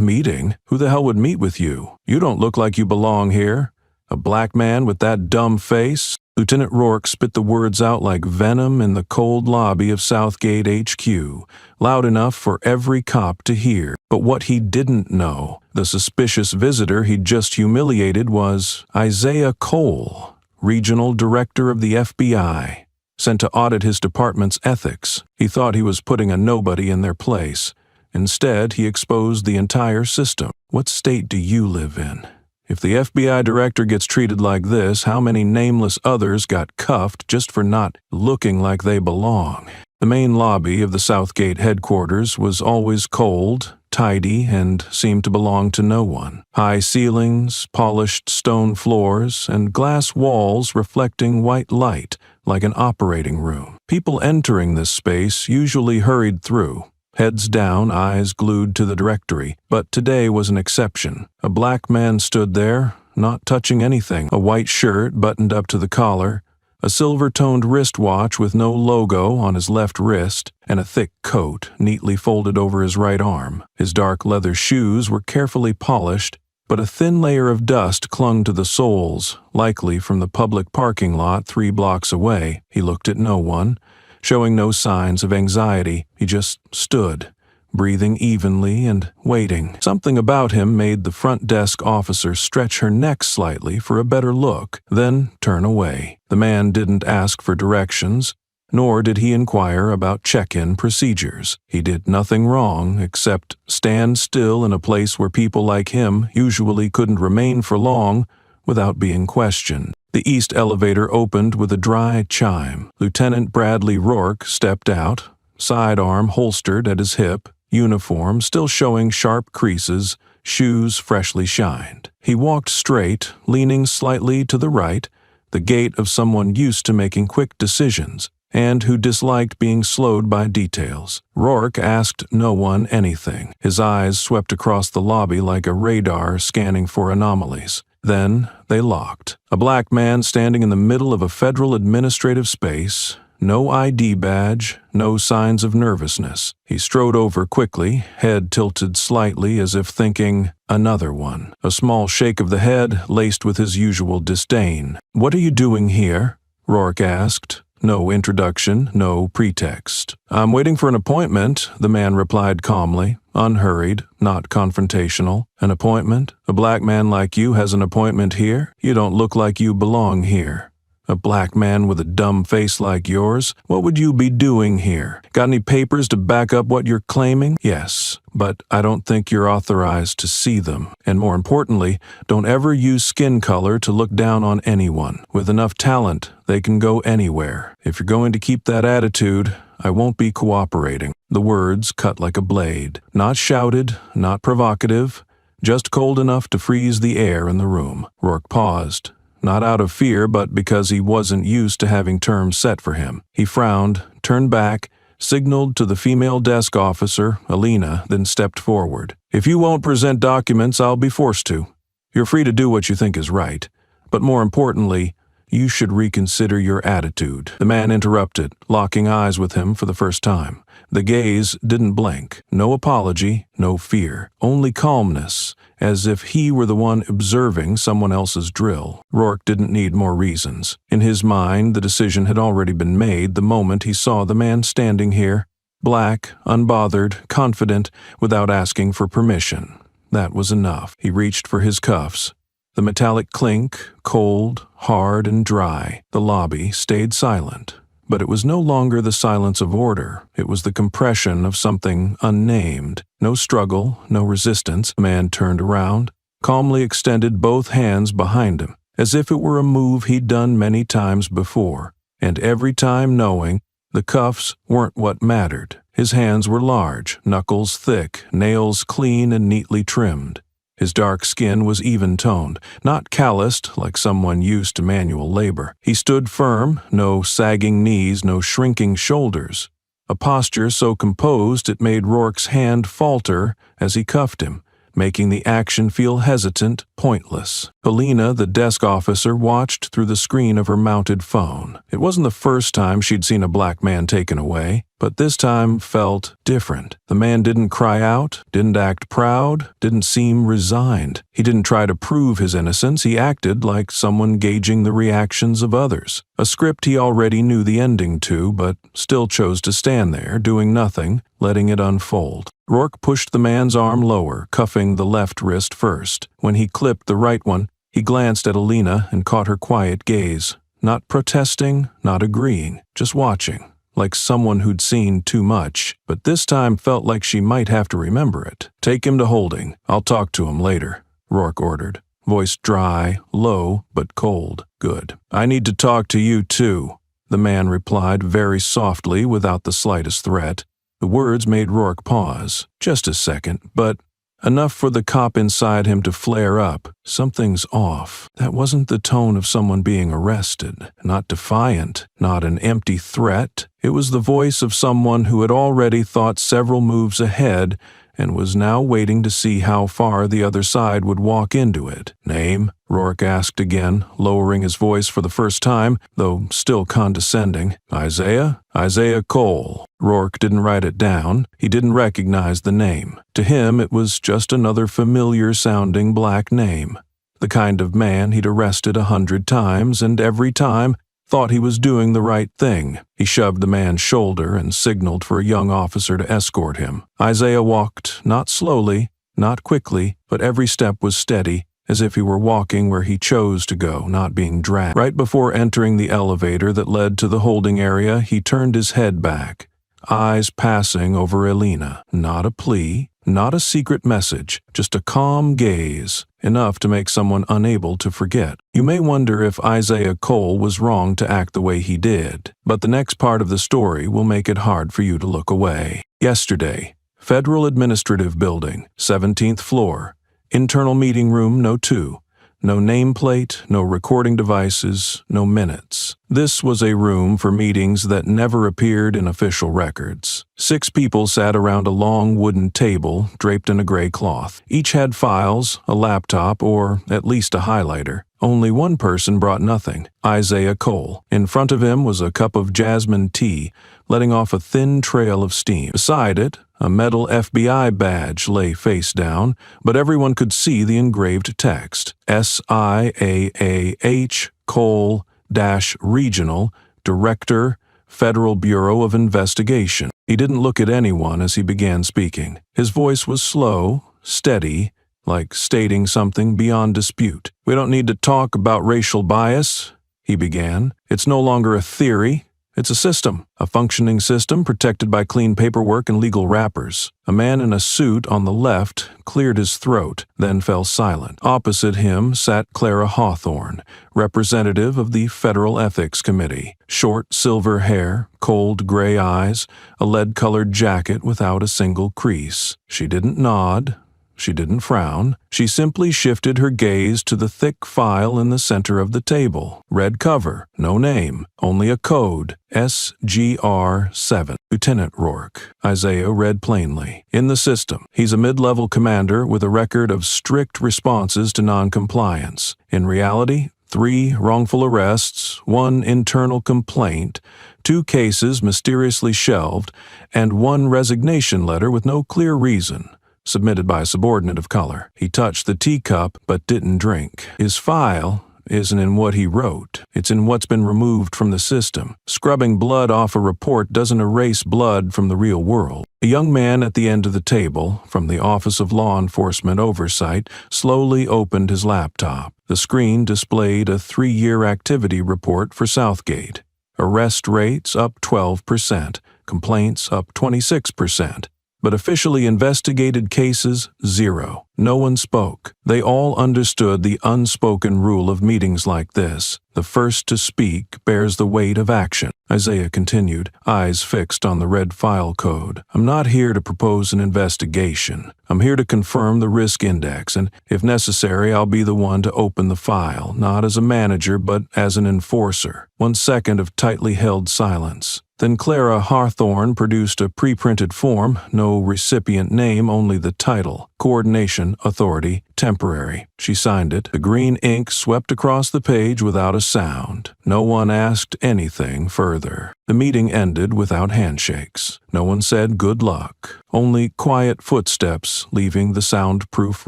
meeting? Who the hell would meet with you? You don't look like you belong here. A black man with that dumb face?" Lieutenant Rourke spit the words out like venom in the cold lobby of Southgate HQ, loud enough for every cop to hear. But what he didn't know, the suspicious visitor he'd just humiliated, was Isaiah Cole, Regional Director of the FBI, sent to audit his department's ethics. He thought he was putting a nobody in their place. Instead, he exposed the entire system. What state do you live in? If the FBI director gets treated like this, how many nameless others got cuffed just for not looking like they belong? The main lobby of the Southgate headquarters was always cold, tidy, and seemed to belong to no one. High ceilings, polished stone floors, and glass walls reflecting white light like an operating room. People entering this space usually hurried through, heads down, eyes glued to the directory, but today was an exception. A black man stood there, not touching anything, a white shirt buttoned up to the collar, a silver-toned wristwatch with no logo on his left wrist, and a thick coat neatly folded over his right arm. His dark leather shoes were carefully polished, but a thin layer of dust clung to the soles, likely from the public parking lot 3 blocks away. He looked at no one, showing no signs of anxiety. He just stood, breathing evenly and waiting. Something about him made the front desk officer stretch her neck slightly for a better look, then turn away. The man didn't ask for directions, nor did he inquire about check-in procedures. He did nothing wrong except stand still in a place where people like him usually couldn't remain for long without being questioned. The east elevator opened with a dry chime. Lieutenant Bradley Rourke stepped out, sidearm holstered at his hip, uniform still showing sharp creases, shoes freshly shined. He walked straight, leaning slightly to the right, the gait of someone used to making quick decisions, and who disliked being slowed by details. Rourke asked no one anything. His eyes swept across the lobby like a radar scanning for anomalies. Then they locked. A black man standing in the middle of a federal administrative space, no ID badge, no signs of nervousness. He strode over quickly, head tilted slightly as if thinking, another one. A small shake of the head laced with his usual disdain. "What are you doing here?" Rourke asked. No introduction, no pretext. "I'm waiting for an appointment," the man replied calmly, unhurried, not confrontational. "An appointment? A black man like you has an appointment here? You don't look like you belong here." "A black man with a dumb face like yours? What would you be doing here? Got any papers to back up what you're claiming?" "Yes, but I don't think you're authorized to see them. And more importantly, don't ever use skin color to look down on anyone. With enough talent, they can go anywhere. If you're going to keep that attitude, I won't be cooperating." The words cut like a blade. Not shouted, not provocative, just cold enough to freeze the air in the room. Rourke paused. Not out of fear, but because he wasn't used to having terms set for him. He frowned, turned back, signaled to the female desk officer, Alina, then stepped forward. "If you won't present documents, I'll be forced to. You're free to do what you think is right. But more importantly, you should reconsider your attitude." The man interrupted, locking eyes with him for the first time. The gaze didn't blink. No apology, no fear. Only calmness, as if he were the one observing someone else's drill. Rourke didn't need more reasons. In his mind, the decision had already been made the moment he saw the man standing here, black, unbothered, confident, without asking for permission. That was enough. He reached for his cuffs. The metallic clink, cold, hard, and dry. The lobby stayed silent. But it was no longer the silence of order. It was the compression of something unnamed. No struggle, no resistance. The man turned around, calmly extended both hands behind him, as if it were a move he'd done many times before, and every time knowing the cuffs weren't what mattered. His hands were large, knuckles thick, nails clean and neatly trimmed. His dark skin was even-toned, not calloused like someone used to manual labor. He stood firm, no sagging knees, no shrinking shoulders. A posture so composed it made Rourke's hand falter as he cuffed him, making the action feel hesitant, pointless. Alina, the desk officer, watched through the screen of her mounted phone. It wasn't the first time she'd seen a black man taken away. but this time felt different. The man didn't cry out, didn't act proud, didn't seem resigned. He didn't try to prove his innocence. He acted like someone gauging the reactions of others. A script he already knew the ending to, but still chose to stand there, doing nothing, letting it unfold. Rourke pushed the man's arm lower, cuffing the left wrist first. When he clipped the right one, he glanced at Alina and caught her quiet gaze. Not protesting, not agreeing, just watching, like someone who'd seen too much, but this time felt like she might have to remember it. "Take him to holding. I'll talk to him later," Rourke ordered, voice dry, low, but cold. "Good. I need to talk to you too," the man replied very softly without the slightest threat. The words made Rourke pause, just a second, but enough for the cop inside him to flare up. Something's off. That wasn't the tone of someone being arrested. Not defiant, not an empty threat. It was the voice of someone who had already thought several moves ahead and was now waiting to see how far the other side would walk into it. "Name?" Rourke asked again, lowering his voice for the first time, though still condescending. "Isaiah? Isaiah Cole." Rourke didn't write it down. He didn't recognize the name. To him, it was just another familiar-sounding black name. The kind of man he'd arrested 100 times, and every time thought he was doing the right thing. He shoved the man's shoulder and signaled for a young officer to escort him. Isaiah walked, not slowly, not quickly, but every step was steady, as if he were walking where he chose to go, not being dragged. Right before entering the elevator that led to the holding area, he turned his head back, eyes passing over Alina. Not a plea, not a secret message, just a calm gaze, enough to make someone unable to forget. You may wonder if Isaiah Cole was wrong to act the way he did, but the next part of the story will make it hard for you to look away. Yesterday, Federal Administrative Building, 17th floor, internal meeting room No. 2. No nameplate, no recording devices, no minutes. This was a room for meetings that never appeared in official records. 6 people sat around a long wooden table draped in a gray cloth. Each had files, a laptop, or at least a highlighter. Only one person brought nothing, Isaiah Cole. In front of him was a cup of jasmine tea, letting off a thin trail of steam. Beside it, a metal FBI badge lay face down, but everyone could see the engraved text, SIAAH Cole-Regional, Director, Federal Bureau of Investigation. He didn't look at anyone as he began speaking. His voice was slow, steady, like stating something beyond dispute. "We don't need to talk about racial bias," he began. "It's no longer a theory. It's a system, a functioning system protected by clean paperwork and legal wrappers." A man in a suit on the left cleared his throat, then fell silent. Opposite him sat Clara Hawthorne, representative of the Federal Ethics Committee. Short silver hair, cold gray eyes, a lead-colored jacket without a single crease. She didn't nod. She didn't frown. She simply shifted her gaze to the thick file in the center of the table. Red cover, no name, only a code, SGR-7. "Lieutenant Rourke," Isaiah read plainly. "In the system, he's a mid-level commander with a record of strict responses to non-compliance. In reality, 3 wrongful arrests, 1 internal complaint, 2 cases mysteriously shelved, and 1 resignation letter with no clear reason, submitted by a subordinate of color." He touched the teacup but didn't drink. His file isn't in what he wrote. It's in what's been removed from the system. Scrubbing blood off a report doesn't erase blood from the real world. A young man at the end of the table, from the Office of Law Enforcement Oversight, slowly opened his laptop. The screen displayed a 3-year activity report for Southgate. Arrest rates up 12%, complaints up 26%. But officially investigated cases, 0. No one spoke. They all understood the unspoken rule of meetings like this. The first to speak bears the weight of action. Isaiah continued, eyes fixed on the red file code. "I'm not here to propose an investigation. I'm here to confirm the risk index, and if necessary, I'll be the one to open the file, not as a manager, but as an enforcer." 1 second of tightly held silence. Then Clara Hawthorne produced a pre-printed form, no recipient name, only the title, Coordination Authority, Temporary. She signed it. The green ink swept across the page without a sound. No one asked anything further. The meeting ended without handshakes. No one said good luck. Only quiet footsteps leaving the soundproof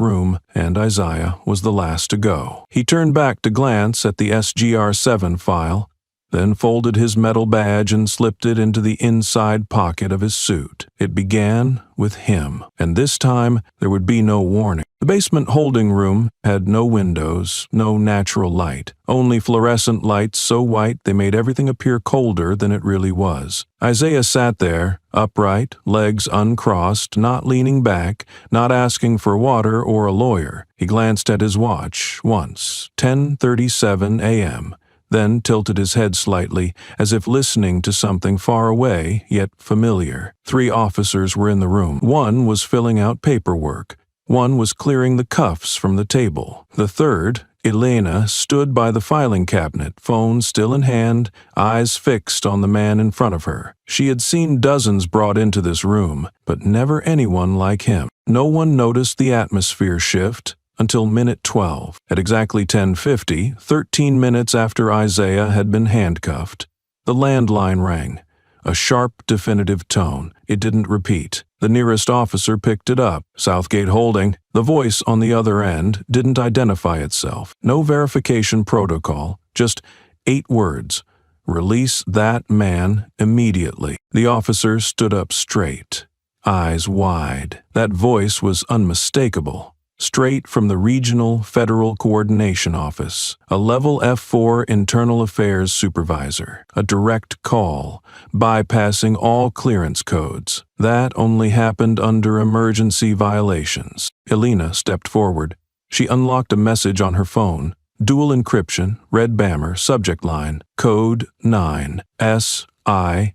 room, and Isaiah was the last to go. He turned back to glance at the SGR-7 file, then folded his metal badge and slipped it into the inside pocket of his suit. It began with him, and this time there would be no warning. The basement holding room had no windows, no natural light, only fluorescent lights so white they made everything appear colder than it really was. Isaiah sat there, upright, legs uncrossed, not leaning back, not asking for water or a lawyer. He glanced at his watch once, 10:37 a.m., then tilted his head slightly, as if listening to something far away, yet familiar. 3 officers were in the room. One was filling out paperwork. One was clearing the cuffs from the table. The third, Elena, stood by the filing cabinet, phone still in hand, eyes fixed on the man in front of her. She had seen dozens brought into this room, but never anyone like him. No one noticed the atmosphere shift until minute 12. At exactly 10:50, 13 minutes after Isaiah had been handcuffed, the landline rang. A sharp, definitive tone. It didn't repeat. The nearest officer picked it up. Southgate Holding. The voice on the other end didn't identify itself. No verification protocol, just 8 words. Release that man immediately. The officer stood up straight, eyes wide. That voice was unmistakable. Straight from the Regional Federal Coordination Office, a level F4 Internal Affairs supervisor, a direct call, bypassing all clearance codes. That only happened under emergency violations. Elena stepped forward. She unlocked a message on her phone. Dual encryption, red bammer, subject line, code 9, SIAA,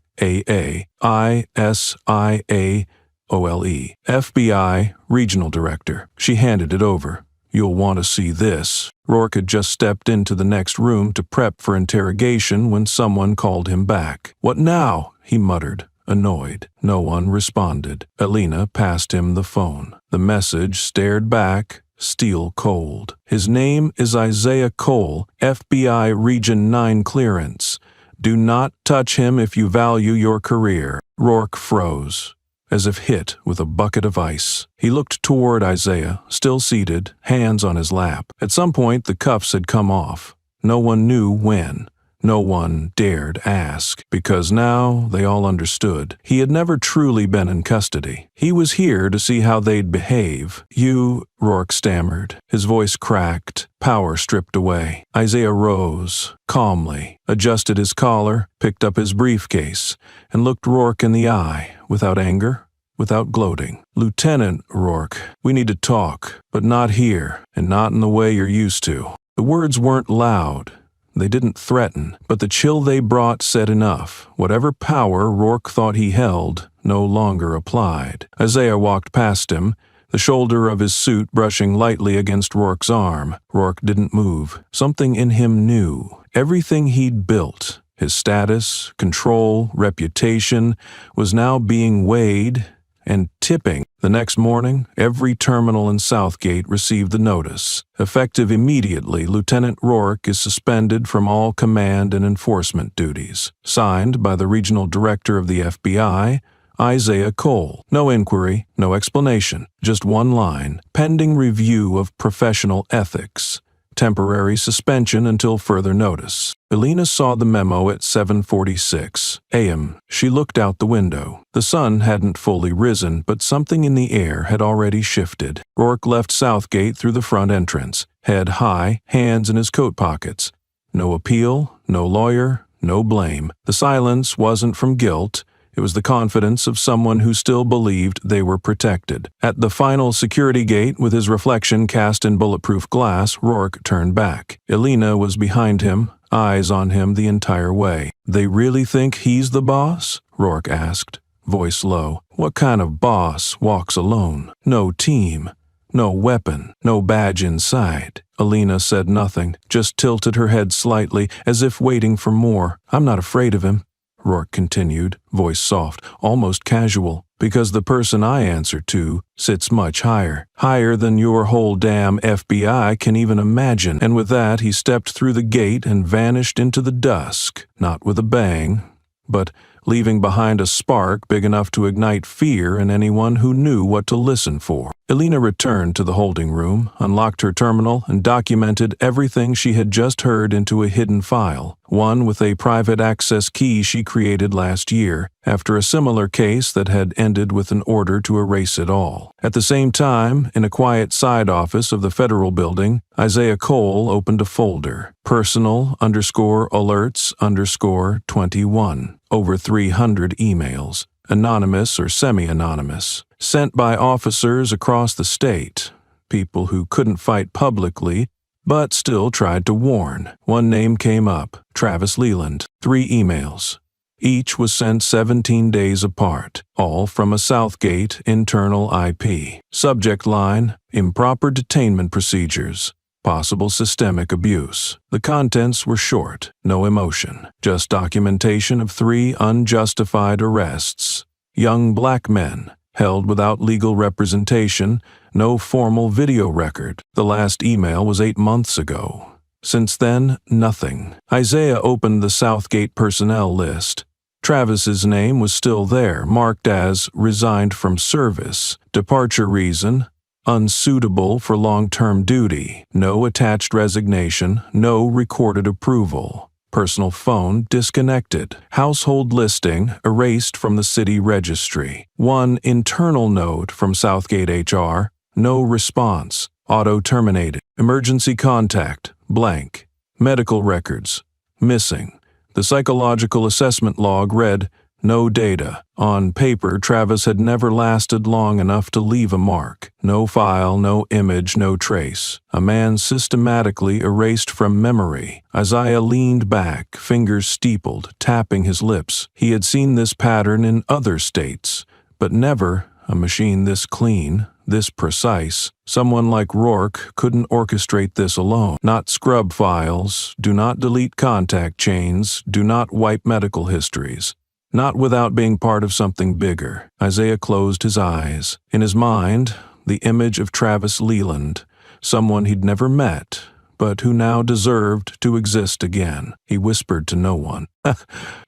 ISIA, OLE, FBI, Regional Director. She handed it over. You'll want to see this. Rourke had just stepped into the next room to prep for interrogation when someone called him back. What now? He muttered, annoyed. No one responded. Elena passed him the phone. The message stared back, steel cold. His name is Isaiah Cole, FBI Region 9 clearance. Do not touch him if you value your career. Rourke froze, as if hit with a bucket of ice. He looked toward Isaiah, still seated, hands on his lap. At some point, the cuffs had come off. No one knew when. No one dared ask, because now they all understood. He had never truly been in custody. He was here to see how they'd behave. You, Rourke stammered. His voice cracked, power stripped away. Isaiah rose, calmly, adjusted his collar, picked up his briefcase, and looked Rourke in the eye, without anger, without gloating. Lieutenant Rourke, we need to talk, but not here, and not in the way you're used to. The words weren't loud. They didn't threaten, but the chill they brought said enough. Whatever power Rourke thought he held no longer applied. Isaiah walked past him, the shoulder of his suit brushing lightly against Rourke's arm. Rourke didn't move. Something in him knew. Everything he'd built, his status, control, reputation, was now being weighed and tipping. The next morning, every terminal in Southgate received the notice. Effective immediately, Lieutenant Rourke is suspended from all command and enforcement duties. Signed by the Regional Director of the FBI, Isaiah Cole. No inquiry, no explanation, just one line. Pending review of professional ethics. Temporary suspension until further notice. Elena saw the memo at 7:46 a.m. She looked out the window. The sun hadn't fully risen, but something in the air had already shifted. Rourke left Southgate through the front entrance, head high, hands in his coat pockets. No appeal, no lawyer, no blame. The silence wasn't from guilt. It was the confidence of someone who still believed they were protected. At the final security gate, with his reflection cast in bulletproof glass, Rourke turned back. Elena was behind him, eyes on him the entire way. They really think he's the boss? Rourke asked, voice low. What kind of boss walks alone? No team, no weapon, no badge in sight. Elena said nothing, just tilted her head slightly, as if waiting for more. I'm not afraid of him. Rourke continued, voice soft, almost casual, because the person I answer to sits much higher. Higher than your whole damn FBI can even imagine. And with that, he stepped through the gate and vanished into the dusk, not with a bang, but leaving behind a spark big enough to ignite fear in anyone who knew what to listen for. Elena returned to the holding room, unlocked her terminal, and documented everything she had just heard into a hidden file, one with a private access key she created last year, after a similar case that had ended with an order to erase it all. At the same time, in a quiet side office of the federal building, Isaiah Cole opened a folder, personal_alerts_21, over 300 emails, anonymous or semi-anonymous, sent by officers across the state, people who couldn't fight publicly, but still tried to warn. One name came up, Travis Leland. 3 emails. Each was sent 17 days apart, all from a Southgate internal IP. Subject line, improper detainment procedures, possible systemic abuse. The contents were short, no emotion, just documentation of 3 unjustified arrests. Young black men, held without legal representation, no formal video record. The last email was 8 months ago. Since then, nothing. Isaiah opened the Southgate personnel list. Travis's name was still there, marked as resigned from service. Departure reason, unsuitable for long-term duty. No attached resignation, no recorded approval. Personal phone disconnected. Household listing erased from the city registry. 1 internal note from Southgate HR, no response. Auto terminated. Emergency contact, blank. Medical records, missing. The psychological assessment log read, no data. On paper, Travis had never lasted long enough to leave a mark. No file, no image, no trace. A man systematically erased from memory. Isaiah leaned back, fingers steepled, tapping his lips. He had seen this pattern in other states, but never a machine this clean, this precise. Someone like Rourke couldn't orchestrate this alone. Not scrub files, do not delete contact chains, do not wipe medical histories. Not without being part of something bigger. Isaiah closed his eyes. In his mind, the image of Travis Leland, someone he'd never met, but who now deserved to exist again. He whispered to no one.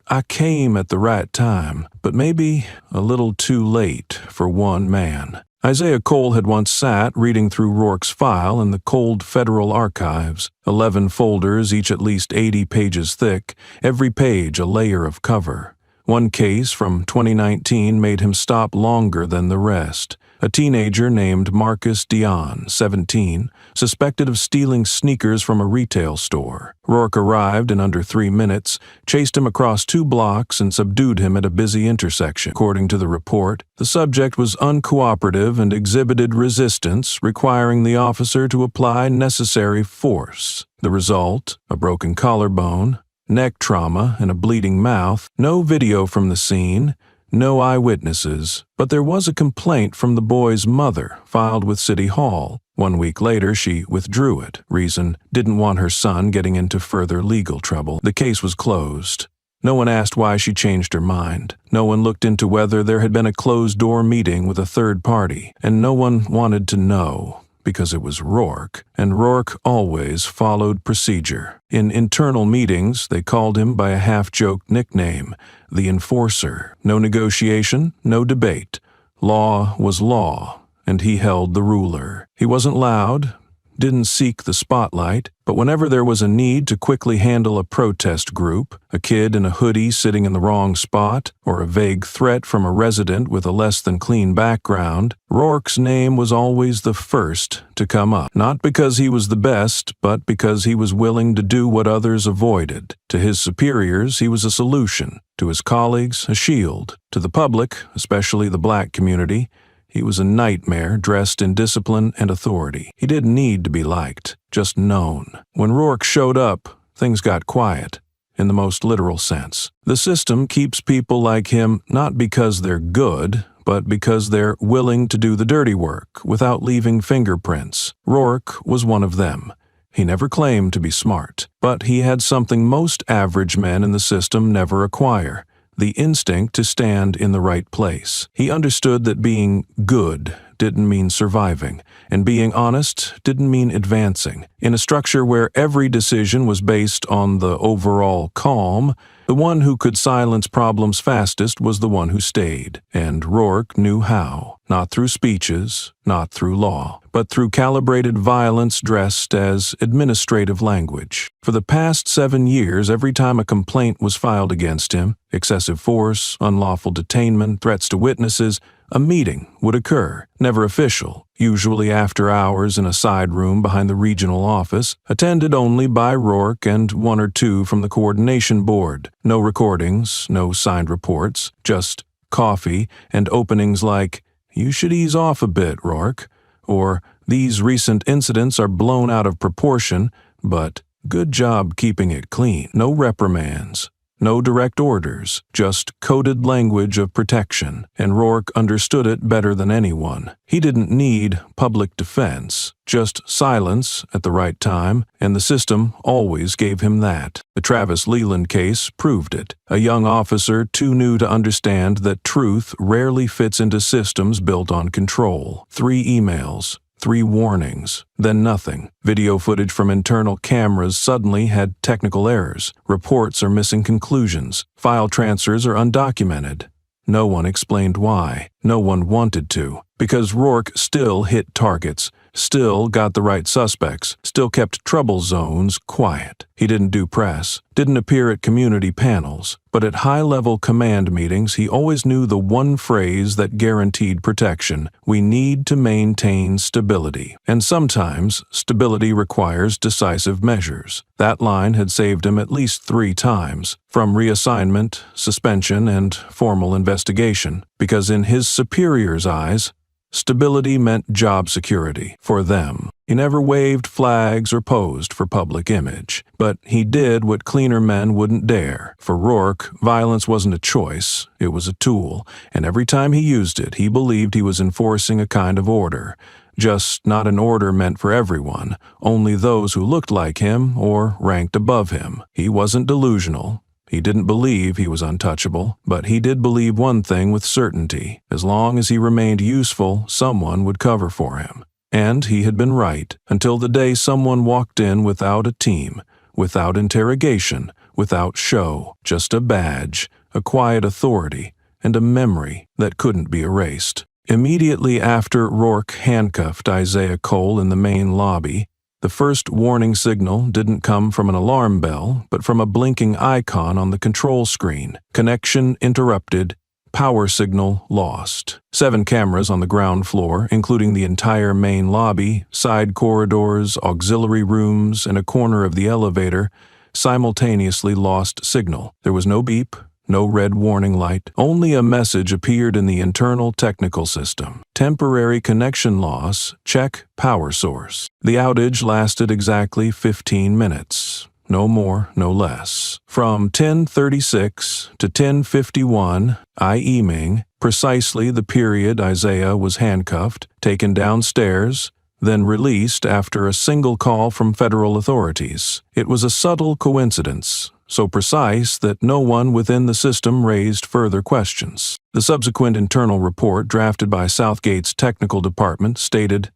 I came at the right time, but maybe a little too late for one man. Isaiah Cole had once sat reading through Rourke's file in the cold federal archives, 11 folders, each at least 80 pages thick, every page a layer of cover. One case from 2019 made him stop longer than the rest. A teenager named Marcus Dion, 17, suspected of stealing sneakers from a retail store. Rourke arrived in under 3 minutes, chased him across 2 blocks, and subdued him at a busy intersection. According to the report, the subject was uncooperative and exhibited resistance, requiring the officer to apply necessary force. The result, a broken collarbone, neck trauma, and a bleeding mouth. No video from the scene, no eyewitnesses, but there was a complaint from the boy's mother filed with City Hall. 1 week later, she withdrew it. Reason, didn't want her son getting into further legal trouble. The case was closed. No one asked why she changed her mind. No one looked into whether there had been a closed-door meeting with a third party, and no one wanted to know, because it was Rourke, and Rourke always followed procedure. In internal meetings, they called him by a half-joked nickname, the Enforcer. No negotiation, no debate. Law was law, and he held the ruler. He wasn't loud, didn't seek the spotlight, but whenever there was a need to quickly handle a protest group, a kid in a hoodie sitting in the wrong spot, or a vague threat from a resident with a less-than-clean background, Rourke's name was always the first to come up. Not because he was the best, but because he was willing to do what others avoided. To his superiors, he was a solution. To his colleagues, a shield. To the public, especially the black community, he was a nightmare dressed in discipline and authority. He didn't need to be liked, just known. When Rourke showed up, things got quiet, in the most literal sense. The system keeps people like him not because they're good, but because they're willing to do the dirty work without leaving fingerprints. Rourke was one of them. He never claimed to be smart, but he had something most average men in the system never acquire: the instinct to stand in the right place. He understood that being good didn't mean surviving, and being honest didn't mean advancing. In a structure where every decision was based on the overall calm, the one who could silence problems fastest was the one who stayed, and Rourke knew how. Not through speeches, not through law, but through calibrated violence dressed as administrative language. For the past 7 years, every time a complaint was filed against him, excessive force, unlawful detainment, threats to witnesses, a meeting would occur, never official, usually after hours in a side room behind the regional office, attended only by Rourke and 1 or 2 from the coordination board. No recordings, no signed reports, just coffee and openings like, "You should ease off a bit, Rourke," or "These recent incidents are blown out of proportion, but good job keeping it clean." No reprimands. No direct orders, just coded language of protection, and Rourke understood it better than anyone. He didn't need public defense, just silence at the right time, and the system always gave him that. The Travis Leland case proved it. A young officer too new to understand that truth rarely fits into systems built on control. 3 emails. 3 warnings, then nothing. Video footage from internal cameras suddenly had technical errors. Reports are missing conclusions. File transfers are undocumented. No one explained why. No one wanted to. Because Rourke still hit targets, still got the right suspects, still kept trouble zones quiet. He didn't do press, didn't appear at community panels, but at high-level command meetings he always knew the one phrase that guaranteed protection: we need to maintain stability. And sometimes stability requires decisive measures. That line had saved him at least 3 times, from reassignment, suspension, and formal investigation, because in his superiors' eyes, stability meant job security for them. He never waved flags or posed for public image, but he did what cleaner men wouldn't dare. For Rourke, violence wasn't a choice, it was a tool, and every time he used it, he believed he was enforcing a kind of order. Just not an order meant for everyone, only those who looked like him or ranked above him. He wasn't delusional. He didn't believe he was untouchable, but he did believe one thing with certainty: as long as he remained useful, someone would cover for him. And he had been right, until the day someone walked in without a team, without interrogation, without show, just a badge, a quiet authority, and a memory that couldn't be erased. Immediately after Rourke handcuffed Isaiah Cole in the main lobby, the first warning signal didn't come from an alarm bell, but from a blinking icon on the control screen. Connection interrupted. Power signal lost. 7 cameras on the ground floor, including the entire main lobby, side corridors, auxiliary rooms, and a corner of the elevator, simultaneously lost signal. There was no beep, no red warning light. Only a message appeared in the internal technical system. Temporary connection loss, check power source. The outage lasted exactly 15 minutes. No more, no less. From 10:36 to 10:51, I.e. precisely the period Isaiah was handcuffed, taken downstairs, then released after a single call from federal authorities. It was a subtle coincidence, so precise that no one within the system raised further questions. The subsequent internal report drafted by Southgate's technical department stated,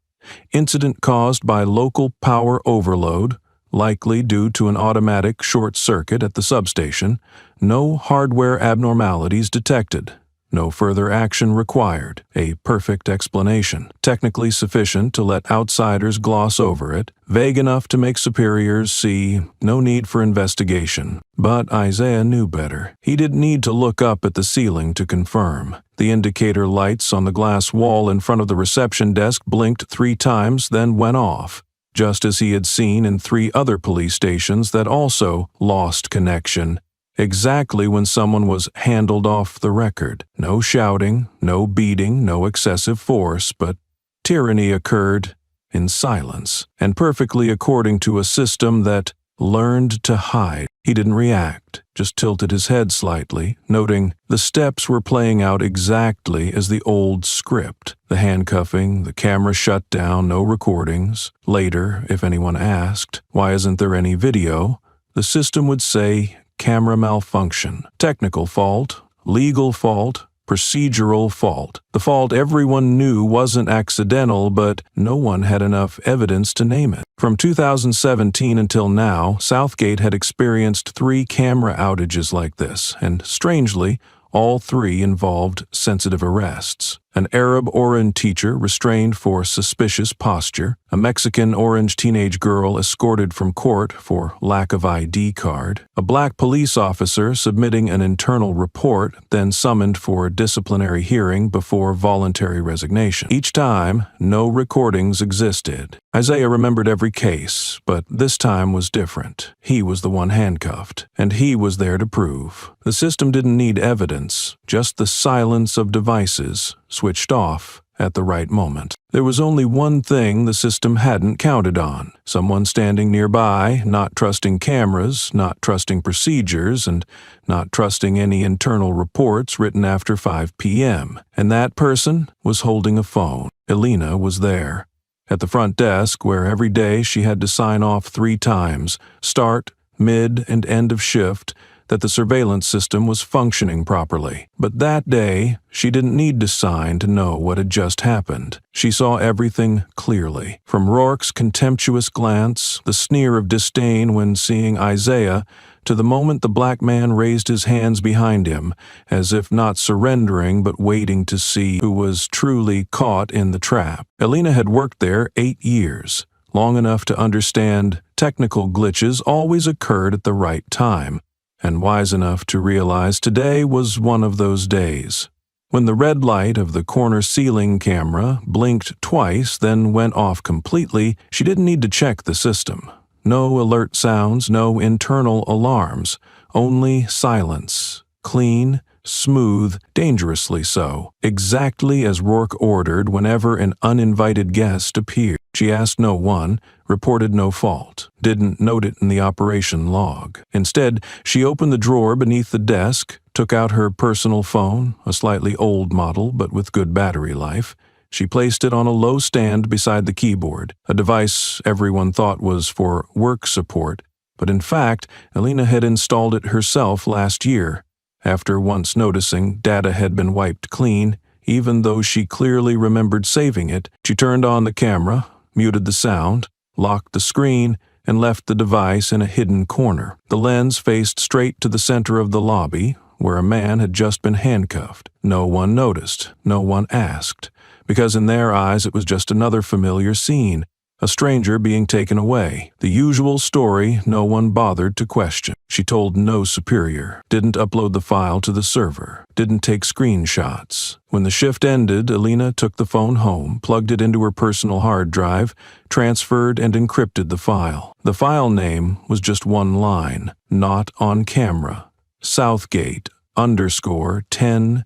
"Incident caused by local power overload, likely due to an automatic short circuit at the substation. No hardware abnormalities detected. No further action required. A perfect explanation, technically sufficient to let outsiders gloss over it, vague enough to make superiors see no need for investigation." But Isaiah knew better. He didn't need to look up at the ceiling to confirm. The indicator lights on the glass wall in front of the reception desk blinked 3 times, then went off, just as he had seen in 3 other police stations that also lost connection. Exactly when someone was handled off the record. No shouting, no beating, no excessive force, but tyranny occurred in silence, and perfectly according to a system that learned to hide. He didn't react, just tilted his head slightly, noting the steps were playing out exactly as the old script. The handcuffing, the camera shut down, no recordings. Later, if anyone asked, "Why isn't there any video?" the system would say, "Camera malfunction, technical fault, Legal fault, procedural fault. The fault everyone knew wasn't accidental, but no one had enough evidence to name it. From 2017 until now, Southgate had experienced 3 camera outages like this, and strangely, all 3 involved sensitive arrests. An Arab Orange teacher restrained for suspicious posture, a Mexican Orange teenage girl escorted from court for lack of ID card, a black police officer submitting an internal report, then summoned for a disciplinary hearing before voluntary resignation. Each time, no recordings existed. Isaiah remembered every case, but this time was different. He was the one handcuffed, and he was there to prove. The system didn't need evidence, just the silence of devices switched off at the right moment. There was only one thing the system hadn't counted on: someone standing nearby, not trusting cameras, not trusting procedures, and not trusting any internal reports written after 5 p.m. And that person was holding a phone. Elena was there, at the front desk where every day she had to sign off 3 times, start, mid, and end of shift, that the surveillance system was functioning properly. But that day, she didn't need to sign to know what had just happened. She saw everything clearly. From Rourke's contemptuous glance, the sneer of disdain when seeing Isaiah, to the moment the black man raised his hands behind him, as if not surrendering but waiting to see who was truly caught in the trap. Elena had worked there 8 years, long enough to understand technical glitches always occurred at the right time, and wise enough to realize today was one of those days. When the red light of the corner ceiling camera blinked twice, then went off completely, she didn't need to check the system. No alert sounds, no internal alarms, only silence. Clean, smooth, dangerously so, exactly as Rourke ordered whenever an uninvited guest appeared. She asked no one, reported no fault, didn't note it in the operation log. Instead, she opened the drawer beneath the desk, took out her personal phone, a slightly old model but with good battery life. She placed it on a low stand beside the keyboard, a device everyone thought was for work support, but in fact, Elena had installed it herself last year, after once noticing data had been wiped clean. Even though she clearly remembered saving it, she turned on the camera, muted the sound, locked the screen, and left the device in a hidden corner. The lens faced straight to the center of the lobby, where a man had just been handcuffed. No one noticed, no one asked, because in their eyes it was just another familiar scene, a stranger being taken away. The usual story no one bothered to question. She told no superior, didn't upload the file to the server, didn't take screenshots. When the shift ended, Elena took the phone home, plugged it into her personal hard drive, transferred and encrypted the file. The file name was just one line: not on camera. Southgate _10H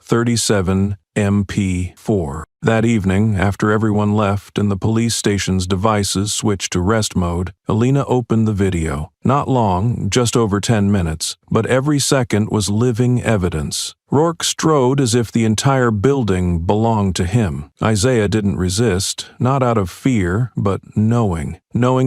37 MP4. That evening, after everyone left and the police station's devices switched to rest mode, Elena opened the video. Not long, just over 10 minutes, but every second was living evidence. Rourke strode as if the entire building belonged to him. Isaiah didn't resist, not out of fear, but knowing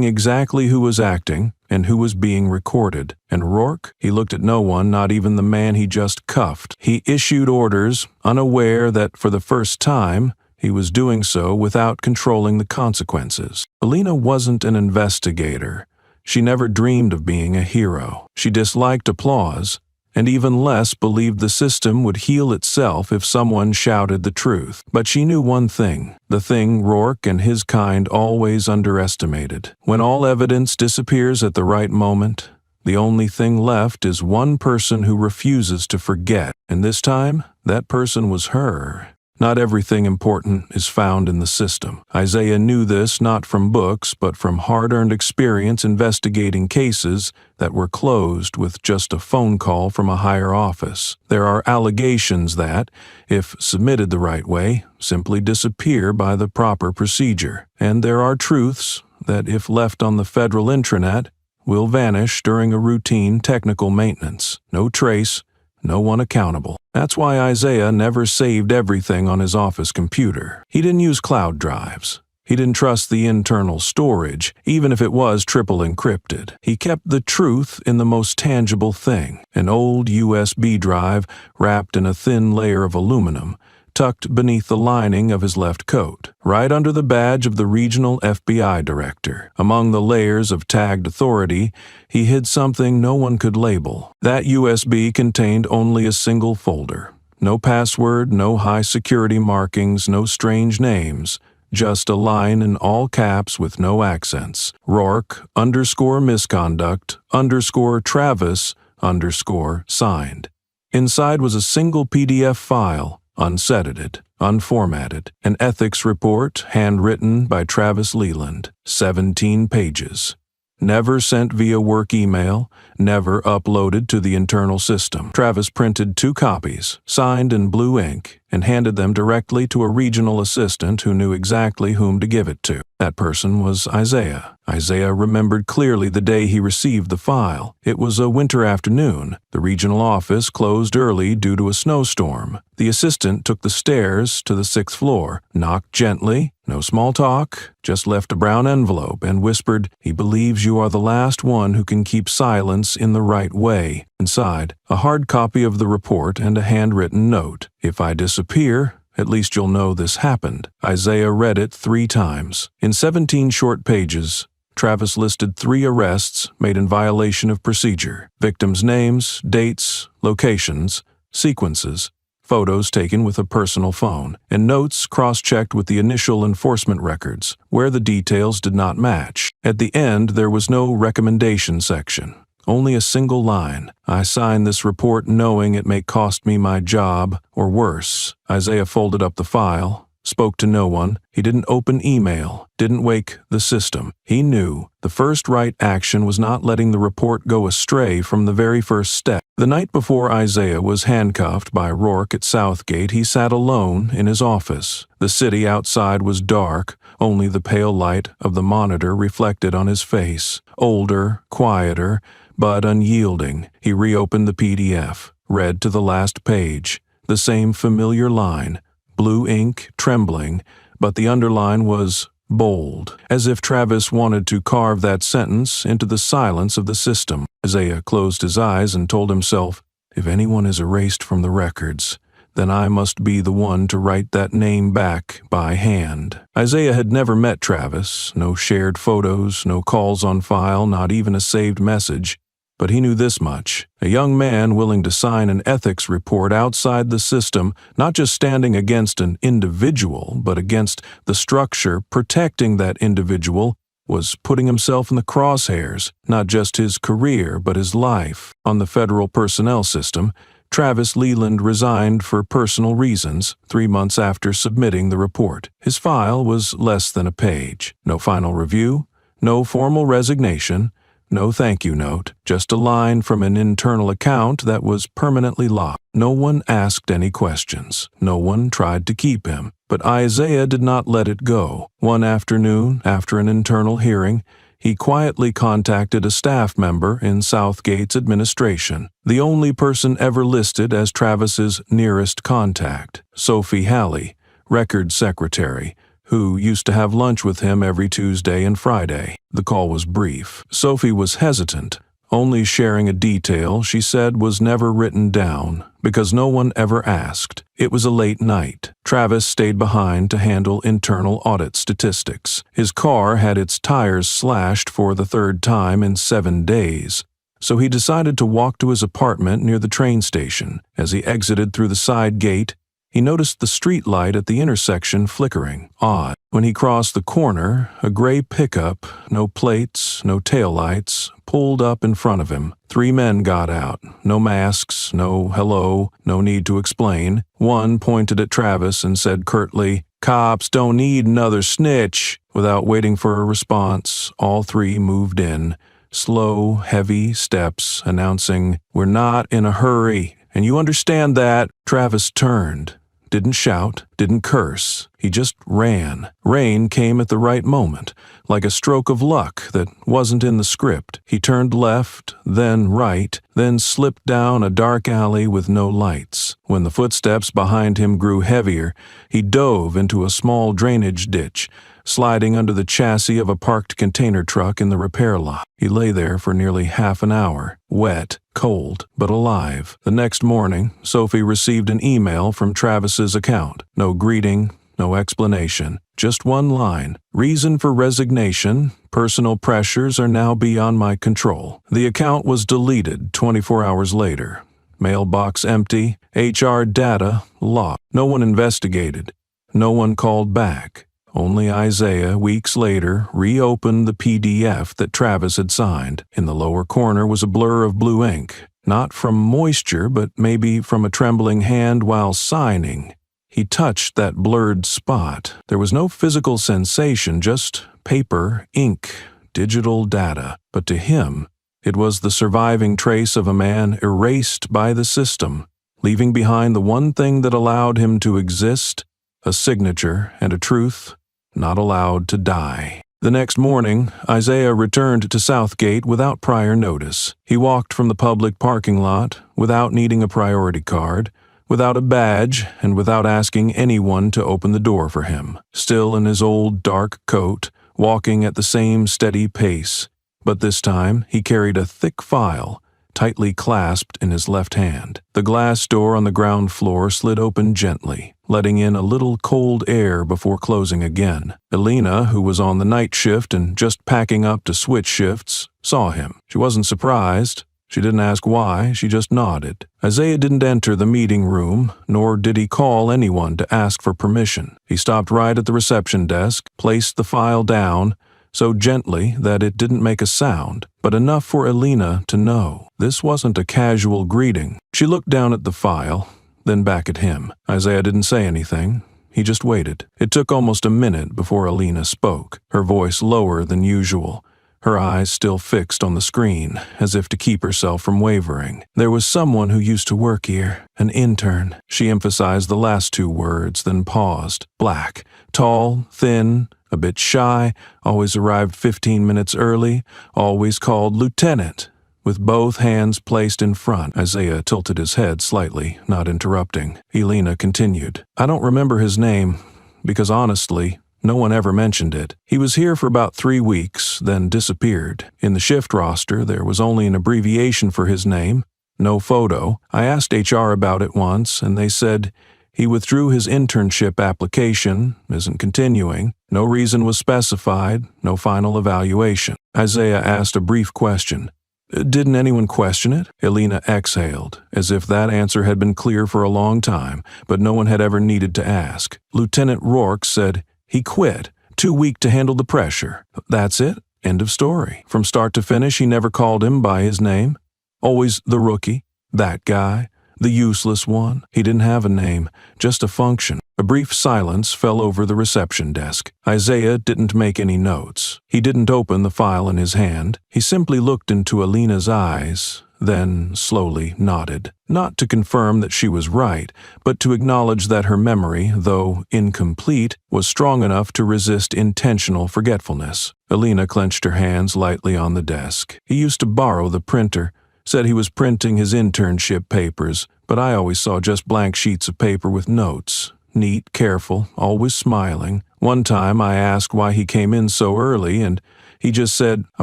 exactly who was acting and who was being recorded. And Rourke, he looked at no one, not even the man he just cuffed. He issued orders, unaware that for the first time, he was doing so without controlling the consequences. Elena wasn't an investigator. She never dreamed of being a hero. She disliked applause, and even less believed the system would heal itself if someone shouted the truth. But she knew one thing, the thing Rourke and his kind always underestimated. When all evidence disappears at the right moment, the only thing left is one person who refuses to forget, and this time, that person was her. Not everything important is found in the system. Isaiah knew this not from books, but from hard-earned experience investigating cases that were closed with just a phone call from a higher office. There are allegations that, if submitted the right way, simply disappear by the proper procedure. And there are truths that, if left on the federal intranet, will vanish during a routine technical maintenance. No trace, no one accountable. That's why Isaiah never saved everything on his office computer. He didn't use cloud drives. He didn't trust the internal storage, even if it was triple encrypted. He kept the truth in the most tangible thing, an old USB drive wrapped in a thin layer of aluminum, tucked beneath the lining of his left coat, right under the badge of the regional FBI director. Among the layers of tagged authority, he hid something no one could label. That USB contained only a single folder. No password, no high security markings, no strange names. Just a line in all caps with no accents. Rourke _misconduct _Travis _signed. Inside was a single PDF file, unedited, unformatted, an ethics report handwritten by Travis Leland, 17 pages. Never sent via work email, never uploaded to the internal system. Travis printed 2 copies, signed in blue ink, and handed them directly to a regional assistant who knew exactly whom to give it to. That person was Isaiah. Isaiah remembered clearly the day he received the file. It was a winter afternoon. The regional office closed early due to a snowstorm. The assistant took the stairs to the 6th floor, knocked gently, no small talk, just left a brown envelope and whispered, "He believes you are the last one who can keep silence in the right way." Inside, a hard copy of the report and a handwritten note. "If I disappear, at least you'll know this happened." Isaiah read it 3 times. In 17 short pages, Travis listed 3 arrests made in violation of procedure. Victims' names, dates, locations, sequences, photos taken with a personal phone, and notes cross-checked with the initial enforcement records, where the details did not match. At the end, there was no recommendation section. Only a single line. "I sign this report knowing it may cost me my job, or worse." Isaiah folded up the file, spoke to no one. He didn't open email, didn't wake the system. He knew the first right action was not letting the report go astray from the very first step. The night before Isaiah was handcuffed by Rourke at Southgate, he sat alone in his office. The city outside was dark, only the pale light of the monitor reflected on his face. Older, quieter, but unyielding. He reopened the PDF, read to the last page. The same familiar line, blue ink, trembling, but the underline was bold, as if Travis wanted to carve that sentence into the silence of the system. Isaiah closed his eyes and told himself, "If anyone is erased from the records, then I must be the one to write that name back by hand." Isaiah had never met Travis, no shared photos, no calls on file, not even a saved message. But he knew this much: a young man willing to sign an ethics report outside the system, not just standing against an individual, but against the structure protecting that individual, was putting himself in the crosshairs, not just his career, but his life. On the federal personnel system, Travis Leland resigned for personal reasons 3 months after submitting the report. His file was less than a page. No final review, no formal resignation, no thank you note, just a line from an internal account that was permanently locked. No one asked any questions. No one tried to keep him. But Isaiah did not let it go. One afternoon, after an internal hearing, he quietly contacted a staff member in Southgate's administration, the only person ever listed as Travis's nearest contact, Sophie Halley, record secretary, who used to have lunch with him every Tuesday and Friday. The call was brief. Sophie was hesitant, only sharing a detail she said was never written down because no one ever asked. It was a late night. Travis stayed behind to handle internal audit statistics. His car had its tires slashed for the 3rd time in 7 days, so he decided to walk to his apartment near the train station. As he exited through the side gate, he noticed the street light at the intersection flickering. Odd. When he crossed the corner, a gray pickup, no plates, no taillights, pulled up in front of him. 3 men got out. No masks, no hello, no need to explain. One pointed at Travis and said curtly, "Cops don't need another snitch." Without waiting for a response, all 3 moved in. Slow, heavy steps announcing, "We're not in a hurry, and you understand that." Travis turned. Didn't shout, didn't curse. He just ran. Rain came at the right moment, like a stroke of luck that wasn't in the script. He turned left, then right, then slipped down a dark alley with no lights. When the footsteps behind him grew heavier, he dove into a small drainage ditch, sliding under the chassis of a parked container truck in the repair lot. He lay there for nearly half an hour, wet, cold, but alive. The next morning, Sophie received an email from Travis's account. No greeting, no explanation, just one line. Reason for resignation. Personal pressures are now beyond my control. The account was deleted 24 hours later. Mailbox empty, HR data locked. No one investigated. No one called back. Only Isaiah, weeks later, reopened the PDF that Travis had signed. In the lower corner was a blur of blue ink. Not from moisture, but maybe from a trembling hand while signing. He touched that blurred spot. There was no physical sensation, just paper, ink, digital data. But to him, it was the surviving trace of a man erased by the system, leaving behind the one thing that allowed him to exist, a signature and a truth not allowed to die. The next morning, Isaiah returned to Southgate without prior notice. He walked from the public parking lot without needing a priority card, without a badge, and without asking anyone to open the door for him. Still in his old dark coat, walking at the same steady pace, but this time he carried a thick file, tightly clasped in his left hand. The glass door on the ground floor slid open gently, letting in a little cold air before closing again. Elena, who was on the night shift and just packing up to switch shifts, saw him. She wasn't surprised. She didn't ask why, she just nodded. Isaiah didn't enter the meeting room, nor did he call anyone to ask for permission. He stopped right at the reception desk, placed the file down, so gently that it didn't make a sound, but enough for Elena to know. This wasn't a casual greeting. She looked down at the file, then back at him. Isaiah didn't say anything. He just waited. It took almost a minute before Elena spoke, her voice lower than usual, her eyes still fixed on the screen, as if to keep herself from wavering. There was someone who used to work here, an intern. She emphasized the last two words, then paused. Black, tall, thin, a bit shy, always arrived 15 minutes early, always called Lieutenant. With both hands placed in front, Isaiah tilted his head slightly, not interrupting. Elena continued. I don't remember his name, because honestly, no one ever mentioned it. He was here for about 3 weeks, then disappeared. In the shift roster, there was only an abbreviation for his name, no photo. I asked HR about it once, and they said he withdrew his internship application, isn't continuing. No reason was specified, no final evaluation. Isaiah asked a brief question. Didn't anyone question it? Elena exhaled, as if that answer had been clear for a long time, but no one had ever needed to ask. Lieutenant Rourke said he quit, too weak to handle the pressure. That's it. End of story. From start to finish, he never called him by his name. Always the rookie, that guy, the useless one. He didn't have a name, just a function. A brief silence fell over the reception desk. Isaiah didn't make any notes. He didn't open the file in his hand. He simply looked into Elena's eyes, then slowly nodded. Not to confirm that she was right, but to acknowledge that her memory, though incomplete, was strong enough to resist intentional forgetfulness. Elena clenched her hands lightly on the desk. He used to borrow the printer. Said he was printing his internship papers, but I always saw just blank sheets of paper with notes. Neat, careful, always smiling. One time I asked why he came in so early, and he just said, I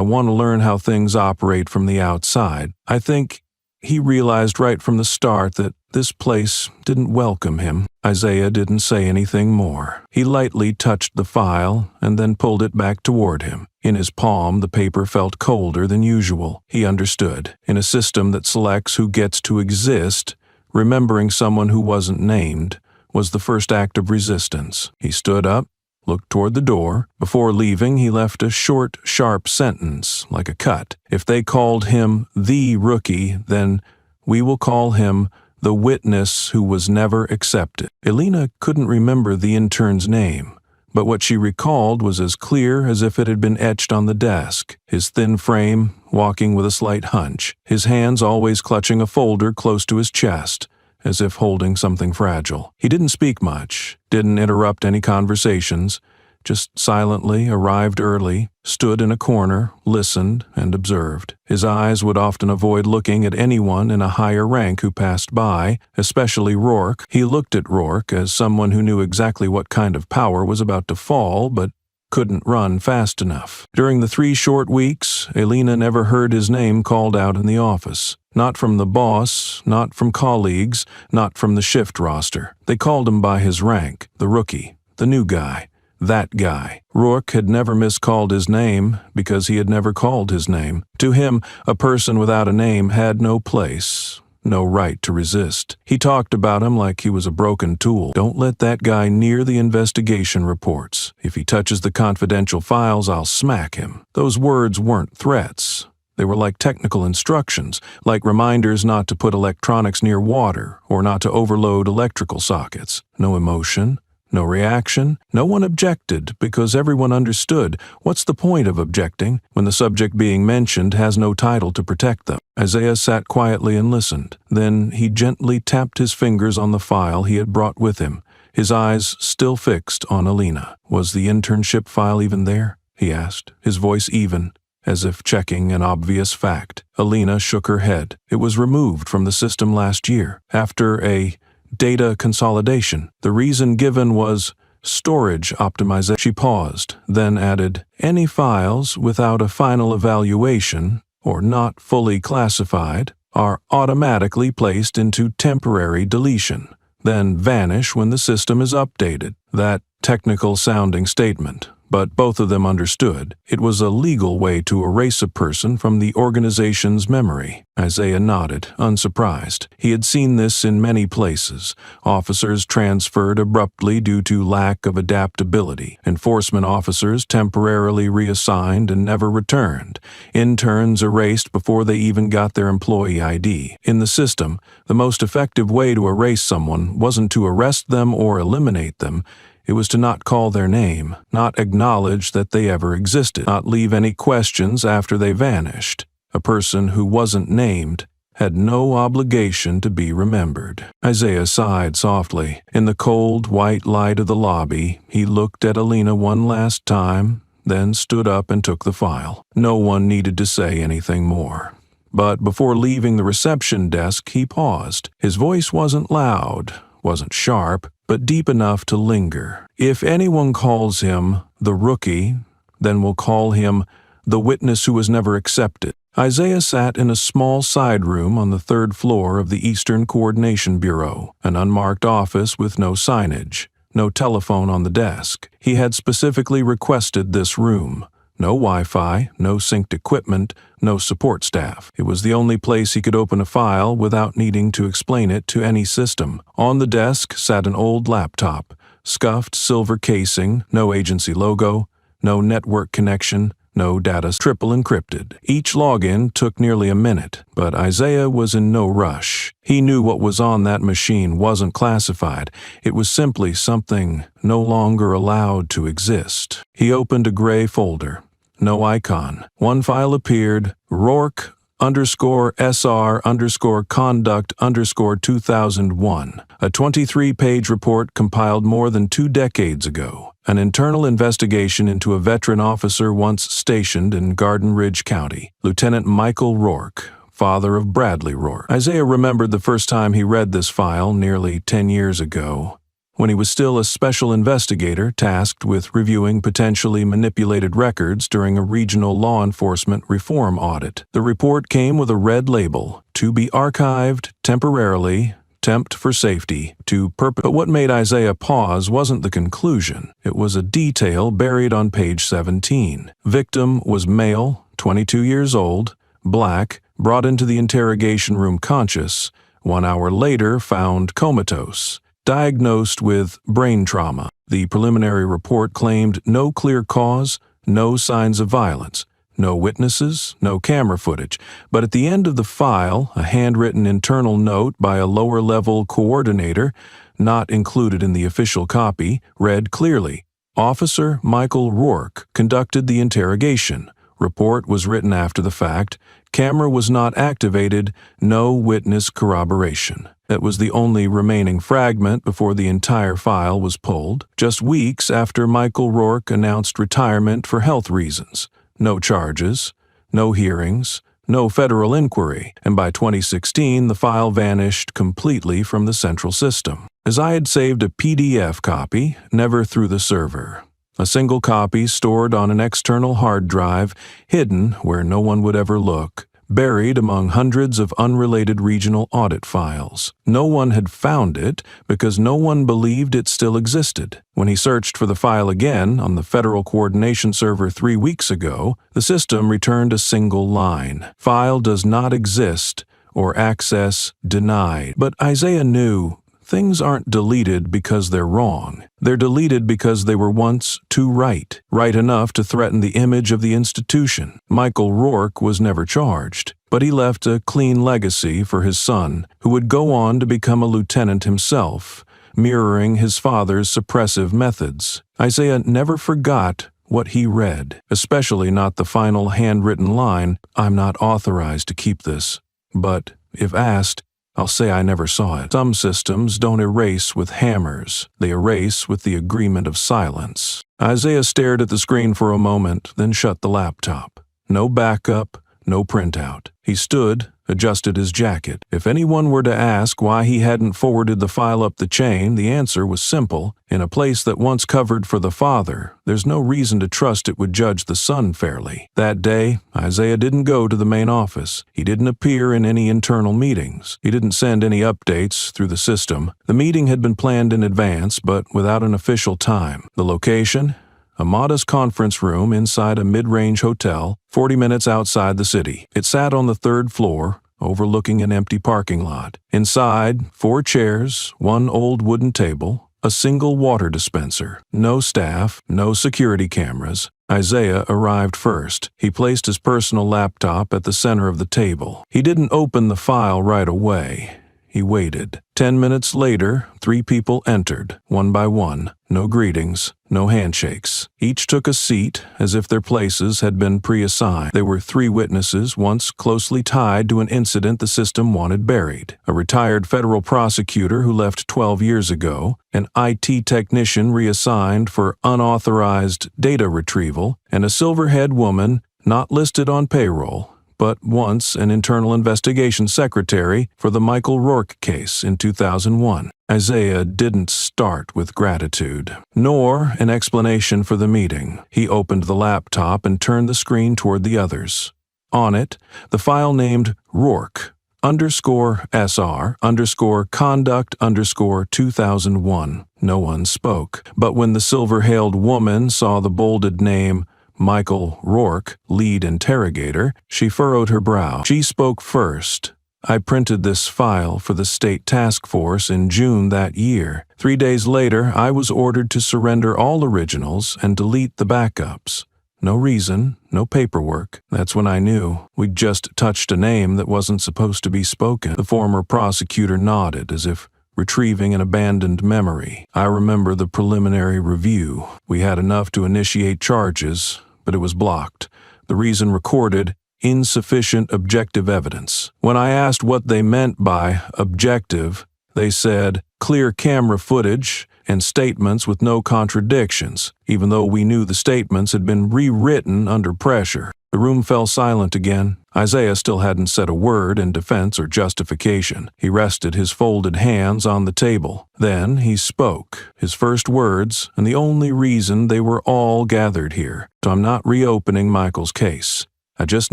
want to learn how things operate from the outside. I think he realized right from the start that this place didn't welcome him. Isaiah didn't say anything more. He lightly touched the file and then pulled it back toward him. In his palm, the paper felt colder than usual. He understood. In a system that selects who gets to exist, remembering someone who wasn't named was the first act of resistance. He stood up, looked toward the door. Before leaving, he left a short, sharp sentence, like a cut. If they called him the rookie, then we will call him the witness who was never accepted. Elena couldn't remember the intern's name, but what she recalled was as clear as if it had been etched on the desk. His thin frame, walking with a slight hunch, his hands always clutching a folder close to his chest, as if holding something fragile. He didn't speak much, didn't interrupt any conversations, just silently arrived early, stood in a corner, listened, and observed. His eyes would often avoid looking at anyone in a higher rank who passed by, especially Rourke. He looked at Rourke as someone who knew exactly what kind of power was about to fall, but couldn't run fast enough. During the 3 short weeks, Elena never heard his name called out in the office. Not from the boss, not from colleagues, not from the shift roster. They called him by his rank, the rookie, the new guy, that guy. Rourke had never miscalled his name because he had never called his name. To him, a person without a name had no place, no right to resist. He talked about him like he was a broken tool. Don't let that guy near the investigation reports. If he touches the confidential files, I'll smack him. Those words weren't threats. They were like technical instructions, like reminders not to put electronics near water or not to overload electrical sockets. No emotion, no reaction. No one objected because everyone understood. What's the point of objecting when the subject being mentioned has no title to protect them? Isaiah sat quietly and listened. Then he gently tapped his fingers on the file he had brought with him, his eyes still fixed on Elena. Was the internship file even there? He asked, his voice even, as if checking an obvious fact. Elena shook her head. It was removed from the system last year, after a data consolidation. The reason given was storage optimization. She paused, then added, any files without a final evaluation or not fully classified are automatically placed into temporary deletion, then vanish when the system is updated. That technical-sounding statement, but both of them understood. It was a legal way to erase a person from the organization's memory. Isaiah nodded, unsurprised. He had seen this in many places. Officers transferred abruptly due to lack of adaptability. Enforcement officers temporarily reassigned and never returned. Interns erased before they even got their employee ID. In the system, the most effective way to erase someone wasn't to arrest them or eliminate them. It was to not call their name, not acknowledge that they ever existed, not leave any questions after they vanished. A person who wasn't named had no obligation to be remembered. Isaiah sighed softly. In the cold, white light of the lobby, he looked at Elena one last time, then stood up and took the file. No one needed to say anything more. But before leaving the reception desk, he paused. His voice wasn't loud, wasn't sharp, but deep enough to linger. If anyone calls him the rookie, then we'll call him the witness who was never accepted. Isaiah sat in a small side room on the 3rd floor of the Eastern Coordination Bureau, an unmarked office with no signage, no telephone on the desk. He had specifically requested this room. No Wi-Fi, no synced equipment, no support staff. It was the only place he could open a file without needing to explain it to any system. On the desk sat an old laptop, scuffed silver casing, no agency logo, no network connection, no data, triple encrypted. Each login took nearly a minute, but Isaiah was in no rush. He knew what was on that machine wasn't classified. It was simply something no longer allowed to exist. He opened a gray folder. No icon. One file appeared, Rourke_SR_conduct_2001, a 23-page report compiled more than 2 decades ago, an internal investigation into a veteran officer once stationed in Garden Ridge County, Lieutenant Michael Rourke, father of Bradley Rourke. Isaiah remembered the first time he read this file nearly 10 years ago, when he was still a special investigator tasked with reviewing potentially manipulated records during a regional law enforcement reform audit. The report came with a red label, to be archived temporarily, temp for safety, But what made Isaiah pause wasn't the conclusion. It was a detail buried on page 17. Victim was male, 22 years old, black, brought into the interrogation room conscious, 1 hour later found comatose. Diagnosed with brain trauma. The preliminary report claimed no clear cause, no signs of violence, no witnesses, no camera footage. But at the end of the file, a handwritten internal note by a lower-level coordinator, not included in the official copy, read clearly, Officer Michael Rourke conducted the interrogation. Report was written after the fact. Camera was not activated. No witness corroboration. That was the only remaining fragment before the entire file was pulled, just weeks after Michael Rourke announced retirement for health reasons. No charges, no hearings, no federal inquiry, and by 2016 the file vanished completely from the central system. As I had saved a PDF copy, never through the server. a single copy stored on an external hard drive, hidden where no one would ever look, buried among hundreds of unrelated regional audit files. No one had found it because no one believed it still existed. When he searched for the file again on the Federal Coordination Server 3 weeks ago, the system returned a single line: "File does not exist," or "access denied." But Isaiah knew things aren't deleted because they're wrong. They're deleted because they were once too right, right enough to threaten the image of the institution. Michael Rourke was never charged, but he left a clean legacy for his son, who would go on to become a lieutenant himself, mirroring his father's suppressive methods. Isaiah never forgot what he read, especially not the final handwritten line, "I'm not authorized to keep this, but if asked, I'll say I never saw it." Some systems don't erase with hammers. They erase with the agreement of silence. Isaiah stared at the screen for a moment, then shut the laptop. No backup, no printout. He stood, adjusted his jacket. If anyone were to ask why he hadn't forwarded the file up the chain, the answer was simple. In a place that once covered for the father, there's no reason to trust it would judge the son fairly. That day, Isaiah didn't go to the main office. He didn't appear in any internal meetings. He didn't send any updates through the system. The meeting had been planned in advance, but without an official time. The location? A modest conference room inside a mid-range hotel, 40 minutes outside the city. It sat on the 3rd floor, overlooking an empty parking lot. Inside, 4 chairs, 1 old wooden table, a single water dispenser. No staff, no security cameras. Isaiah arrived first. He placed his personal laptop at the center of the table. He didn't open the file right away. He waited. 10 minutes later, 3 people entered, one by one. No greetings, no handshakes. Each took a seat as if their places had been pre-assigned. There were 3 witnesses, once closely tied to an incident the system wanted buried. A retired federal prosecutor who left 12 years ago, an IT technician reassigned for unauthorized data retrieval, and a silver-haired woman not listed on payroll, but once an internal investigation secretary for the Michael Rourke case in 2001. Isaiah didn't start with gratitude, nor an explanation for the meeting. He opened the laptop and turned the screen toward the others. On it, the file named Rourke _SR_conduct_2001. No one spoke, but when the silver-haired woman saw the bolded name Michael Rourke, lead interrogator, she furrowed her brow. She spoke first. "I printed this file for the state task force in June that year. 3 days later, I was ordered to surrender all originals and delete the backups. No reason, no paperwork. That's when I knew. We'd just touched a name that wasn't supposed to be spoken." The former prosecutor nodded as if retrieving an abandoned memory. "I remember the preliminary review. We had enough to initiate charges, but it was blocked. The reason recorded, insufficient objective evidence. When I asked what they meant by objective, they said clear camera footage and statements with no contradictions, even though we knew the statements had been rewritten under pressure." The room fell silent again. Isaiah still hadn't said a word in defense or justification. He rested his folded hands on the table. Then he spoke, his first words, and the only reason they were all gathered here. "So I'm not reopening Michael's case. I just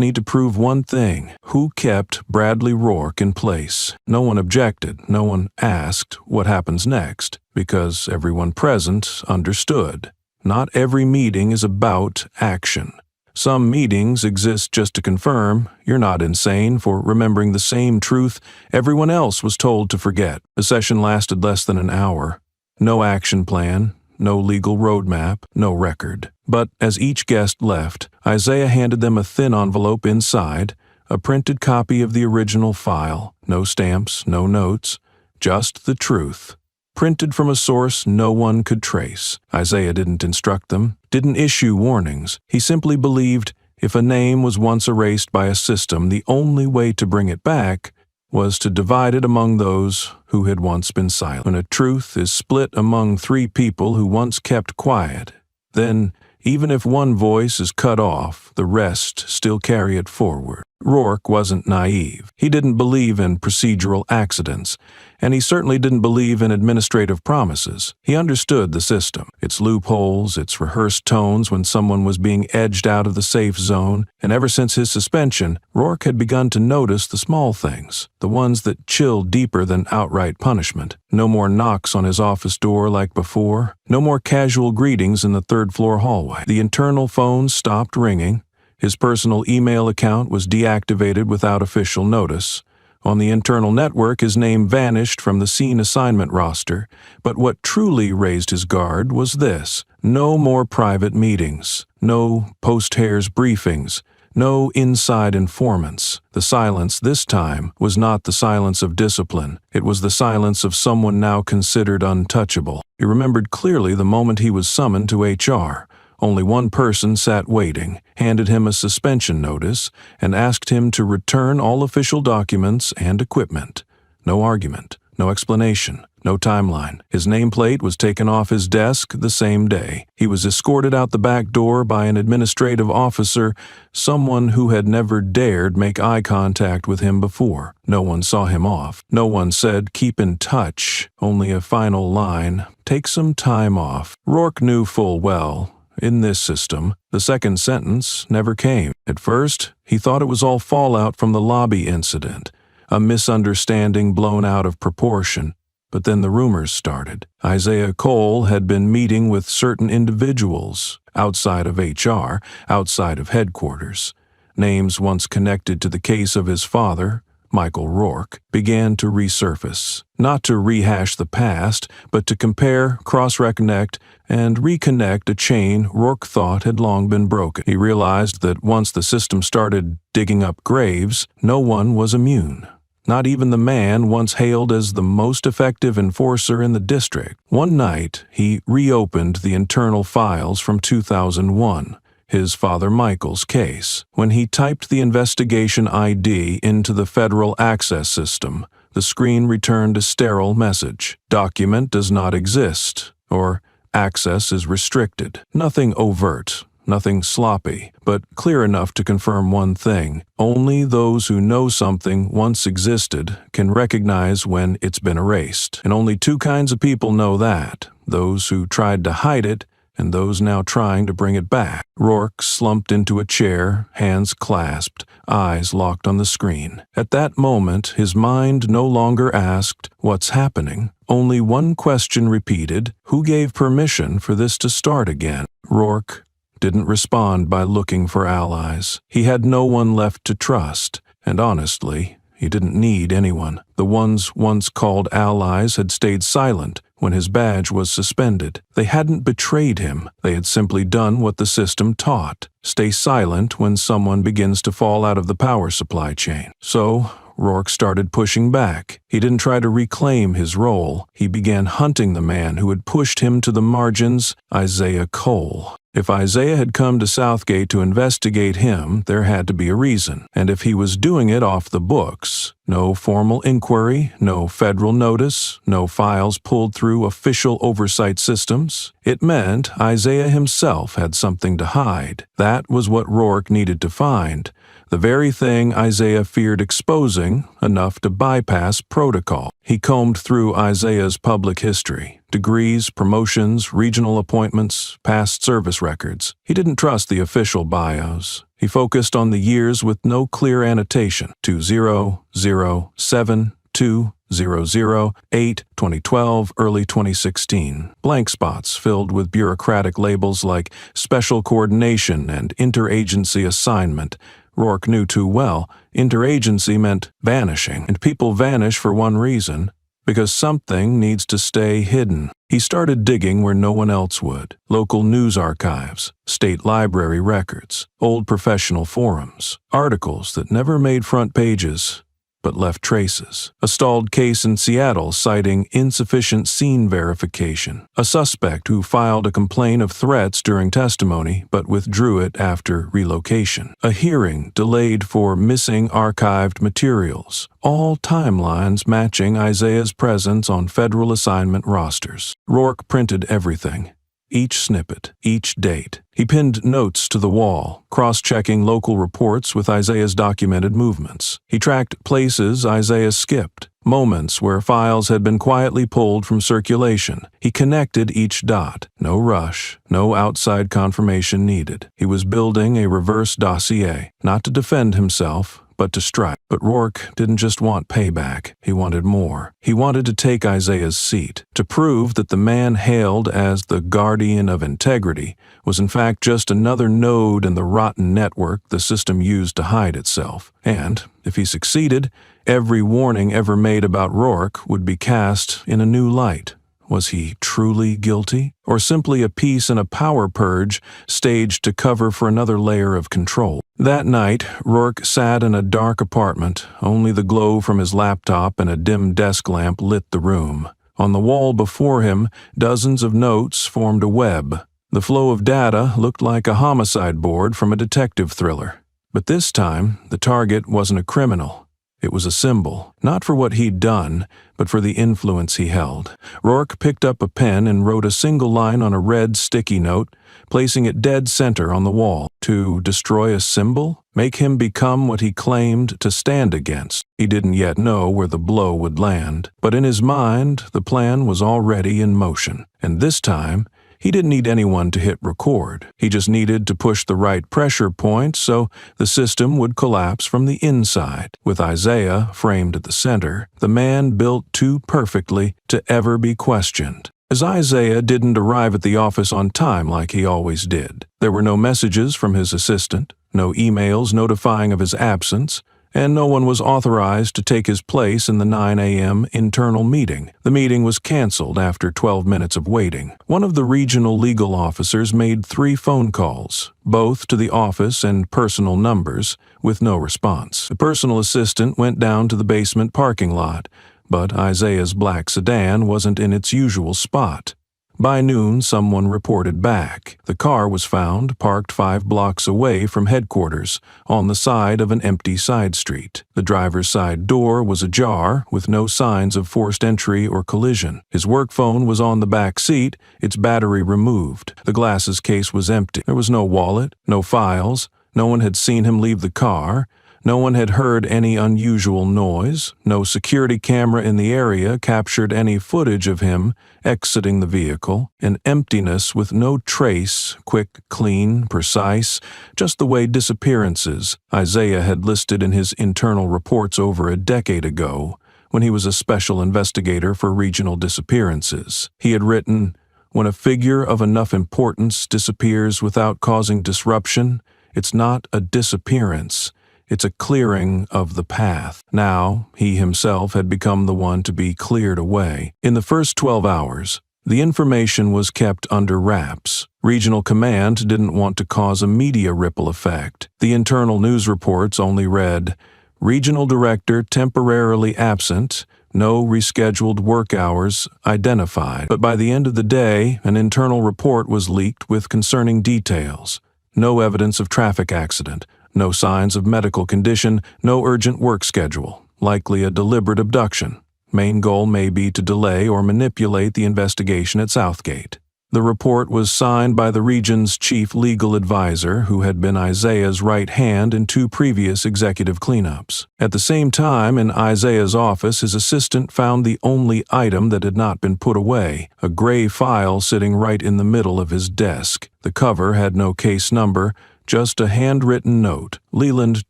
need to prove one thing. Who kept Bradley Rourke in place?" No one objected. No one asked what happens next, because everyone present understood. Not every meeting is about action. Some meetings exist just to confirm you're not insane for remembering the same truth everyone else was told to forget. The session lasted less than an hour. No action plan, no legal roadmap, no record. But as each guest left, Isaiah handed them a thin envelope inside, a printed copy of the original file. No stamps, no notes, just the truth. Printed from a source no one could trace. Isaiah didn't instruct them, didn't issue warnings. He simply believed if a name was once erased by a system, the only way to bring it back was to divide it among those who had once been silent. When a truth is split among 3 people who once kept quiet, then even if one voice is cut off, the rest still carry it forward. Rourke wasn't naive. He didn't believe in procedural accidents, and he certainly didn't believe in administrative promises. He understood the system, its loopholes, its rehearsed tones when someone was being edged out of the safe zone, and ever since his suspension, Rourke had begun to notice the small things, the ones that chill deeper than outright punishment. No more knocks on his office door like before, no more casual greetings in the third-floor hallway. The internal phone stopped ringing. His personal email account was deactivated without official notice. On the internal network, his name vanished from the scene assignment roster, but what truly raised his guard was this: no more private meetings, no post-hares briefings, no inside informants. The silence this time was not the silence of discipline. It was the silence of someone now considered untouchable. He remembered clearly the moment he was summoned to HR. Only one person sat waiting, handed him a suspension notice, and asked him to return all official documents and equipment. No argument, no explanation, no timeline. His nameplate was taken off his desk the same day. He was escorted out the back door by an administrative officer, someone who had never dared make eye contact with him before. No one saw him off. No one said, "Keep in touch." Only a final line, "Take some time off." Rourke knew full well, in this system, the second sentence never came. At first, he thought it was all fallout from the lobby incident, a misunderstanding blown out of proportion. But then the rumors started. Isaiah Cole had been meeting with certain individuals outside of HR, outside of headquarters. Names once connected to the case of his father, Michael Rourke, began to resurface, not to rehash the past, but to compare, cross-reconnect, and reconnect a chain Rourke thought had long been broken. He realized that once the system started digging up graves, no one was immune. Not even the man once hailed as the most effective enforcer in the district. One night, he reopened the internal files from 2001. His father Michael's case. When he typed the investigation ID into the federal access system, the screen returned a sterile message. Document does not exist, or access is restricted. Nothing overt, nothing sloppy, but clear enough to confirm one thing: only those who know something once existed can recognize when it's been erased. And only two kinds of people know that: those who tried to hide it and those now trying to bring it back. Rourke slumped into a chair, hands clasped, eyes locked on the screen. At that moment, his mind no longer asked, "What's happening?" Only one question repeated: who gave permission for this to start again? Rourke didn't respond by looking for allies. He had no one left to trust, and honestly, he didn't need anyone. The ones once called allies had stayed silent when his badge was suspended. They hadn't betrayed him. They had simply done what the system taught: stay silent when someone begins to fall out of the power supply chain. So, Rourke started pushing back. He didn't try to reclaim his role. He began hunting the man who had pushed him to the margins, Isaiah Cole. If Isaiah had come to Southgate to investigate him, there had to be a reason. And if he was doing it off the books, no formal inquiry, no federal notice, no files pulled through official oversight systems, it meant Isaiah himself had something to hide. That was what Rourke needed to find. The very thing Isaiah feared exposing, enough to bypass protocol. He combed through Isaiah's public history: degrees, promotions, regional appointments, past service records. He didn't trust the official bios. He focused on the years with no clear annotation: 2007, 2008, 2012, early 2016. Blank spots filled with bureaucratic labels like special coordination and interagency assignment. Rourke knew too well, interagency meant vanishing, and people vanish for one reason: because something needs to stay hidden. He started digging where no one else would: local news archives, state library records, old professional forums, articles that never made front pages but left traces. A stalled case in Seattle citing insufficient scene verification. A suspect who filed a complaint of threats during testimony but withdrew it after relocation. A hearing delayed for missing archived materials. All timelines matching Isaiah's presence on federal assignment rosters. Rourke printed everything. each snippet, each date. He pinned notes to the wall, cross-checking local reports with Isaiah's documented movements. He tracked places Isaiah skipped, moments where files had been quietly pulled from circulation. He connected each dot. No rush, no outside confirmation needed. He was building a reverse dossier, not to defend himself, but to strike. But Rourke didn't just want payback. He wanted more. He wanted to take Isaiah's seat, to prove that the man hailed as the guardian of integrity was in fact just another node in the rotten network the system used to hide itself. And, if he succeeded, every warning ever made about Rourke would be cast in a new light. Was he truly guilty, or simply a piece in a power purge staged to cover for another layer of control? That night, Rourke sat in a dark apartment. Only the glow from his laptop and a dim desk lamp lit the room. On the wall before him, dozens of notes formed a web. The flow of data looked like a homicide board from a detective thriller. But this time, the target wasn't a criminal. It was a symbol, not for what he'd done, but for the influence he held. Rourke picked up a pen and wrote a single line on a red sticky note, placing it dead center on the wall. To destroy a symbol? Make him become what he claimed to stand against. He didn't yet know where the blow would land, but in his mind, the plan was already in motion. And this time, he didn't need anyone to hit record. He just needed to push the right pressure point so the system would collapse from the inside. With Isaiah framed at the center, the man built too perfectly to ever be questioned. As Isaiah didn't arrive at the office on time like he always did. There were no messages from his assistant, no emails notifying of his absence, and no one was authorized to take his place in the 9 a.m. internal meeting. The meeting was canceled after 12 minutes of waiting. One of the regional legal officers made 3 phone calls, both to the office and personal numbers, with no response. The personal assistant went down to the basement parking lot, but Isaiah's black sedan wasn't in its usual spot. By noon, someone reported back. The car was found parked 5 blocks away from headquarters, on the side of an empty side street. The driver's side door was ajar, with no signs of forced entry or collision. His work phone was on the back seat, its battery removed. The glasses case was empty. There was no wallet, no files. No one had seen him leave the car. No one had heard any unusual noise. No security camera in the area captured any footage of him exiting the vehicle. An emptiness with no trace, quick, clean, precise, just the way disappearances Isaiah had listed in his internal reports over a decade ago, when he was a special investigator for regional disappearances. He had written, "When a figure of enough importance disappears without causing disruption, it's not a disappearance. It's a clearing of the path." Now, he himself had become the one to be cleared away. In the first 12 hours, the information was kept under wraps. Regional Command didn't want to cause a media ripple effect. The internal news reports only read, "Regional Director temporarily absent, no rescheduled work hours identified." But by the end of the day, an internal report was leaked with concerning details. No evidence of traffic accident. No signs of medical condition, no urgent work schedule, likely a deliberate abduction. Main goal may be to delay or manipulate the investigation at Southgate. The report was signed by the region's chief legal advisor, who had been Isaiah's right hand in 2 previous executive cleanups. At the same time, in Isaiah's office, his assistant found the only item that had not been put away, a gray file sitting right in the middle of his desk. The cover had no case number, just a handwritten note, "Leland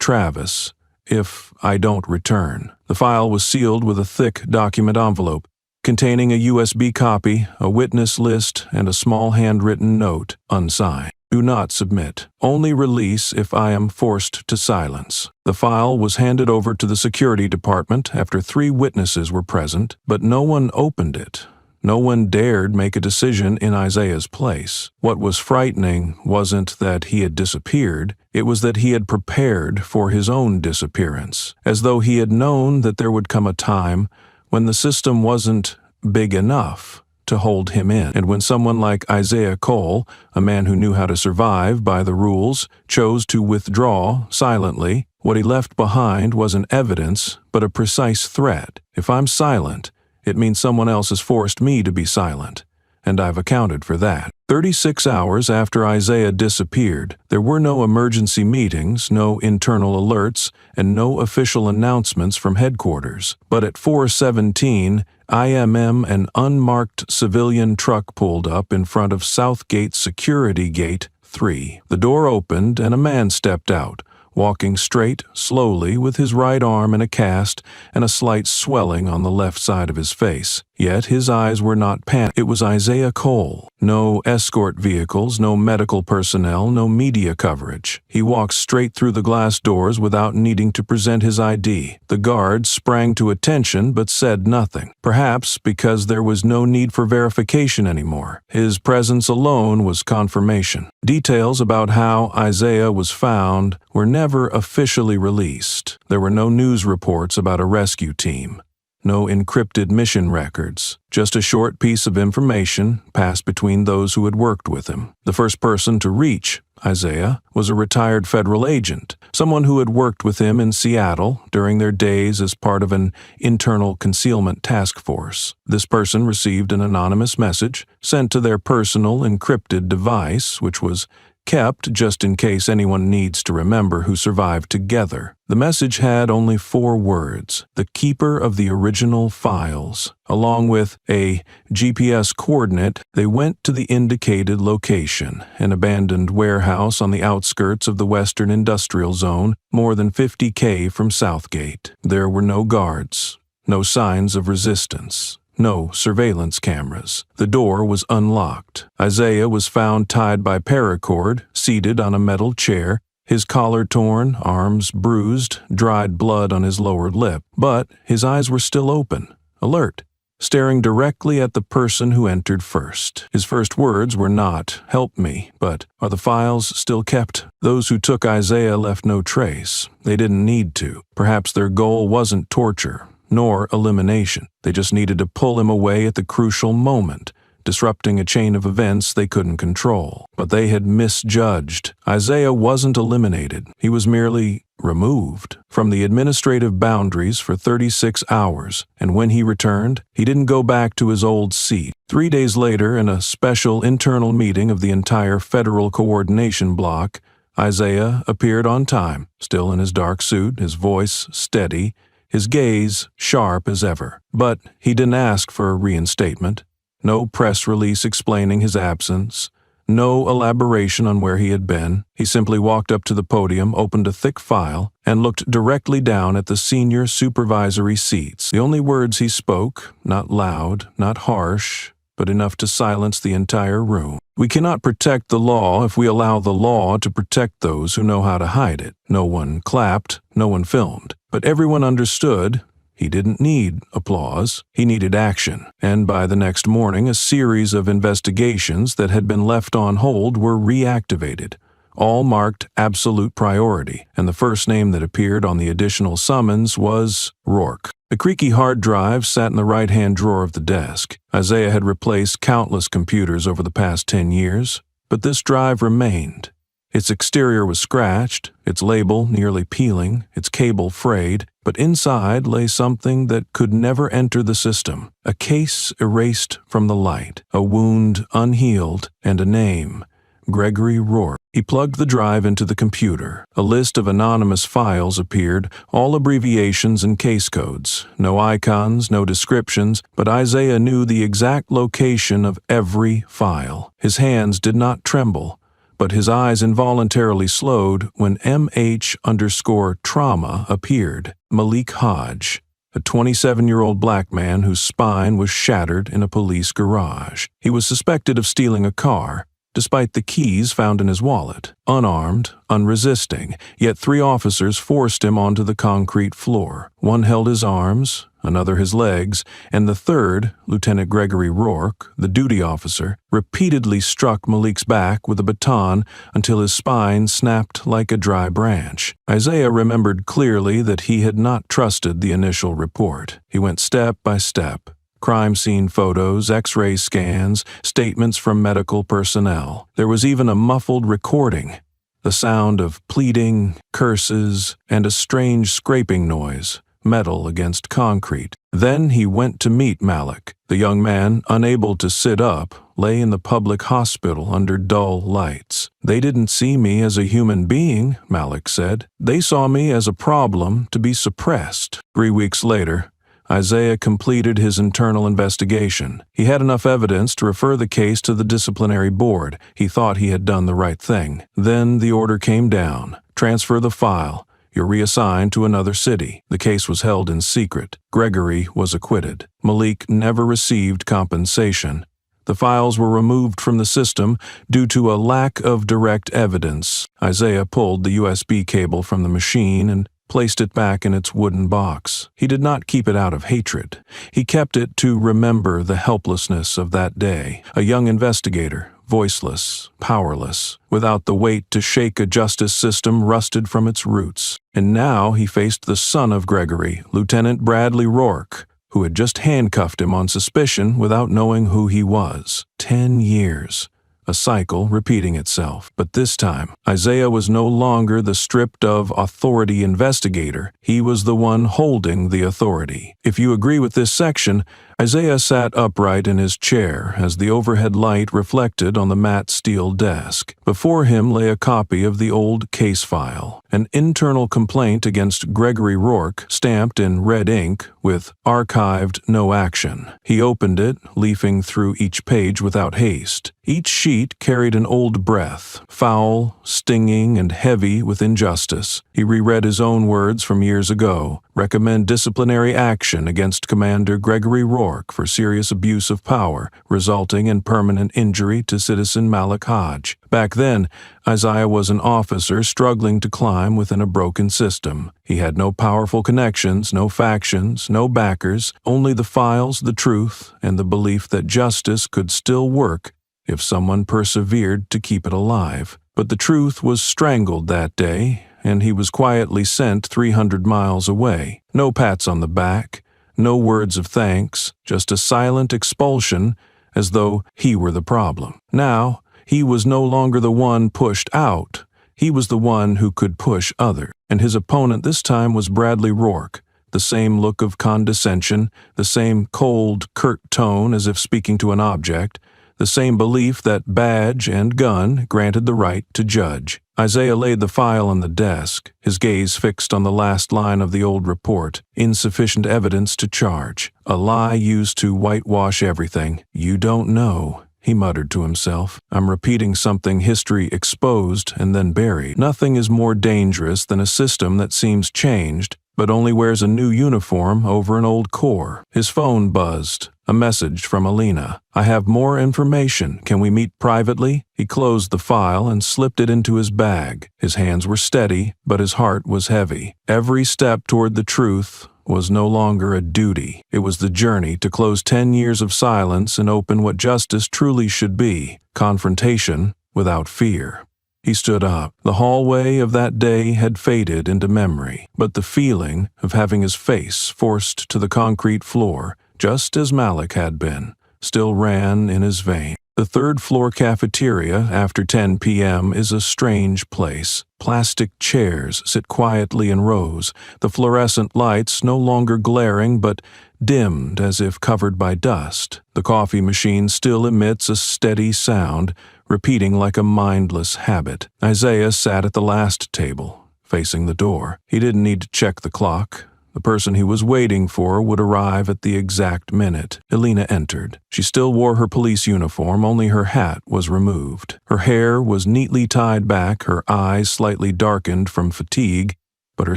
Travis, if I don't return." The file was sealed with a thick document envelope, containing a USB copy, a witness list, and a small handwritten note, unsigned. "Do not submit. Only release if I am forced to silence." The file was handed over to the security department after 3 witnesses were present, but no one opened it. No one dared make a decision in Isaiah's place. What was frightening wasn't that he had disappeared, it was that he had prepared for his own disappearance, as though he had known that there would come a time when the system wasn't big enough to hold him in, and when someone like Isaiah Cole, a man who knew how to survive by the rules, chose to withdraw silently, what he left behind wasn't evidence, but a precise threat. If I'm silent, it means someone else has forced me to be silent, and I've accounted for that. 36 hours after Isaiah disappeared, there were no emergency meetings, no internal alerts, and no official announcements from headquarters. But at 4:17, an unmarked civilian truck pulled up in front of Southgate Security Gate 3. The door opened and a man stepped out, walking straight, slowly, with his right arm in a cast and a slight swelling on the left side of his face. Yet his eyes were not panicked. It was Isaiah Cole. No escort vehicles, no medical personnel, no media coverage. He walked straight through the glass doors without needing to present his ID. The guards sprang to attention but said nothing, perhaps because there was no need for verification anymore. His presence alone was confirmation. Details about how Isaiah was found were never officially released. There were no news reports about a rescue team. No encrypted mission records, just a short piece of information passed between those who had worked with him. The first person to reach Isaiah was a retired federal agent, someone who had worked with him in Seattle during their days as part of an internal concealment task force. This person received an anonymous message sent to their personal encrypted device, which was kept just in case anyone needs to remember who survived together. The message had only 4 words: the keeper of the original files. Along with a GPS coordinate, they went to the indicated location, an abandoned warehouse on the outskirts of the Western Industrial Zone, more than 50 from Southgate. There were no guards, no signs of resistance. No surveillance cameras. The door was unlocked. Isaiah was found tied by paracord, seated on a metal chair, his collar torn, arms bruised, dried blood on his lower lip. But his eyes were still open, alert, staring directly at the person who entered first. His first words were not, "Help me," but, "Are the files still kept?" Those who took Isaiah left no trace. They didn't need to. Perhaps their goal wasn't torture, nor elimination. They just needed to pull him away at the crucial moment, disrupting a chain of events they couldn't control. But they had misjudged. Isaiah wasn't eliminated. He was merely removed from the administrative boundaries for 36 hours, and when he returned, he didn't go back to his old seat. 3 days later, in a special internal meeting of the entire Federal Coordination Block, Isaiah appeared on time, still in his dark suit, his voice steady, his gaze sharp as ever. But he didn't ask for a reinstatement. No press release explaining his absence. No elaboration on where he had been. He simply walked up to the podium, opened a thick file, and looked directly down at the senior supervisory seats. The only words he spoke, not loud, not harsh, but enough to silence the entire room. "We cannot protect the law if we allow the law to protect those who know how to hide it." No one clapped, no one filmed. But everyone understood he didn't need applause, he needed action. And by the next morning, a series of investigations that had been left on hold were reactivated, all marked absolute priority, and the first name that appeared on the additional summons was Rourke. The creaky hard drive sat in the right-hand drawer of the desk. Isaiah had replaced countless computers over the past 10 years, but this drive remained. Its exterior was scratched, its label nearly peeling, its cable frayed, but inside lay something that could never enter the system. A case erased from the light, a wound unhealed, and a name: Gregory Rourke. He plugged the drive into the computer. A list of anonymous files appeared, all abbreviations and case codes. No icons, no descriptions, but Isaiah knew the exact location of every file. His hands did not tremble, but his eyes involuntarily slowed when MH_trauma appeared. Malik Hodge, a 27-year-old black man whose spine was shattered in a police garage. He was suspected of stealing a car, despite the keys found in his wallet. Unarmed, unresisting, yet 3 officers forced him onto the concrete floor. One held his arms, another his legs, and the third, Lieutenant Gregory Rourke, the duty officer, repeatedly struck Malik's back with a baton until his spine snapped like a dry branch. Isaiah remembered clearly that he had not trusted the initial report. He went step by step. Crime scene photos, X-ray scans, statements from medical personnel. There was even a muffled recording, the sound of pleading, curses, and a strange scraping noise, metal against concrete. Then he went to meet Malik. The young man, unable to sit up, lay in the public hospital under dull lights. "They didn't see me as a human being," Malik said. "They saw me as a problem to be suppressed." 3 weeks later, Isaiah completed his internal investigation. He had enough evidence to refer the case to the disciplinary board. He thought he had done the right thing. Then the order came down. Transfer the file. You're reassigned to another city. The case was held in secret. Gregory was acquitted. Malik never received compensation. The files were removed from the system due to a lack of direct evidence. Isaiah pulled the USB cable from the machine and placed it back in its wooden box. He did not keep it out of hatred. He kept it to remember the helplessness of that day. A young investigator, voiceless, powerless, without the weight to shake a justice system rusted from its roots. And now he faced the son of Gregory, Lieutenant Bradley Rourke, who had just handcuffed him on suspicion without knowing who he was. 10 years. A cycle repeating itself. But this time, Isaiah was no longer the stripped-of authority investigator. He was the one holding the authority. If you agree with this section, Isaiah sat upright in his chair as the overhead light reflected on the matte steel desk. Before him lay a copy of the old case file, an internal complaint against Gregory Rourke stamped in red ink with "Archived, no action." He opened it, leafing through each page without haste. Each sheet carried an old breath, foul, stinging, and heavy with injustice. He reread his own words from years ago. Recommend disciplinary action against Commander Gregory Rourke for serious abuse of power, resulting in permanent injury to citizen Malik Hodge. Back then, Isaiah was an officer struggling to climb within a broken system. He had no powerful connections, no factions, no backers, only the files, the truth, and the belief that justice could still work if someone persevered to keep it alive. But the truth was strangled that day, and he was quietly sent 300 miles away. No pats on the back, no words of thanks, just a silent expulsion as though he were the problem. Now, he was no longer the one pushed out. He was the one who could push others. And his opponent this time was Bradley Rourke. The same look of condescension, the same cold, curt tone as if speaking to an object, the same belief that badge and gun granted the right to judge. Isaiah laid the file on the desk, his gaze fixed on the last line of the old report. Insufficient evidence to charge. A lie used to whitewash everything. "You don't know," he muttered to himself. "I'm repeating something history exposed and then buried." Nothing is more dangerous than a system that seems changed, but only wears a new uniform over an old core. His phone buzzed. A message from Alina. "I have more information. Can we meet privately?" He closed the file and slipped it into his bag. His hands were steady, but his heart was heavy. Every step toward the truth was no longer a duty. It was the journey to close 10 years of silence and open what justice truly should be, confrontation without fear. He stood up. The hallway of that day had faded into memory, but the feeling of having his face forced to the concrete floor, just as Malik had been, still ran in his veins. The third-floor cafeteria after 10 p.m. is a strange place. Plastic chairs sit quietly in rows, the fluorescent lights no longer glaring but dimmed as if covered by dust. The coffee machine still emits a steady sound, repeating like a mindless habit. Isaiah sat at the last table, facing the door. He didn't need to check the clock. The person he was waiting for would arrive at the exact minute. Alina entered. She still wore her police uniform, only her hat was removed. Her hair was neatly tied back, her eyes slightly darkened from fatigue, but her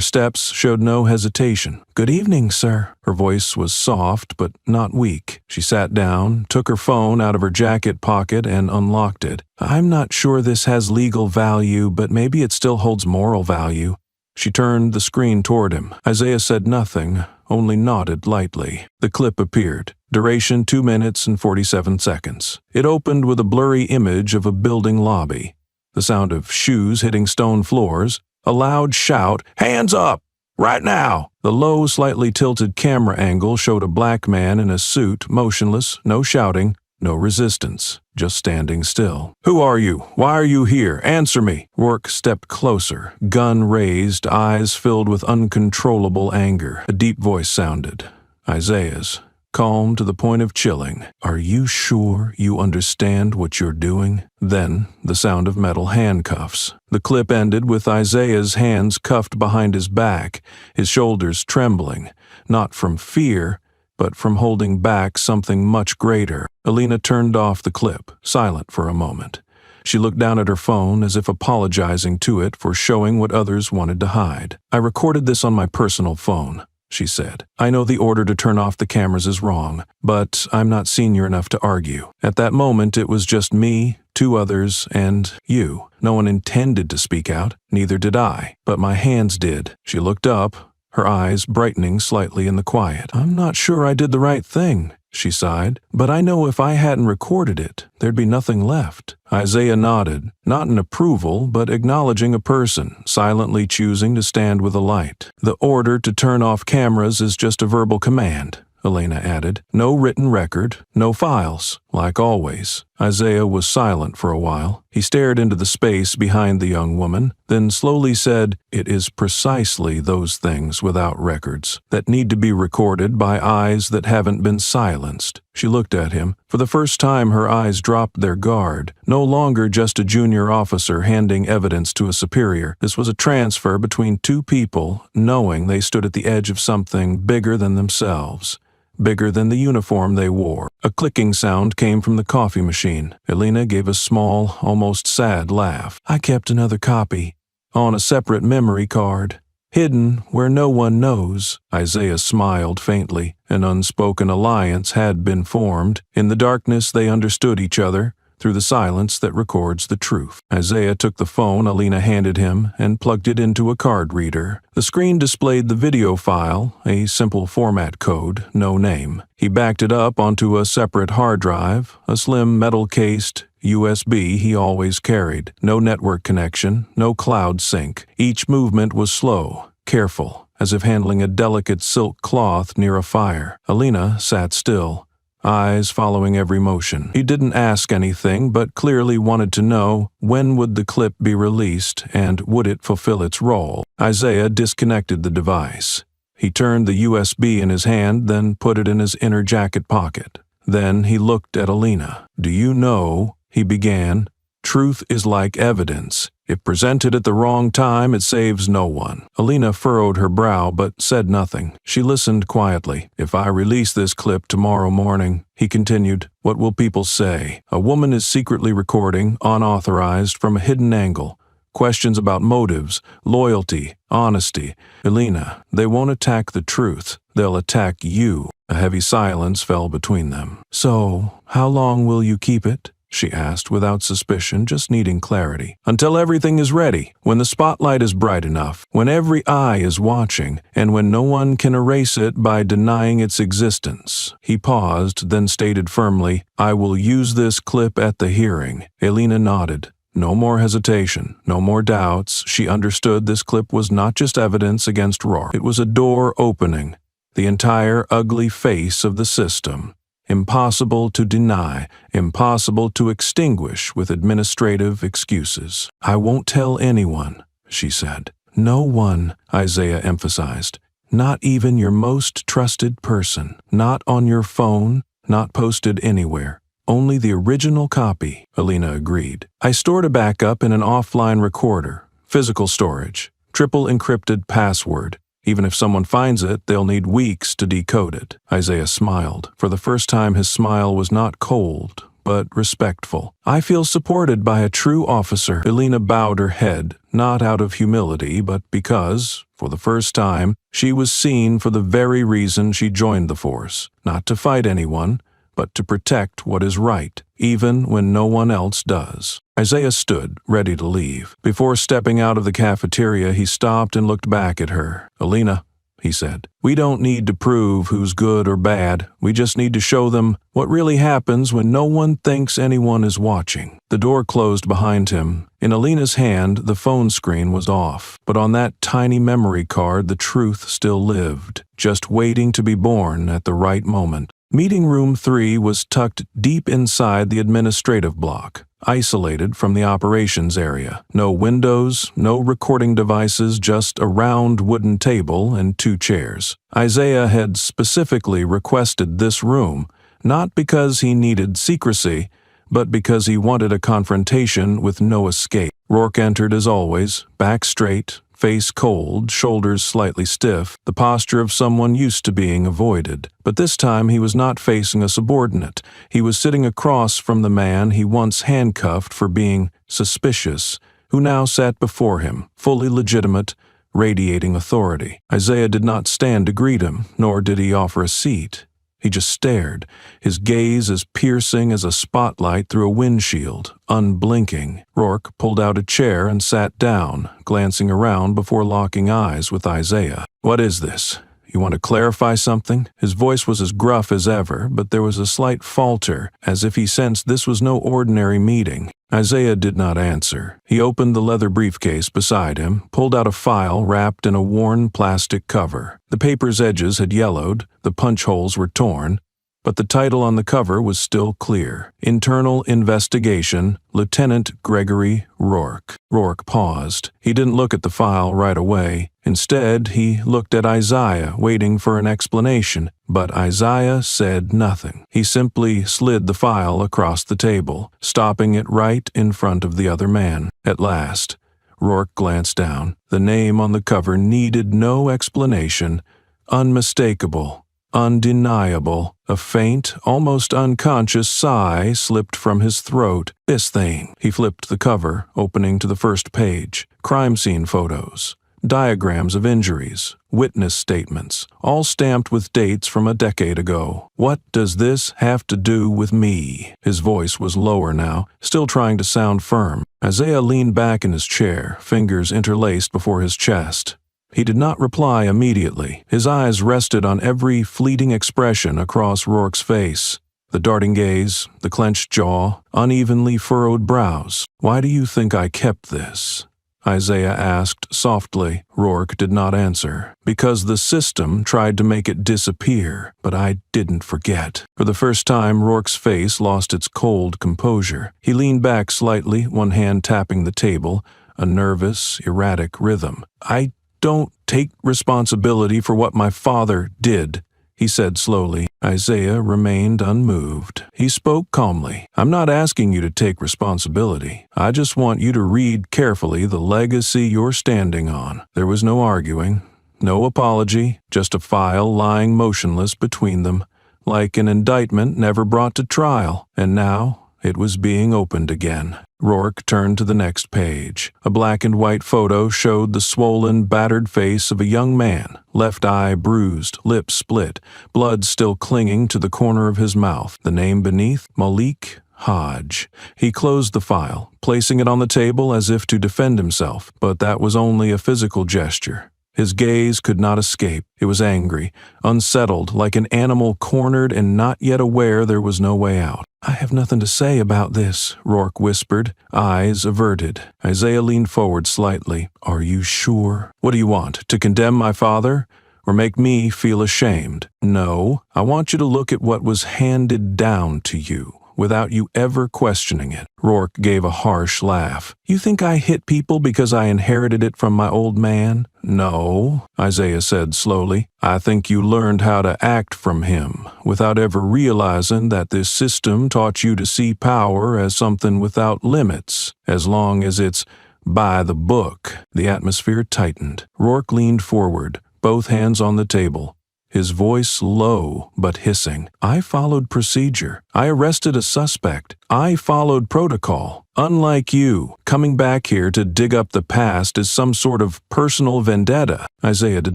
steps showed no hesitation. "Good evening, sir." Her voice was soft but not weak. She sat down, took her phone out of her jacket pocket and unlocked it. "I'm not sure this has legal value, but maybe it still holds moral value." She turned the screen toward him. Isaiah said nothing, only nodded lightly. The clip appeared. Duration 2 minutes and 47 seconds. It opened with a blurry image of a building lobby. The sound of shoes hitting stone floors. A loud shout, "Hands up! Right now!" The low, slightly tilted camera angle showed a black man in a suit, motionless, no shouting, No resistance, just standing still. "Who are you? Why are you here? Answer me!" Rourke stepped closer, gun raised, eyes filled with uncontrollable anger. A deep voice sounded. Isaiah's. Calm to the point of chilling. "Are you sure you understand what you're doing?" Then, the sound of metal handcuffs. The clip ended with Isaiah's hands cuffed behind his back, his shoulders trembling, not from fear, but from holding back something much greater. Alina turned off the clip, silent for a moment. She looked down at her phone as if apologizing to it for showing what others wanted to hide. "I recorded this on my personal phone," she said. "I know the order to turn off the cameras is wrong, but I'm not senior enough to argue. At that moment, it was just me, two others, and you. No one intended to speak out, neither did I, but my hands did." She looked up, her eyes brightening slightly in the quiet. "I'm not sure I did the right thing," she sighed, "but I know if I hadn't recorded it, there'd be nothing left." Isaiah nodded, not in approval, but acknowledging a person, silently choosing to stand with a light. "The order to turn off cameras is just a verbal command," Elena added. "No written record, no files, like always." Isaiah was silent for a while. He stared into the space behind the young woman, then slowly said, "It is precisely those things without records that need to be recorded by eyes that haven't been silenced." She looked at him. For the first time, her eyes dropped their guard. No longer just a junior officer handing evidence to a superior. This was a transfer between two people, knowing they stood at the edge of something bigger than themselves. Bigger than the uniform they wore. A clicking sound came from the coffee machine. Elena gave a small, almost sad laugh. "I kept another copy, on a separate memory card, hidden where no one knows." Isaiah smiled faintly. An unspoken alliance had been formed. In the darkness they understood each other, through the silence that records the truth. Isaiah took the phone Alina handed him and plugged it into a card reader. The screen displayed the video file, a simple format code, no name. He backed it up onto a separate hard drive, a slim metal-cased USB he always carried. No network connection, no cloud sync. Each movement was slow, careful, as if handling a delicate silk cloth near a fire. Alina sat still, eyes following every motion. He didn't ask anything, but clearly wanted to know when would the clip be released and would it fulfill its role. Isaiah disconnected the device. He turned the USB in his hand, then put it in his inner jacket pocket. Then he looked at Alina. "Do you know," he began, "truth is like evidence. If presented at the wrong time, it saves no one." Alina furrowed her brow but said nothing. She listened quietly. "If I release this clip tomorrow morning," he continued, "what will people say? A woman is secretly recording, unauthorized, from a hidden angle. Questions about motives, loyalty, honesty. Elena, they won't attack the truth. They'll attack you." A heavy silence fell between them. "So, how long will you keep it?" she asked without suspicion, just needing clarity. "Until everything is ready, when the spotlight is bright enough, when every eye is watching, and when no one can erase it by denying its existence." He paused, then stated firmly, "I will use this clip at the hearing." Elena nodded. No more hesitation, no more doubts. She understood this clip was not just evidence against Rourke. It was a door opening, the entire ugly face of the system. Impossible to deny, impossible to extinguish with administrative excuses. "I won't tell anyone," she said. "No one," Isaiah emphasized. "Not even your most trusted person. Not on your phone, not posted anywhere. Only the original copy," Alina agreed. "I stored a backup in an offline recorder, physical storage, triple encrypted password. Even if someone finds it, they'll need weeks to decode it." Isaiah smiled. For the first time, his smile was not cold, but respectful. "I feel supported by a true officer." Elena bowed her head, not out of humility, but because, for the first time, she was seen for the very reason she joined the force. Not to fight anyone, but to protect what is right, even when no one else does. Isaiah stood, ready to leave. Before stepping out of the cafeteria, he stopped and looked back at her. "Alina," he said, "we don't need to prove who's good or bad. We just need to show them what really happens when no one thinks anyone is watching." The door closed behind him. In Alina's hand, the phone screen was off, but on that tiny memory card, the truth still lived, just waiting to be born at the right moment. Meeting room 3 was tucked deep inside the administrative block, isolated from the operations area. No windows, no recording devices, just a round wooden table and 2 chairs. Isaiah had specifically requested this room, not because he needed secrecy, but because he wanted a confrontation with no escape. Rourke entered as always, back straight, face cold, shoulders slightly stiff, the posture of someone used to being avoided. But this time he was not facing a subordinate. He was sitting across from the man he once handcuffed for being suspicious, who now sat before him, fully legitimate, radiating authority. Isaiah did not stand to greet him, nor did he offer a seat. He just stared, his gaze as piercing as a spotlight through a windshield, unblinking. Rourke pulled out a chair and sat down, glancing around before locking eyes with Isaiah. "What is this? You want to clarify something?" His voice was as gruff as ever, but there was a slight falter, as if he sensed this was no ordinary meeting. Isaiah did not answer. He opened the leather briefcase beside him, pulled out a file wrapped in a worn plastic cover. The paper's edges had yellowed, the punch holes were torn, but the title on the cover was still clear. Internal Investigation, Lieutenant Gregory Rourke. Rourke paused. He didn't look at the file right away. Instead, he looked at Isaiah, waiting for an explanation, but Isaiah said nothing. He simply slid the file across the table, stopping it right in front of the other man. At last, Rourke glanced down. The name on the cover needed no explanation. Unmistakable, undeniable. A faint, almost unconscious sigh slipped from his throat. This thing. He flipped the cover, opening to the first page. Crime scene photos. Diagrams of injuries, witness statements, all stamped with dates from a decade ago. "What does this have to do with me?" His voice was lower now, still trying to sound firm. Isaiah leaned back in his chair, fingers interlaced before his chest. He did not reply immediately. His eyes rested on every fleeting expression across Rourke's face. The darting gaze, the clenched jaw, unevenly furrowed brows. "Why do you think I kept this?" Isaiah asked softly. Rourke did not answer. "Because the system tried to make it disappear, but I didn't forget." For the first time, Rourke's face lost its cold composure. He leaned back slightly, one hand tapping the table, a nervous, erratic rhythm. "I don't take responsibility for what my father did," he said slowly. Isaiah remained unmoved. He spoke calmly. "I'm not asking you to take responsibility. I just want you to read carefully the legacy you're standing on." There was no arguing, no apology, just a file lying motionless between them, like an indictment never brought to trial. And now it was being opened again. Rourke turned to the next page. A black and white photo showed the swollen, battered face of a young man, left eye bruised, lips split, blood still clinging to the corner of his mouth. The name beneath, Malik Hodge. He closed the file, placing it on the table as if to defend himself, but that was only a physical gesture. His gaze could not escape. It was angry, unsettled, like an animal cornered and not yet aware there was no way out. "I have nothing to say about this," Rourke whispered, eyes averted. Isaiah leaned forward slightly. "Are you sure? What do you want, to condemn my father? Or make me feel ashamed?" "No, I want you to look at what was handed down to you, without you ever questioning it." Rourke gave a harsh laugh. "You think I hit people because I inherited it from my old man?" "No," Isaiah said slowly. "I think you learned how to act from him, without ever realizing that this system taught you to see power as something without limits, as long as it's by the book." The atmosphere tightened. Rourke leaned forward, both hands on the table, his voice low but hissing. "I followed procedure. I arrested a suspect. I followed protocol. Unlike you, coming back here to dig up the past is some sort of personal vendetta." Isaiah did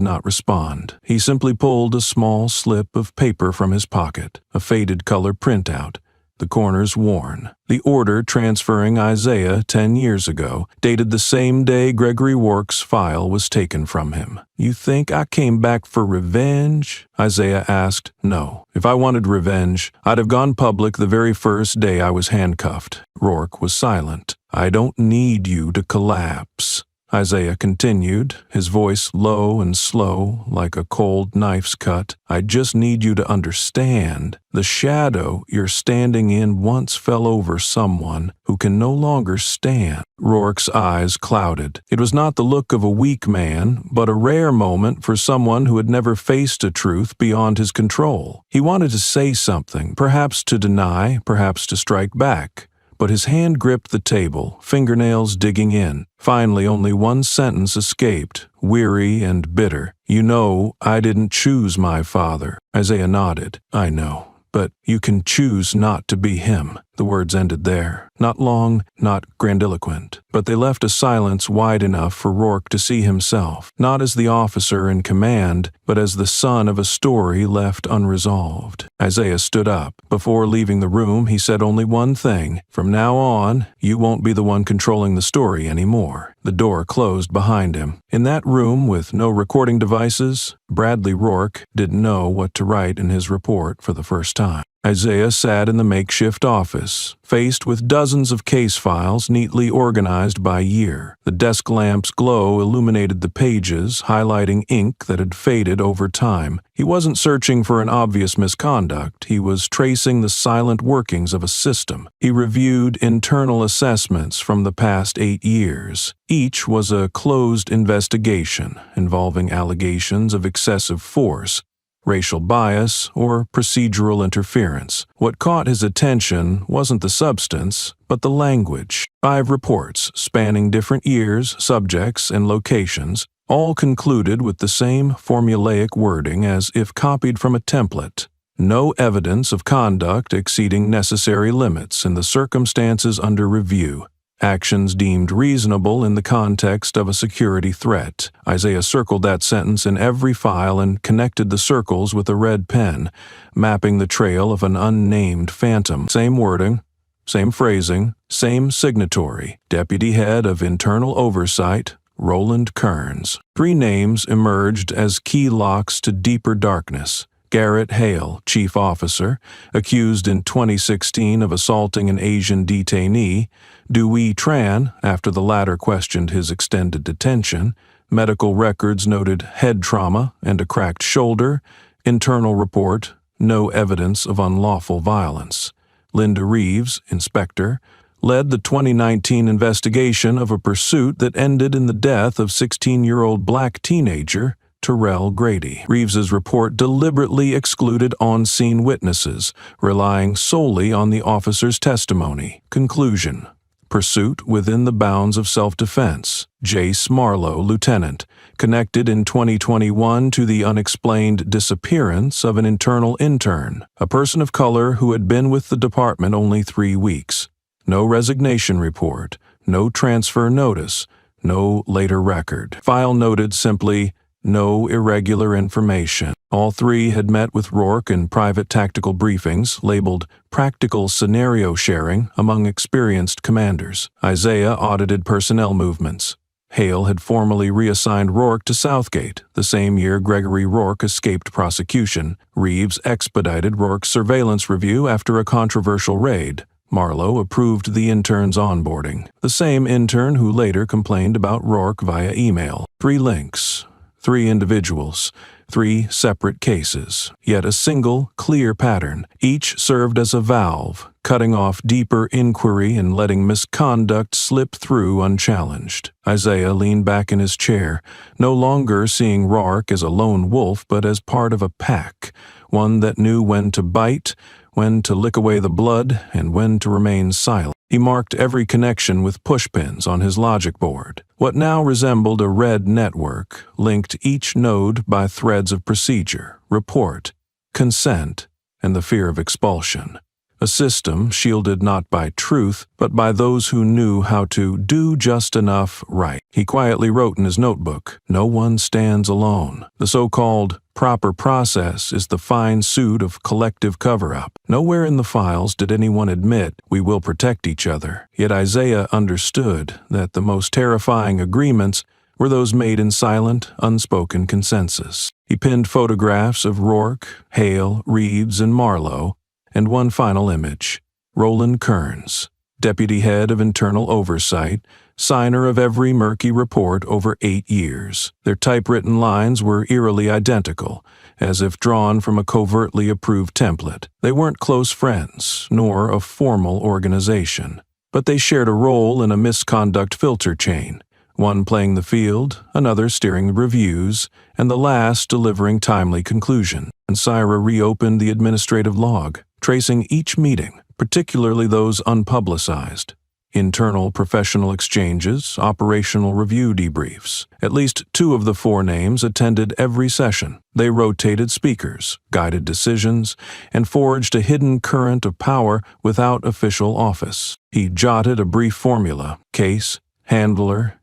not respond. He simply pulled a small slip of paper from his pocket, a faded color printout, the corners worn. The order transferring Isaiah 10 years ago, dated the same day Gregory Rourke's file was taken from him. "You think I came back for revenge?" Isaiah asked. "No. If I wanted revenge, I'd have gone public the very first day I was handcuffed." Rourke was silent. "I don't need you to collapse." Isaiah continued, his voice low and slow, like a cold knife's cut. "I just need you to understand. The shadow you're standing in once fell over someone who can no longer stand." Rourke's eyes clouded. It was not the look of a weak man, but a rare moment for someone who had never faced a truth beyond his control. He wanted to say something, perhaps to deny, perhaps to strike back. But his hand gripped the table, fingernails digging in. Finally, only one sentence escaped, weary and bitter. "You know, I didn't choose my father." Isaiah nodded. "I know, but you can choose not to be him." The words ended there. Not long, not grandiloquent, but they left a silence wide enough for Rourke to see himself, not as the officer in command, but as the son of a story left unresolved. Isaiah stood up. Before leaving the room, he said only one thing: "From now on, you won't be the one controlling the story anymore." The door closed behind him. In that room, with no recording devices, Bradley Rourke didn't know what to write in his report for the first time. Isaiah sat in the makeshift office, faced with dozens of case files neatly organized by year. The desk lamp's glow illuminated the pages, highlighting ink that had faded over time. He wasn't searching for an obvious misconduct. He was tracing the silent workings of a system. He reviewed internal assessments from the past 8 years. Each was a closed investigation involving allegations of excessive force, racial bias, or procedural interference. What caught his attention wasn't the substance, but the language. 5 reports, spanning different years, subjects, and locations, all concluded with the same formulaic wording as if copied from a template. No evidence of conduct exceeding necessary limits in the circumstances under review. Actions deemed reasonable in the context of a security threat. Isaiah circled that sentence in every file and connected the circles with a red pen, mapping the trail of an unnamed phantom. Same wording, same phrasing, same signatory. Deputy Head of Internal Oversight, Roland Kearns. 3 names emerged as key locks to deeper darkness. Garrett Hale, Chief Officer, accused in 2016 of assaulting an Asian detainee. Dewey Tran, after the latter questioned his extended detention. Medical records noted head trauma and a cracked shoulder. Internal report, no evidence of unlawful violence. Linda Reeves, Inspector, led the 2019 investigation of a pursuit that ended in the death of 16-year-old black teenager Terrell Grady. Reeves's report deliberately excluded on-scene witnesses, relying solely on the officer's testimony. Conclusion: pursuit within the bounds of self-defense. Jace Marlowe, Lieutenant, connected in 2021 to the unexplained disappearance of an internal intern, a person of color who had been with the department only 3 weeks. No resignation report, no transfer notice, no later record. File noted simply, "No irregular information." All 3 had met with Rourke in private tactical briefings labeled practical scenario sharing among experienced commanders. Isaiah audited personnel movements. Hale had formally reassigned Rourke to Southgate, the same year Gregory Rourke escaped prosecution. Reeves expedited Rourke's surveillance review after a controversial raid. Marlowe approved the intern's onboarding, the same intern who later complained about Rourke via email. 3 links. 3 individuals, 3 separate cases, yet a single, clear pattern. Each served as a valve, cutting off deeper inquiry and letting misconduct slip through unchallenged. Isaiah leaned back in his chair, no longer seeing Rourke as a lone wolf but as part of a pack, one that knew when to bite, when to lick away the blood, and when to remain silent. He marked every connection with pushpins on his logic board. What now resembled a red network linked each node by threads of procedure, report, consent, and the fear of expulsion. A system shielded not by truth, but by those who knew how to do just enough right. He quietly wrote in his notebook, "No one stands alone." The so-called proper process is the fine suit of collective cover-up. Nowhere in the files did anyone admit, "We will protect each other." Yet Isaiah understood that the most terrifying agreements were those made in silent, unspoken consensus. He pinned photographs of Rourke, Hale, Reeves, and Marlowe, and one final image: Roland Kearns, Deputy Head of Internal Oversight, signer of every murky report over 8 years. Their typewritten lines were eerily identical, as if drawn from a covertly approved template. They weren't close friends, nor a formal organization, but they shared a role in a misconduct filter chain, one playing the field, another steering the reviews, and the last delivering timely conclusion. And Syra reopened the administrative log, tracing each meeting, particularly those unpublicized. Internal professional exchanges, operational review debriefs. At least 2 of the 4 names attended every session. They rotated speakers, guided decisions, and forged a hidden current of power without official office. He jotted a brief formula: case, handler,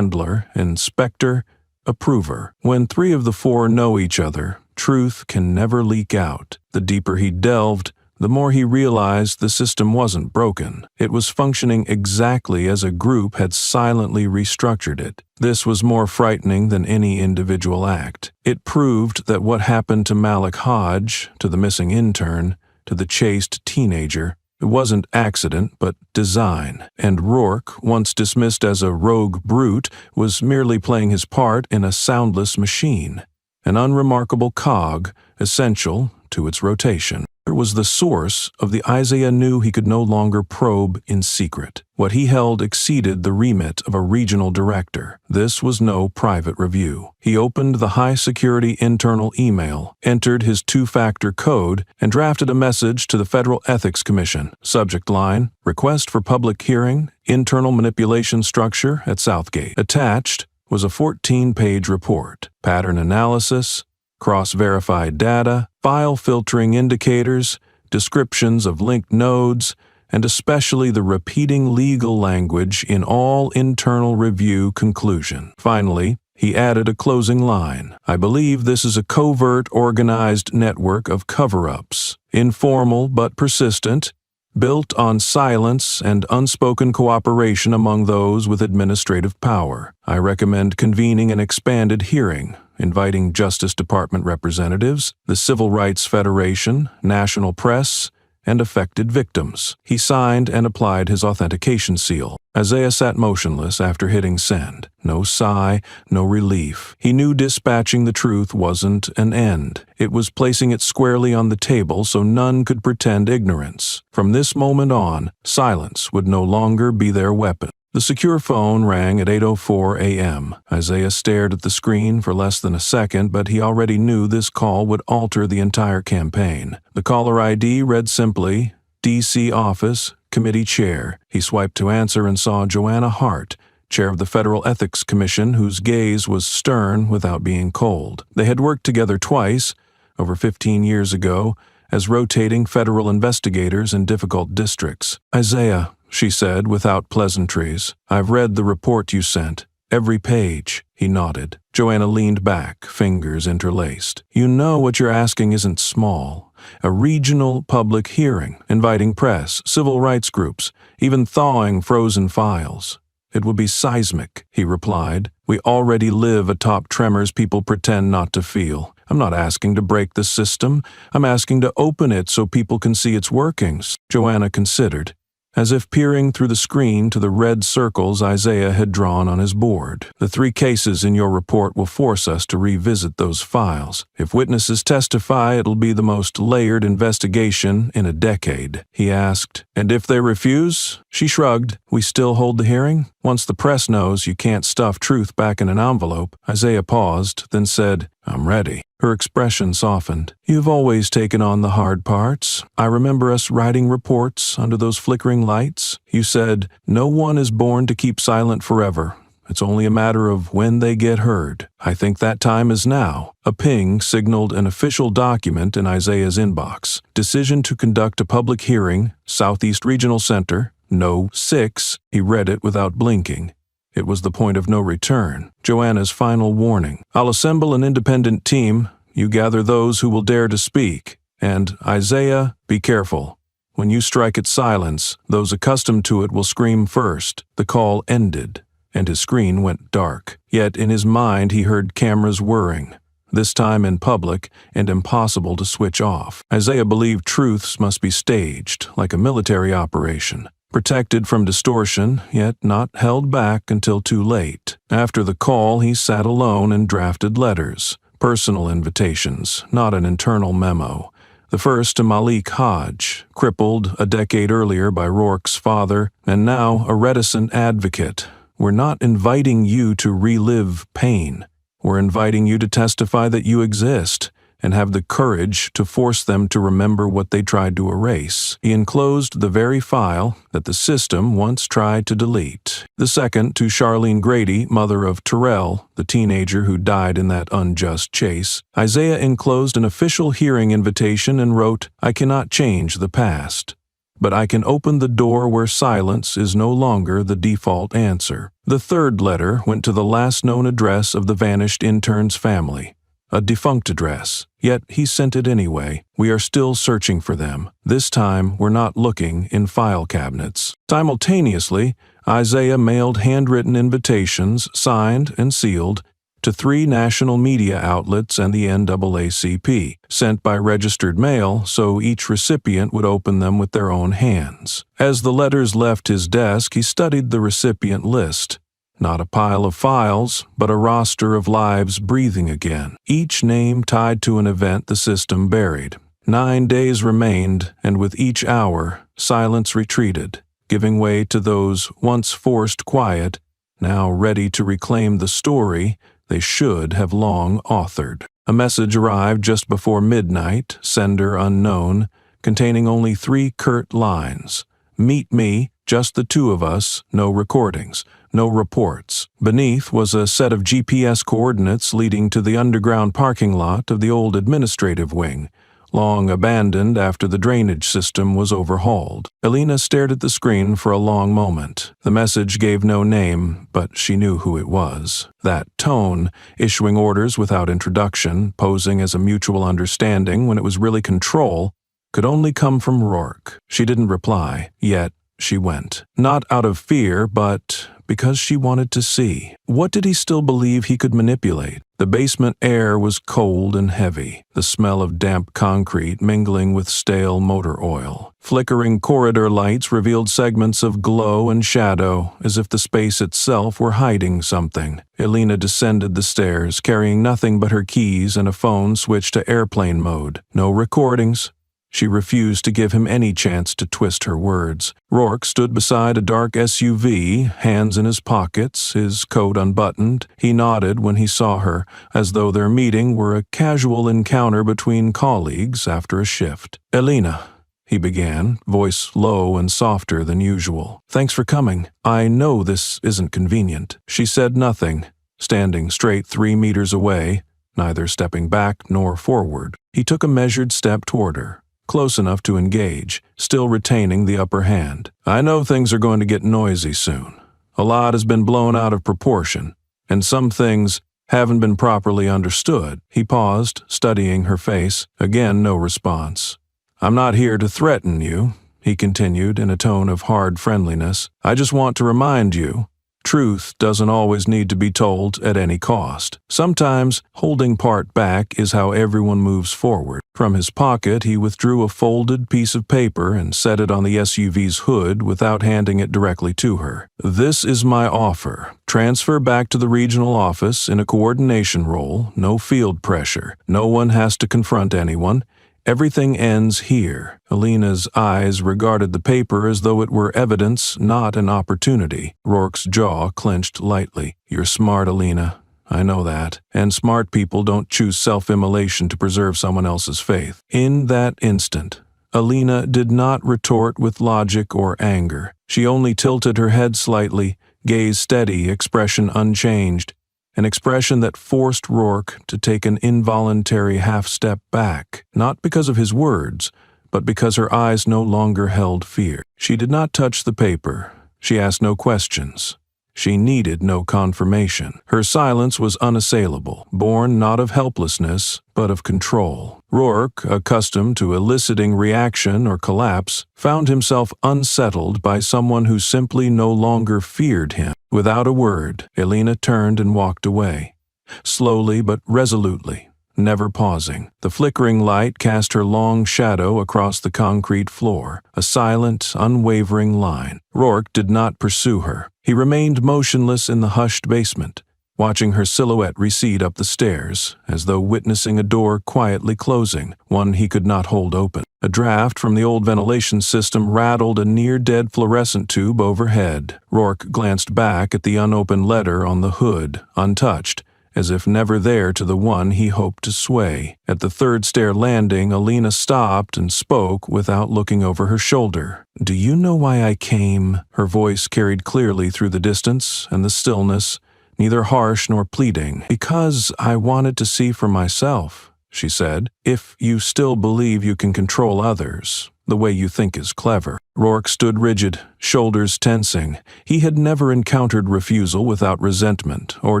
inspector, approver. When 3 of the 4 know each other, truth can never leak out. The deeper he delved, the more he realized the system wasn't broken. It was functioning exactly as a group had silently restructured it. This was more frightening than any individual act. It proved that what happened to Malik Hodge, to the missing intern, to the chaste teenager, it wasn't accident, but design. And Rourke, once dismissed as a rogue brute, was merely playing his part in a soundless machine, an unremarkable cog, essential to its rotation. Was the source of the Isaiah knew he could no longer probe in secret. What he held exceeded the remit of a regional director. This was no private review. He opened the high-security internal email, entered his 2-factor code, and drafted a message to the Federal Ethics Commission. Subject line: request for public hearing, internal manipulation structure at Southgate. Attached was a 14-page report, pattern analysis, cross-verified data, file filtering indicators, descriptions of linked nodes, and especially the repeating legal language in all internal review conclusion. Finally, he added a closing line: I believe this is a covert, organized network of cover-ups, informal but persistent, built on silence and unspoken cooperation among those with administrative power. I recommend convening an expanded hearing, inviting Justice Department representatives, the Civil Rights Federation, national press, and affected victims. He signed and applied his authentication seal. Isaiah sat motionless after hitting send. No sigh, no relief. He knew dispatching the truth wasn't an end. It was placing it squarely on the table so none could pretend ignorance. From this moment on, silence would no longer be their weapon. The secure phone rang at 8:04 a.m. Isaiah stared at the screen for less than a second, but he already knew this call would alter the entire campaign. The caller ID read simply, D.C. Office, Committee Chair. He swiped to answer and saw Joanna Hart, chair of the Federal Ethics Commission, whose gaze was stern without being cold. They had worked together twice, over 15 years ago, as rotating federal investigators in difficult districts. Isaiah, she said without pleasantries, I've read the report you sent. Every page. He nodded. Joanna leaned back, fingers interlaced. You know what you're asking isn't small. A regional public hearing, inviting press, civil rights groups, even thawing frozen files. It will be seismic, he replied. We already live atop tremors people pretend not to feel. I'm not asking to break the system. I'm asking to open it so people can see its workings. Joanna considered, as if peering through the screen to the red circles Isaiah had drawn on his board. The 3 cases in your report will force us to revisit those files. If witnesses testify, it'll be the most layered investigation in a decade. He asked, and if they refuse? She shrugged. We still hold the hearing? Once the press knows you can't stuff truth back in an envelope. Isaiah paused, then said, I'm ready. Her expression softened. You've always taken on the hard parts. I remember us writing reports under those flickering lights. You said, no one is born to keep silent forever. It's only a matter of when they get heard. I think that time is now. A ping signaled an official document in Isaiah's inbox. Decision to conduct a public hearing, Southeast Regional Center, No. 6. He read it without blinking. It was the point of no return. Joanna's final warning. I'll assemble an independent team. You gather those who will dare to speak. And, Isaiah, be careful. When you strike at silence, those accustomed to it will scream first. The call ended, and his screen went dark. Yet in his mind he heard cameras whirring, this time in public and impossible to switch off. Isaiah believed truths must be staged, like a military operation. protected from distortion, yet not held back until too late. After the call, he sat alone and drafted letters, personal invitations, not an internal memo. The first to Malik Hodge, crippled a decade earlier by Rourke's father, and now a reticent advocate. We're not inviting you to relive pain. We're inviting you to testify that you exist, and have the courage to force them to remember what they tried to erase. He enclosed the very file that the system once tried to delete. The second to Charlene Grady, mother of Terrell, the teenager who died in that unjust chase. Isaiah enclosed an official hearing invitation and wrote, "I cannot change the past, but I can open the door where silence is no longer the default answer." The third letter went to the last known address of the vanished intern's family. A defunct address, yet he sent it anyway. We are still searching for them. This time, we're not looking in file cabinets. Simultaneously, Isaiah mailed handwritten invitations, signed and sealed, to 3 national media outlets and the NAACP, sent by registered mail so each recipient would open them with their own hands. As the letters left his desk, he studied the recipient list. Not a pile of files, but a roster of lives breathing again, each name tied to an event the system buried. 9 days remained, and with each hour, silence retreated, giving way to those once forced quiet, now ready to reclaim the story they should have long authored. A message arrived just before midnight, sender unknown, containing only 3 curt lines. "Meet me, just the 2 of us, no recordings. No reports." Beneath was a set of GPS coordinates leading to the underground parking lot of the old administrative wing, long abandoned after the drainage system was overhauled. Elena stared at the screen for a long moment. The message gave no name, but she knew who it was. That tone, issuing orders without introduction, posing as a mutual understanding when it was really control, could only come from Rourke. She didn't reply, yet she went. Not out of fear, but because she wanted to see. What did he still believe he could manipulate? The basement air was cold and heavy, the smell of damp concrete mingling with stale motor oil. Flickering corridor lights revealed segments of glow and shadow, as if the space itself were hiding something. Elena descended the stairs, carrying nothing but her keys and a phone switched to airplane mode. No recordings. She refused to give him any chance to twist her words. Rourke stood beside a dark SUV, hands in his pockets, his coat unbuttoned. He nodded when he saw her, as though their meeting were a casual encounter between colleagues after a shift. "Elena," he began, voice low and softer than usual. "Thanks for coming. I know this isn't convenient." She said nothing, standing straight 3 meters away, neither stepping back nor forward. He took a measured step toward her, close enough to engage, still retaining the upper hand. "I know things are going to get noisy soon. A lot has been blown out of proportion, and some things haven't been properly understood." He paused, studying her face. Again, no response. "I'm not here to threaten you," he continued in a tone of hard friendliness. "I just want to remind you, truth doesn't always need to be told at any cost. Sometimes holding part back is how everyone moves forward." From his pocket, he withdrew a folded piece of paper and set it on the SUV's hood without handing it directly to her. "This is my offer. Transfer back to the regional office in a coordination role, no field pressure. No one has to confront anyone. Everything ends here." Elena's eyes regarded the paper as though it were evidence, not an opportunity. Rourke's jaw clenched lightly. "You're smart, Elena. I know that. And smart people don't choose self-immolation to preserve someone else's faith." In that instant, Elena did not retort with logic or anger. She only tilted her head slightly, gaze steady, expression unchanged. An expression that forced Rourke to take an involuntary half-step back, not because of his words, but because her eyes no longer held fear. She did not touch the paper. She asked no questions. She needed no confirmation. Her silence was unassailable, born not of helplessness, but of control. Rourke, accustomed to eliciting reaction or collapse, found himself unsettled by someone who simply no longer feared him. Without a word, Elena turned and walked away. Slowly but resolutely. never pausing. The flickering light cast her long shadow across the concrete floor, a silent, unwavering line. Rourke did not pursue her. He remained motionless in the hushed basement, watching her silhouette recede up the stairs, as though witnessing a door quietly closing, one he could not hold open. A draft from the old ventilation system rattled a near-dead fluorescent tube overhead. Rourke glanced back at the unopened letter on the hood, untouched, as if never there to the one he hoped to sway. At the third stair landing, Alina stopped and spoke without looking over her shoulder. "Do you know why I came?" Her voice carried clearly through the distance and the stillness, neither harsh nor pleading. "Because I wanted to see for myself," she said, "if you still believe you can control others, the way you think is clever." Rourke stood rigid, shoulders tensing. He had never encountered refusal without resentment or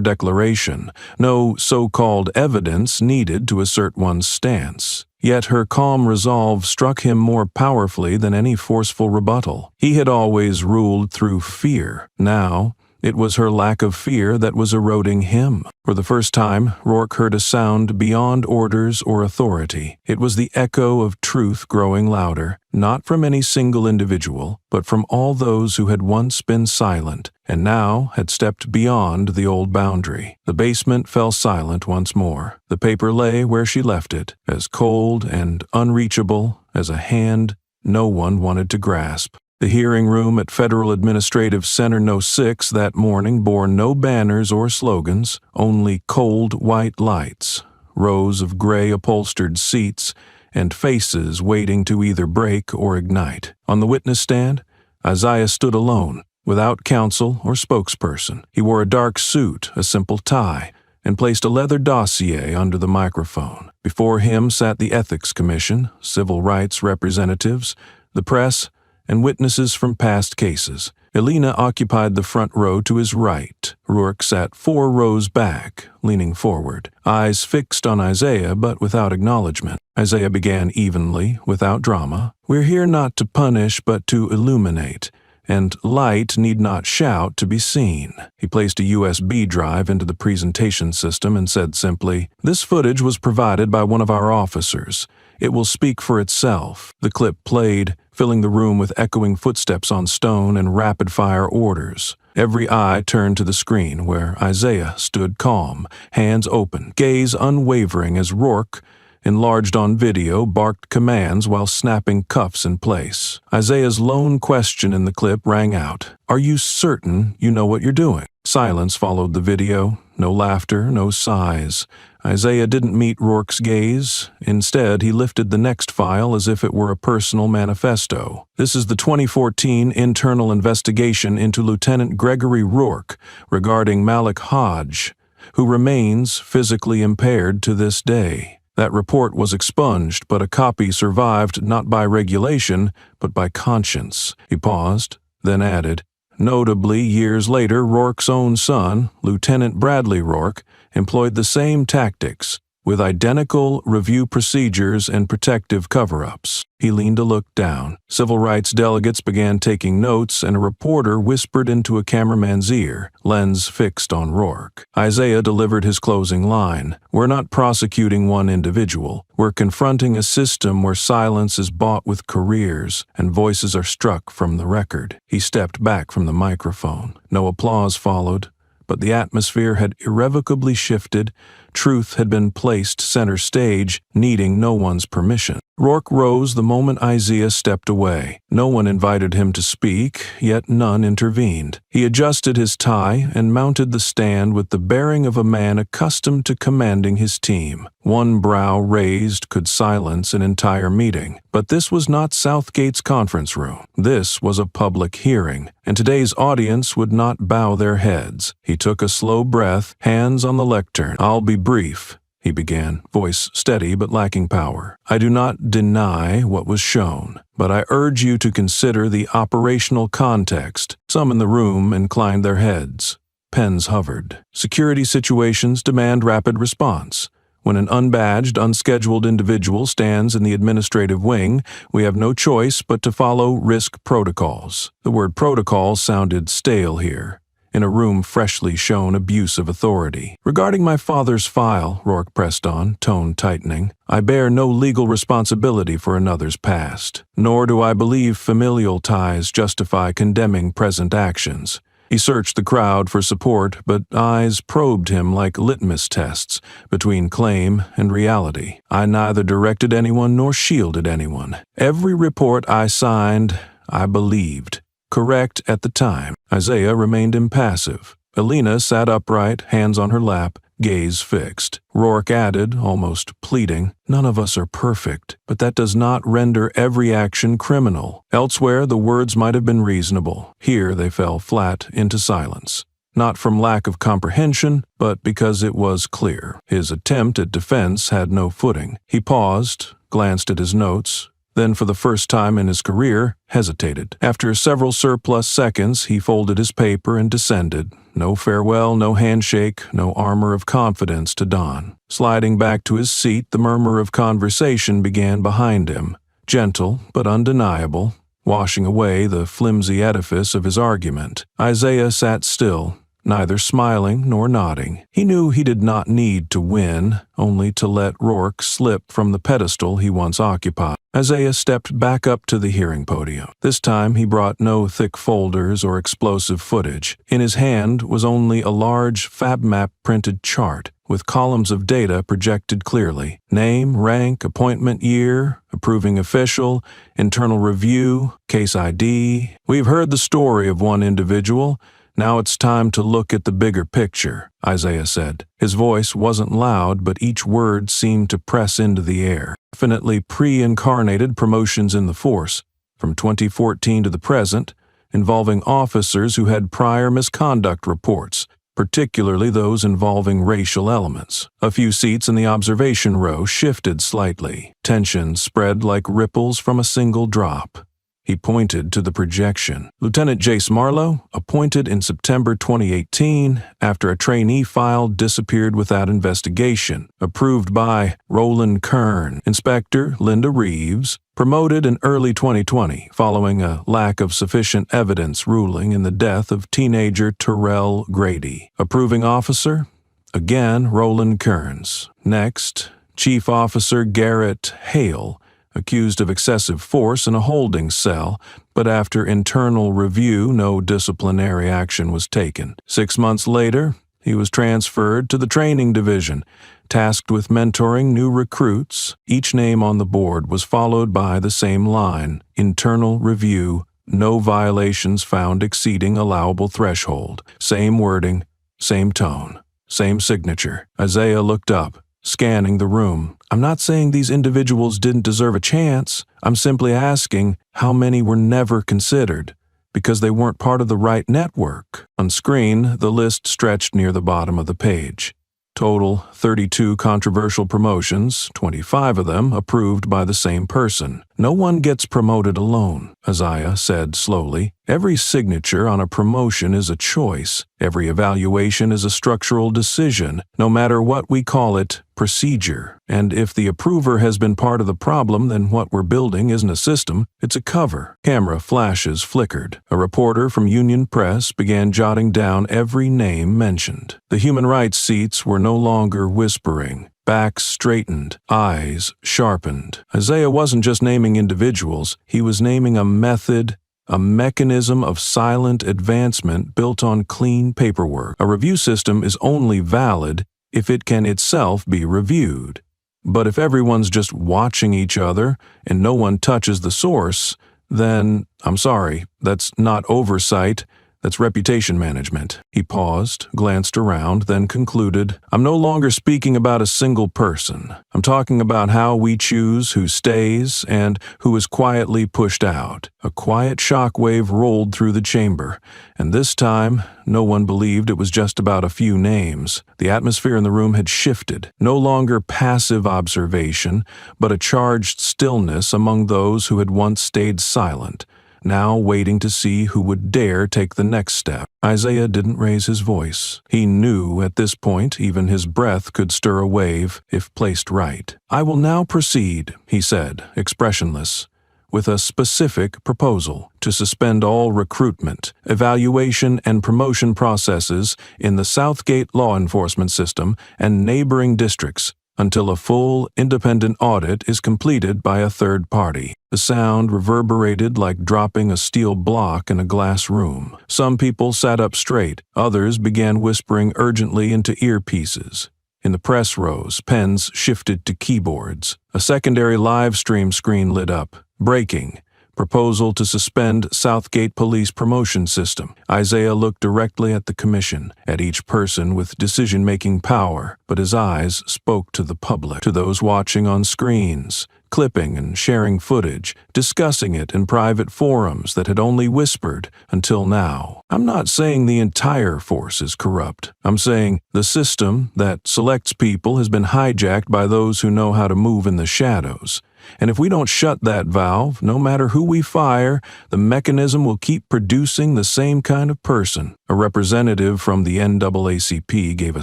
declaration, no so-called evidence needed to assert one's stance. Yet her calm resolve struck him more powerfully than any forceful rebuttal. He had always ruled through fear. Now, it was her lack of fear that was eroding him. For the first time, Rourke heard a sound beyond orders or authority. It was the echo of truth growing louder, not from any single individual, but from all those who had once been silent and now had stepped beyond the old boundary. The basement fell silent once more. The paper lay where she left it, as cold and unreachable as a hand no one wanted to grasp. The hearing room at Federal Administrative Center No. 6 that morning bore no banners or slogans, only cold white lights, rows of gray upholstered seats, and faces waiting to either break or ignite. On the witness stand, Isaiah stood alone, without counsel or spokesperson. He wore a dark suit, a simple tie, and placed a leather dossier under the microphone. Before him sat the Ethics Commission, civil rights representatives, the press, and witnesses from past cases. Alina occupied the front row to his right. Rourke sat 4 rows back, leaning forward, eyes fixed on Isaiah but without acknowledgement. Isaiah began evenly, without drama. "We're here not to punish but to illuminate, and light need not shout to be seen." He placed a USB drive into the presentation system and said simply, "This footage was provided by one of our officers. It will speak for itself." The clip played, filling the room with echoing footsteps on stone and rapid-fire orders. Every eye turned to the screen, where Isaiah stood calm, hands open, gaze unwavering as Rourke, enlarged on video, barked commands while snapping cuffs in place. Isaiah's lone question in the clip rang out, "Are you certain you know what you're doing?" Silence followed the video. No laughter, no sighs. Isaiah didn't meet Rourke's gaze. Instead, he lifted the next file as if it were a personal manifesto. "This is the 2014 internal investigation into Lieutenant Gregory Rourke regarding Malik Hodge, who remains physically impaired to this day. That report was expunged, but a copy survived not by regulation, but by conscience." He paused, then added, "Notably, years later, Rourke's own son, Lieutenant Bradley Rourke, employed the same tactics, with identical review procedures and protective cover-ups." He leaned to look down. Civil rights delegates began taking notes, and a reporter whispered into a cameraman's ear, lens fixed on Rourke. Isaiah delivered his closing line. "We're not prosecuting one individual. We're confronting a system where silence is bought with careers and voices are struck from the record." He stepped back from the microphone. No applause followed, but the atmosphere had irrevocably shifted. Truth had been placed center stage, needing no one's permission. Rourke rose the moment Isaiah stepped away. No one invited him to speak, yet none intervened. He adjusted his tie and mounted the stand with the bearing of a man accustomed to commanding his team. One brow raised could silence an entire meeting. But this was not Southgate's conference room. This was a public hearing, and today's audience would not bow their heads. He took a slow breath, hands on the lectern. "I'll be brief," he began, voice steady but lacking power. "I do not deny what was shown, but I urge you to consider the operational context." Some in the room inclined their heads. Pens hovered. Security situations demand rapid response. When an unbadged, unscheduled individual stands in the administrative wing, we have no choice but to follow risk protocols. The word protocol sounded stale here. in a room freshly shown abuse of authority. "Regarding my father's file," Rourke pressed on, tone tightening, "I bear no legal responsibility for another's past, nor do I believe familial ties justify condemning present actions." He searched the crowd for support, but eyes probed him like litmus tests between claim and reality. "I neither directed anyone nor shielded anyone. Every report I signed, I believed. Correct at the time." Isaiah remained impassive. Alina sat upright, hands on her lap, gaze fixed. Rourke added, almost pleading, "None of us are perfect, but that does not render every action criminal. Elsewhere, the words might have been reasonable. Here they fell flat into silence. Not from lack of comprehension, but because it was clear. His attempt at defense had no footing. He paused, glanced at his notes, then for the first time in his career, hesitated. After several surplus seconds, he folded his paper and descended. No farewell, no handshake, no armor of confidence to don. Sliding back to his seat, the murmur of conversation began behind him, gentle but undeniable, washing away the flimsy edifice of his argument. Isaiah sat still, neither smiling nor nodding. He knew he did not need to win, only to let Rourke slip from the pedestal he once occupied. Isaiah stepped back up to the hearing podium. This time he brought no thick folders or explosive footage. In his hand was only a large FabMap printed chart with columns of data projected clearly. Name, rank, appointment year, approving official, internal review, case ID. "We've heard the story of one individual. Now it's time to look at the bigger picture," Isaiah said. His voice wasn't loud, but each word seemed to press into the air. Definitely pre-incarnated promotions in the force, from 2014 to the present, involving officers who had prior misconduct reports, particularly those involving racial elements. A few seats in the observation row shifted slightly. Tension spread like ripples from a single drop. He pointed to the projection. "Lieutenant Jace Marlowe, appointed in September 2018 after a trainee file disappeared without investigation. Approved by Roland Kern. Inspector Linda Reeves, promoted in early 2020 following a lack of sufficient evidence ruling in the death of teenager Terrell Grady. Approving officer, again Roland Kearns. Next, Chief Officer Garrett Hale, accused of excessive force in a holding cell, but after internal review, no disciplinary action was taken. 6 months later, he was transferred to the training division, tasked with mentoring new recruits. Each name on the board was followed by the same line: internal review, no violations found exceeding allowable threshold. Same wording, same tone, same signature. Isaiah looked up, scanning the room. "I'm not saying these individuals didn't deserve a chance. I'm simply asking how many were never considered, because they weren't part of the right network." On screen, the list stretched near the bottom of the page. Total 32 controversial promotions, 25 of them approved by the same person. "No one gets promoted alone," Isaiah said slowly. "Every signature on a promotion is a choice. Every evaluation is a structural decision, no matter what we call it, procedure. And if the approver has been part of the problem, then what we're building isn't a system, it's a cover." Camera flashes flickered. A reporter from Union Press began jotting down every name mentioned. The human rights seats were no longer whispering. Backs straightened, eyes sharpened. Isaiah wasn't just naming individuals, he was naming a method, a mechanism of silent advancement built on clean paperwork. A review system is only valid if it can itself be reviewed. But if everyone's just watching each other and no one touches the source, then, I'm sorry, that's not oversight, that's reputation management. He paused, glanced around, then concluded, "I'm no longer speaking about a single person. I'm talking about how we choose who stays and who is quietly pushed out." A quiet shockwave rolled through the chamber, and this time, no one believed it was just about a few names. The atmosphere in the room had shifted. No longer passive observation, but a charged stillness among those who had once stayed silent, now waiting to see who would dare take the next step. Isaiah didn't raise his voice. He knew at this point even his breath could stir a wave if placed right. "I will now proceed," he said, expressionless, with a specific proposal to suspend all recruitment, evaluation, and promotion processes in the Southgate law enforcement system and neighboring districts until a full, independent audit is completed by a third party. The sound reverberated like dropping a steel block in a glass room. Some people sat up straight, others began whispering urgently into earpieces. In the press rows, pens shifted to keyboards. A secondary live stream screen lit up. Breaking. Proposal to suspend Southgate Police Promotion System. Isaiah looked directly at the commission, at each person with decision-making power, but his eyes spoke to the public, to those watching on screens, clipping and sharing footage, discussing it in private forums that had only whispered until now. I'm not saying the entire force is corrupt. I'm saying the system that selects people has been hijacked by those who know how to move in the shadows. And if we don't shut that valve, no matter who we fire, the mechanism will keep producing the same kind of person. A representative from the NAACP gave a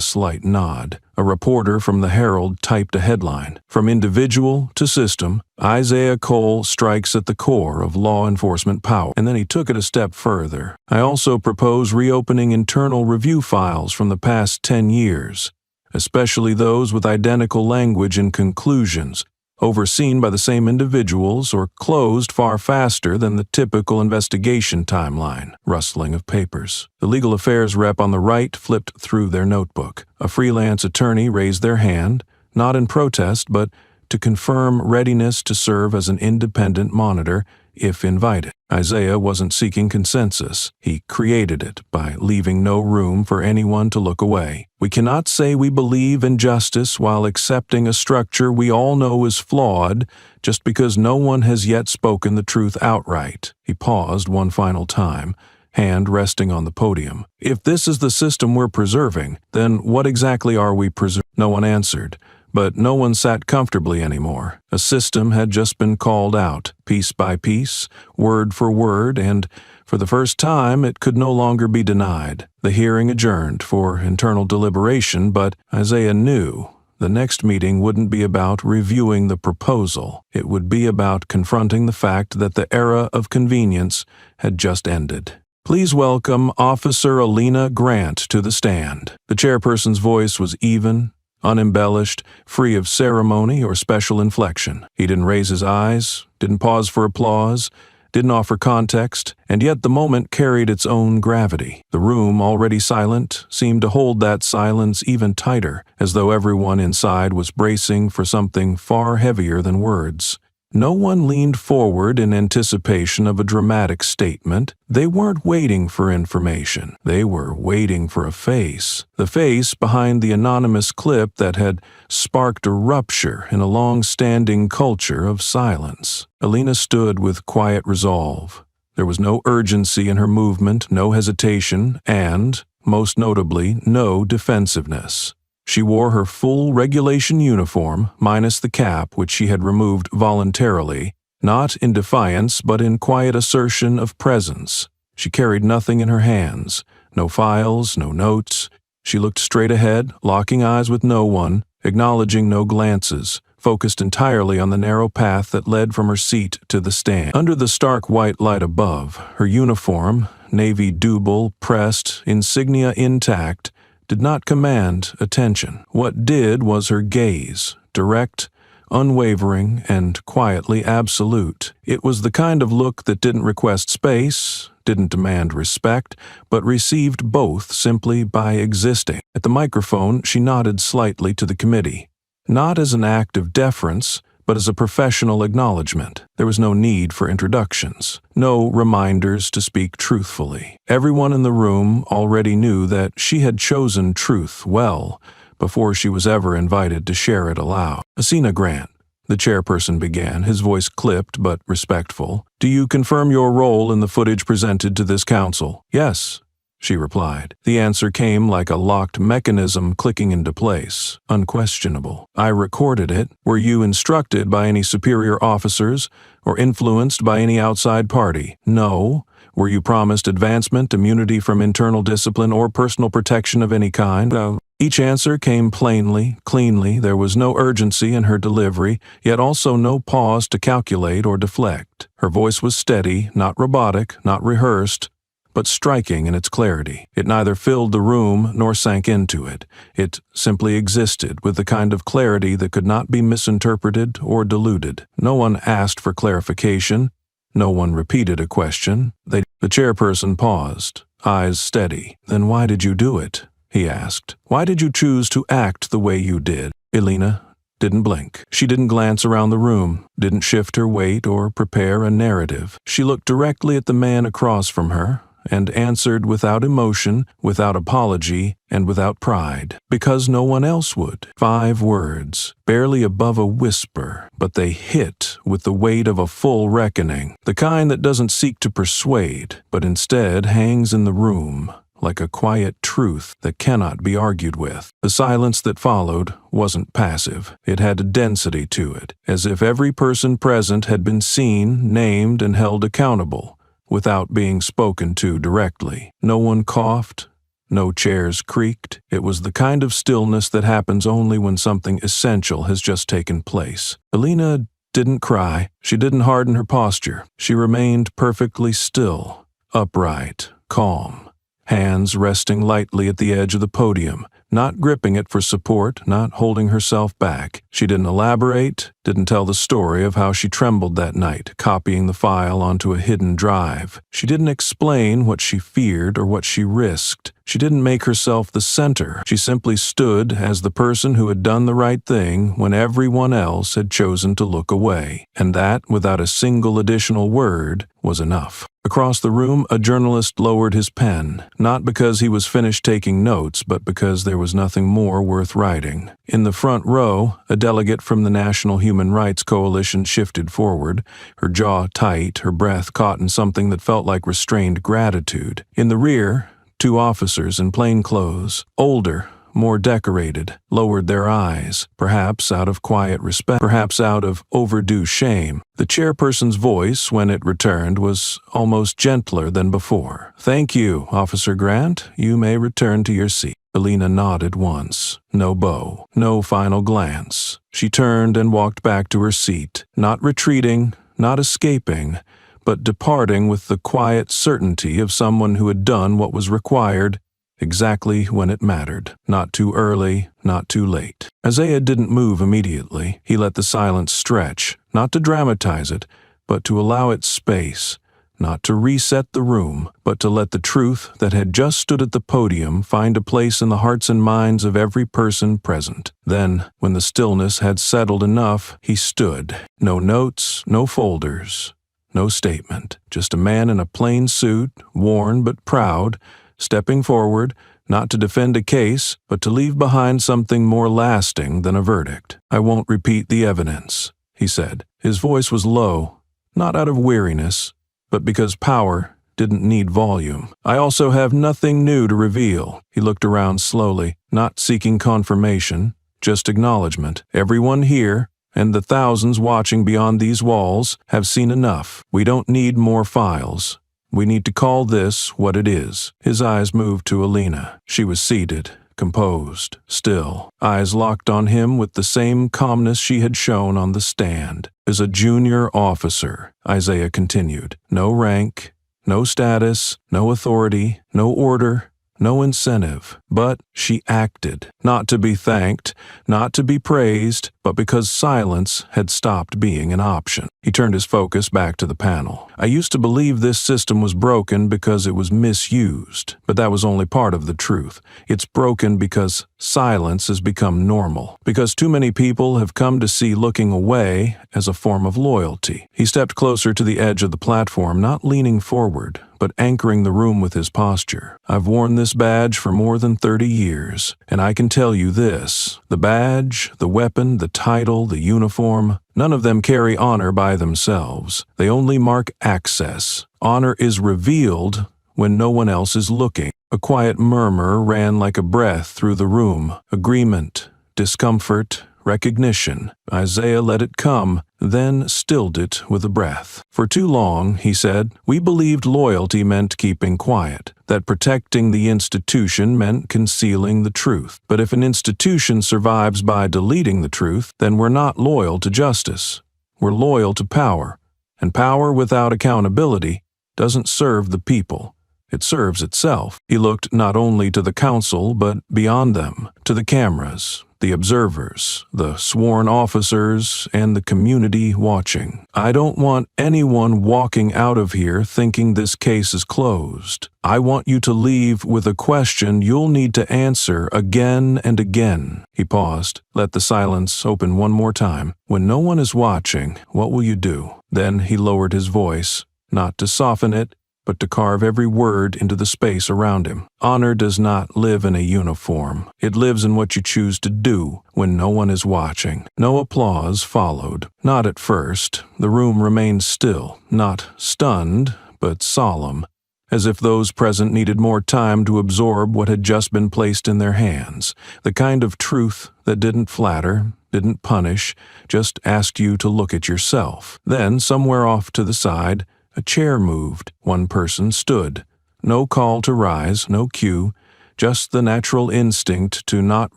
slight nod. A reporter from the Herald typed a headline. From individual to system, Isaiah Cole strikes at the core of law enforcement power. And then he took it a step further. I also propose reopening internal review files from the past 10 years, especially those with identical language and conclusions, overseen by the same individuals or closed far faster than the typical investigation timeline. Rustling of papers. The legal affairs rep on the right flipped through their notebook. A freelance attorney raised their hand, not in protest, but to confirm readiness to serve as an independent monitor if invited. Isaiah wasn't seeking consensus. He created it by leaving no room for anyone to look away. We cannot say we believe in justice while accepting a structure we all know is flawed just because no one has yet spoken the truth outright. He paused one final time, hand resting on the podium. If this is the system we're preserving, then what exactly are we preserving? No one answered. But no one sat comfortably anymore. A system had just been called out, piece by piece, word for word, and for the first time it could no longer be denied. The hearing adjourned for internal deliberation, but Isaiah knew the next meeting wouldn't be about reviewing the proposal. It would be about confronting the fact that the era of convenience had just ended. Please welcome Officer Alina Grant to the stand. The chairperson's voice was even, unembellished, free of ceremony or special inflection. He didn't raise his eyes, didn't pause for applause, didn't offer context, and yet the moment carried its own gravity. The room, already silent, seemed to hold that silence even tighter, as though everyone inside was bracing for something far heavier than words. No one leaned forward in anticipation of a dramatic statement. They weren't waiting for information. They were waiting for a face. The face behind the anonymous clip that had sparked a rupture in a long-standing culture of silence. Alina stood with quiet resolve. There was no urgency in her movement, no hesitation, and, most notably, no defensiveness. She wore her full regulation uniform, minus the cap which she had removed voluntarily, not in defiance but in quiet assertion of presence. She carried nothing in her hands, no files, no notes. She looked straight ahead, locking eyes with no one, acknowledging no glances, focused entirely on the narrow path that led from her seat to the stand. Under the stark white light above, her uniform, navy double, pressed, insignia intact, did not command attention. What did was her gaze, direct, unwavering, and quietly absolute. It was the kind of look that didn't request space, didn't demand respect, but received both simply by existing. At the microphone, she nodded slightly to the committee, not as an act of deference, but as a professional acknowledgement. There was no need for introductions, no reminders to speak truthfully. Everyone in the room already knew that she had chosen truth well before she was ever invited to share it aloud. Alina Grant, the chairperson began, his voice clipped but respectful. Do you confirm your role in the footage presented to this council? Yes, she replied. The answer came like a locked mechanism clicking into place, unquestionable. I recorded it. Were you instructed by any superior officers or influenced by any outside party? No. Were you promised advancement, immunity from internal discipline, or personal protection of any kind? No. Each answer came plainly, cleanly. There was no urgency in her delivery, yet also no pause to calculate or deflect. Her voice was steady, not robotic, not rehearsed, but striking in its clarity. It neither filled the room nor sank into it. It simply existed with the kind of clarity that could not be misinterpreted or diluted. No one asked for clarification. No one repeated a question. The chairperson paused, eyes steady. "Then why did you do it?" he asked. "Why did you choose to act the way you did?" Elena didn't blink. She didn't glance around the room, didn't shift her weight or prepare a narrative. She looked directly at the man across from her and answered without emotion, without apology, and without pride, because no one else would. 5 words, barely above a whisper, but they hit with the weight of a full reckoning, the kind that doesn't seek to persuade, but instead hangs in the room, like a quiet truth that cannot be argued with. The silence that followed wasn't passive. It had a density to it, as if every person present had been seen, named, and held accountable, without being spoken to directly. No one coughed. No chairs creaked. It was the kind of stillness that happens only when something essential has just taken place. Elena didn't cry. She didn't harden her posture. She remained perfectly still, upright, calm, hands resting lightly at the edge of the podium, not gripping it for support, not holding herself back. She didn't elaborate, didn't tell the story of how she trembled that night, copying the file onto a hidden drive. She didn't explain what she feared or what she risked. She didn't make herself the center. She simply stood as the person who had done the right thing when everyone else had chosen to look away. And that, without a single additional word, was enough. Across the room, a journalist lowered his pen, not because he was finished taking notes, but because there was nothing more worth writing. In the front row, a delegate from the National Human Rights Coalition shifted forward, her jaw tight, her breath caught in something that felt like restrained gratitude. In the rear, 2 officers in plain clothes, older, more decorated, lowered their eyes, perhaps out of quiet respect, perhaps out of overdue shame. The chairperson's voice, when it returned, was almost gentler than before. "Thank you, Officer Grant. You may return to your seat." Elena nodded once. No bow, no final glance. She turned and walked back to her seat, not retreating, not escaping, but departing with the quiet certainty of someone who had done what was required, exactly when it mattered. Not too early, not too late. Isaiah didn't move immediately. He let the silence stretch, not to dramatize it, but to allow it space, not to reset the room, but to let the truth that had just stood at the podium find a place in the hearts and minds of every person present. Then, when the stillness had settled enough, he stood. No notes, no folders, no statement. Just a man in a plain suit, worn but proud, stepping forward, not to defend a case, but to leave behind something more lasting than a verdict. "I won't repeat the evidence," he said. His voice was low, not out of weariness, but because power didn't need volume. "I also have nothing new to reveal." He looked around slowly, not seeking confirmation, just acknowledgement. Everyone here, and the thousands watching beyond these walls, have seen enough. We don't need more files. We need to call this what it is. His eyes moved to Elena. She was seated, composed, still, eyes locked on him with the same calmness she had shown on the stand. As a junior officer, Isaiah continued, no rank, no status, no authority, no order, no incentive, but she acted, not to be thanked, not to be praised, but because silence had stopped being an option. He turned his focus back to the panel. "I used to believe this system was broken because it was misused, but that was only part of the truth. It's broken because silence has become normal, because too many people have come to see looking away as a form of loyalty." He stepped closer to the edge of the platform, not leaning forward, but anchoring the room with his posture. "I've worn this badge for more than 30 years, and I can tell you this. The badge, the weapon, the title, the uniform, none of them carry honor by themselves. They only mark access. Honor is revealed when no one else is looking." A quiet murmur ran like a breath through the room. Agreement, discomfort, recognition. Isaiah let it come, then stilled it with a breath. For too long, he said, we believed loyalty meant keeping quiet, that protecting the institution meant concealing the truth. But if an institution survives by deleting the truth, then we're not loyal to justice. We're loyal to power, and power without accountability doesn't serve the people. It serves itself. He looked not only to the council, but beyond them, to the cameras, the observers, the sworn officers, and the community watching. I don't want anyone walking out of here thinking this case is closed. I want you to leave with a question you'll need to answer again and again. He paused. Let the silence open one more time. When no one is watching, what will you do? Then he lowered his voice, not to soften it, but to carve every word into the space around him. Honor does not live in a uniform. It lives in what you choose to do when no one is watching. No applause followed. Not at first. The room remained still, not stunned, but solemn, as if those present needed more time to absorb what had just been placed in their hands. The kind of truth that didn't flatter, didn't punish, just asked you to look at yourself. Then, somewhere off to the side, a chair moved. One person stood. No call to rise, no cue, just the natural instinct to not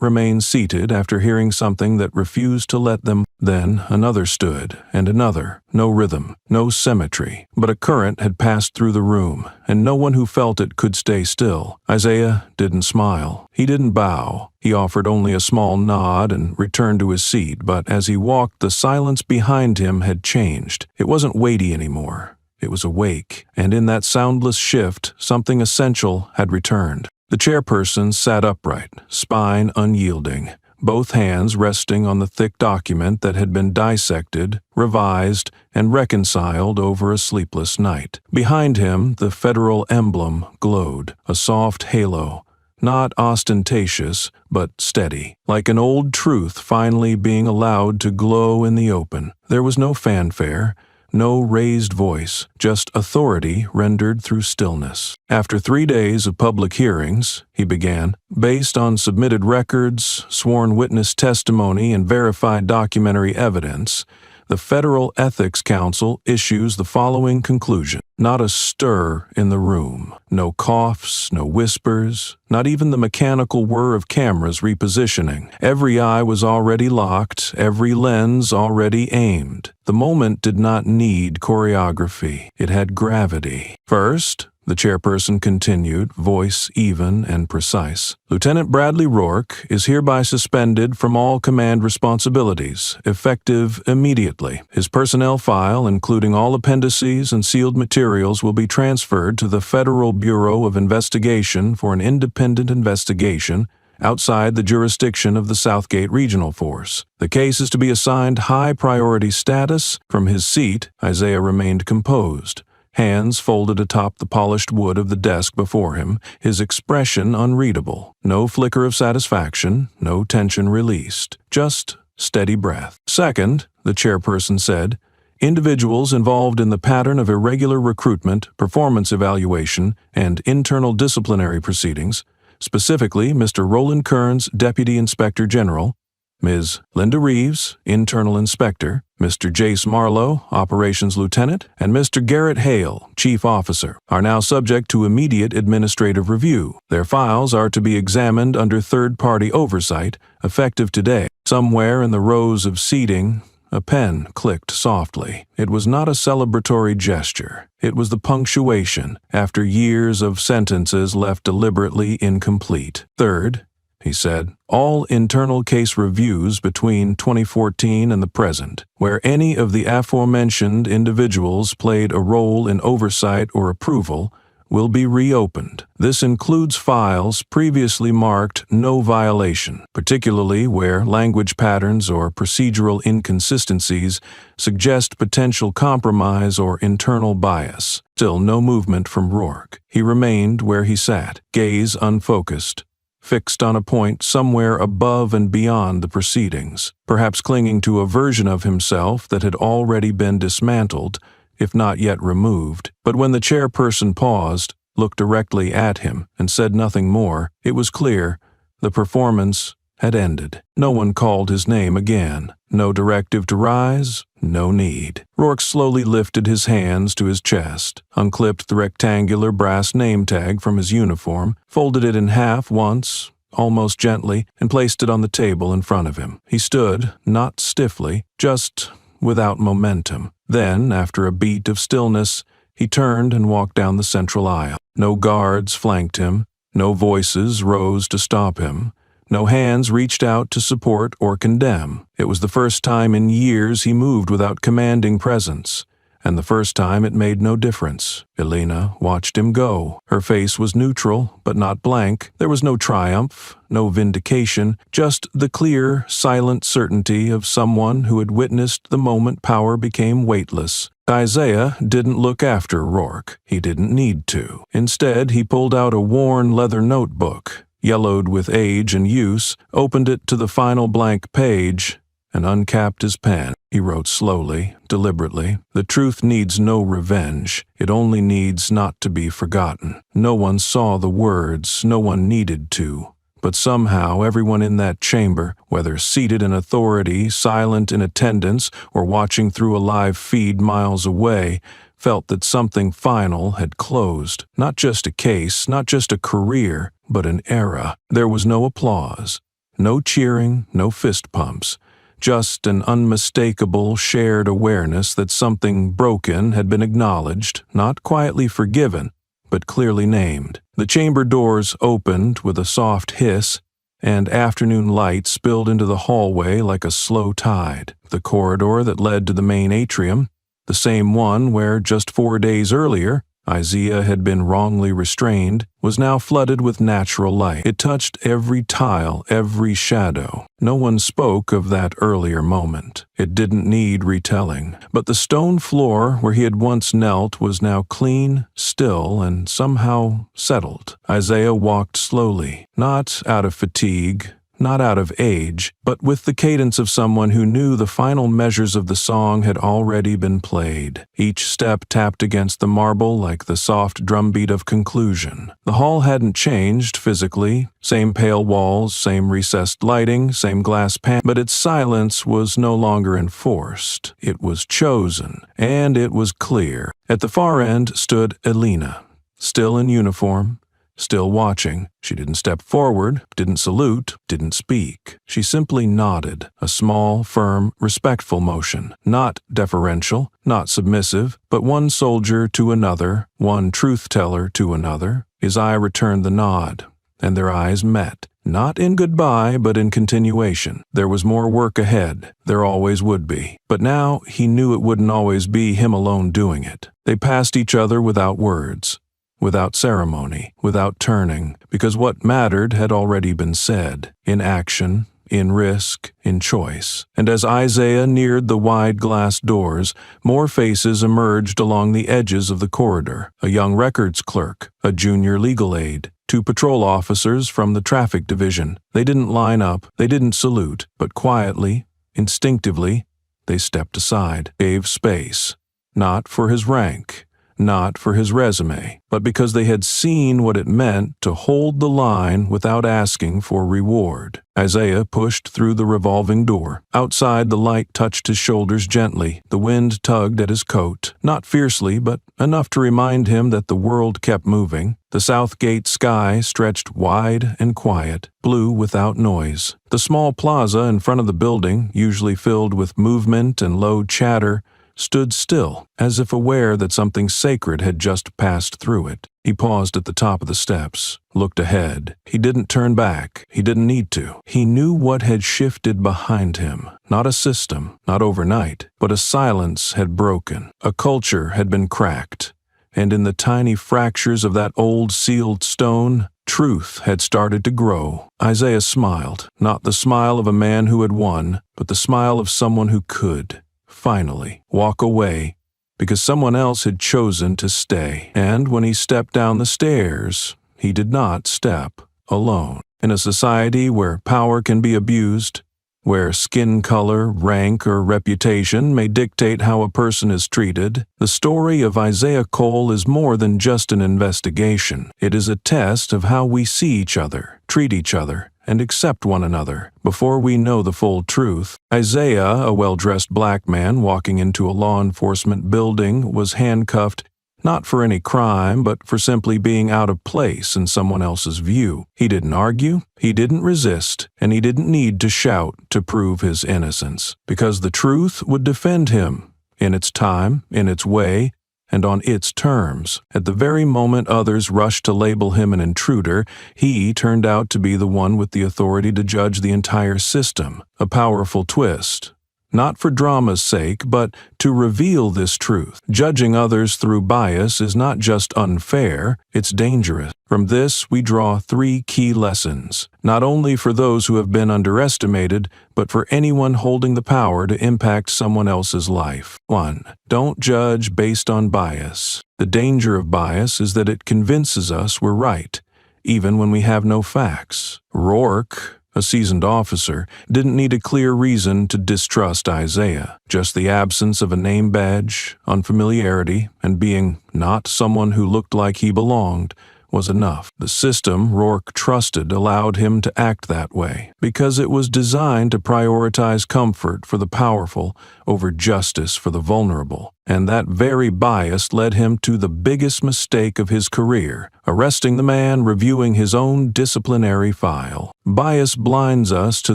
remain seated after hearing something that refused to let them. Then another stood, and another. No rhythm, no symmetry, but a current had passed through the room, and no one who felt it could stay still. Isaiah didn't smile. He didn't bow. He offered only a small nod and returned to his seat, but as he walked, the silence behind him had changed. It wasn't weighty anymore. It was awake, and in that soundless shift, something essential had returned. The chairperson sat upright, spine unyielding, both hands resting on the thick document that had been dissected, revised, and reconciled over a sleepless night. Behind him, the federal emblem glowed, a soft halo, not ostentatious, but steady, like an old truth finally being allowed to glow in the open. There was no fanfare, no raised voice, just authority rendered through stillness. After 3 days of public hearings, he began, based on submitted records, sworn witness testimony, and verified documentary evidence, the Federal Ethics Council issues the following conclusion. Not a stir in the room. No coughs, no whispers, not even the mechanical whir of cameras repositioning. Every eye was already locked, every lens already aimed. The moment did not need choreography. It had gravity. First, the chairperson continued, voice even and precise. Lieutenant Bradley Rourke is hereby suspended from all command responsibilities, effective immediately. His personnel file, including all appendices and sealed materials, will be transferred to the Federal Bureau of Investigation for an independent investigation outside the jurisdiction of the Southgate Regional Force. The case is to be assigned high priority status. From his seat, Isaiah remained composed, hands folded atop the polished wood of the desk before him, his expression unreadable. No flicker of satisfaction, no tension released, just steady breath. Second, the chairperson said, individuals involved in the pattern of irregular recruitment, performance evaluation, and internal disciplinary proceedings, specifically Mr. Roland Kearns, Deputy Inspector General, Ms. Linda Reeves, Internal Inspector, Mr. Jace Marlowe, Operations Lieutenant, and Mr. Garrett Hale, Chief Officer, are now subject to immediate administrative review. Their files are to be examined under third-party oversight, effective today. Somewhere in the rows of seating, a pen clicked softly. It was not a celebratory gesture. It was the punctuation after years of sentences left deliberately incomplete. Third, he said, all internal case reviews between 2014 and the present, where any of the aforementioned individuals played a role in oversight or approval, will be reopened. This includes files previously marked no violation, particularly where language patterns or procedural inconsistencies suggest potential compromise or internal bias. Still no movement from Rourke. He remained where he sat, gaze unfocused, fixed on a point somewhere above and beyond the proceedings, perhaps clinging to a version of himself that had already been dismantled, if not yet removed. But when the chairperson paused, looked directly at him, and said nothing more, it was clear the performance had ended. No one called his name again. No directive to rise, no need. Rourke slowly lifted his hands to his chest, unclipped the rectangular brass name tag from his uniform, folded it in half once, almost gently, and placed it on the table in front of him. He stood, not stiffly, just without momentum. Then, after a beat of stillness, he turned and walked down the central aisle. No guards flanked him. No voices rose to stop him. No hands reached out to support or condemn. It was the first time in years he moved without commanding presence, and the first time it made no difference. Elena watched him go. Her face was neutral, but not blank. There was no triumph, no vindication, just the clear, silent certainty of someone who had witnessed the moment power became weightless. Isaiah didn't look after Rourke. He didn't need to. Instead, he pulled out a worn leather notebook, yellowed with age and use, opened it to the final blank page, and uncapped his pen. He wrote slowly, deliberately. The truth needs no revenge. It only needs not to be forgotten. No one saw the words. No one needed to. But somehow everyone in that chamber, whether seated in authority, silent in attendance, or watching through a live feed miles away, felt that something final had closed. Not just a case, not just a career, but an era. There was no applause, no cheering, no fist pumps. Just an unmistakable shared awareness that something broken had been acknowledged, not quietly forgiven, but clearly named. The chamber doors opened with a soft hiss, and afternoon light spilled into the hallway like a slow tide. The corridor that led to the main atrium, the same one where just 4 days earlier Isaiah had been wrongly restrained, was now flooded with natural light. It touched every tile, every shadow. No one spoke of that earlier moment. It didn't need retelling. But the stone floor where he had once knelt was now clean, still, and somehow settled. Isaiah walked slowly, not out of fatigue, not out of age, but with the cadence of someone who knew the final measures of the song had already been played. Each step tapped against the marble like the soft drumbeat of conclusion. The hall hadn't changed physically, same pale walls, same recessed lighting, same glass pan, but its silence was no longer enforced. It was chosen, and it was clear. At the far end stood Elena, still in uniform, still watching. She didn't step forward, didn't salute, didn't speak. She simply nodded, a small, firm, respectful motion, not deferential, not submissive, but one soldier to another, one truth-teller to another. His eye returned the nod, and their eyes met. Not in goodbye, but in continuation. There was more work ahead. There always would be. But now he knew it wouldn't always be him alone doing it. They passed each other without words, without ceremony, without turning, because what mattered had already been said, in action, in risk, in choice. And as Isaiah neared the wide glass doors, more faces emerged along the edges of the corridor. A young records clerk, a junior legal aide, 2 patrol officers from the traffic division. They didn't line up, they didn't salute, but quietly, instinctively, they stepped aside, gave space. Not for his rank, not for his resume, but because they had seen what it meant to hold the line without asking for reward. Isaiah pushed through the revolving door. Outside, the light touched his shoulders gently. The wind tugged at his coat, not fiercely, but enough to remind him that the world kept moving. The south gate sky stretched wide and quiet, blue without noise. The small plaza in front of the building, usually filled with movement and low chatter, stood still, as if aware that something sacred had just passed through it. He paused at the top of the steps, looked ahead. He didn't turn back. He didn't need to. He knew what had shifted behind him. Not a system, not overnight, but a silence had broken. A culture had been cracked. And in the tiny fractures of that old sealed stone, truth had started to grow. Isaiah smiled, not the smile of a man who had won, but the smile of someone who could, finally, walk away, because someone else had chosen to stay. And when he stepped down the stairs, he did not step alone. In a society where power can be abused, where skin color, rank, or reputation may dictate how a person is treated, the story of Isaiah Cole is more than just an investigation. It is a test of how we see each other, treat each other, and accept one another. Before we know the full truth, Isaiah, a well-dressed black man walking into a law enforcement building, was handcuffed not for any crime, but for simply being out of place in someone else's view. He didn't argue, he didn't resist, and he didn't need to shout to prove his innocence, because the truth would defend him in its time, in its way, and on its terms. At the very moment others rushed to label him an intruder, he turned out to be the one with the authority to judge the entire system. A powerful twist. Not for drama's sake, but to reveal this truth. Judging others through bias is not just unfair, it's dangerous. From this, we draw 3 key lessons, not only for those who have been underestimated, but for anyone holding the power to impact someone else's life. 1. Don't judge based on bias. The danger of bias is that it convinces us we're right, even when we have no facts. Rourke, a seasoned officer, didn't need a clear reason to distrust Isaiah. Just the absence of a name badge, unfamiliarity, and being not someone who looked like he belonged was enough. The system Rourke trusted allowed him to act that way, because it was designed to prioritize comfort for the powerful over justice for the vulnerable. And that very bias led him to the biggest mistake of his career, arresting the man reviewing his own disciplinary file. Bias blinds us to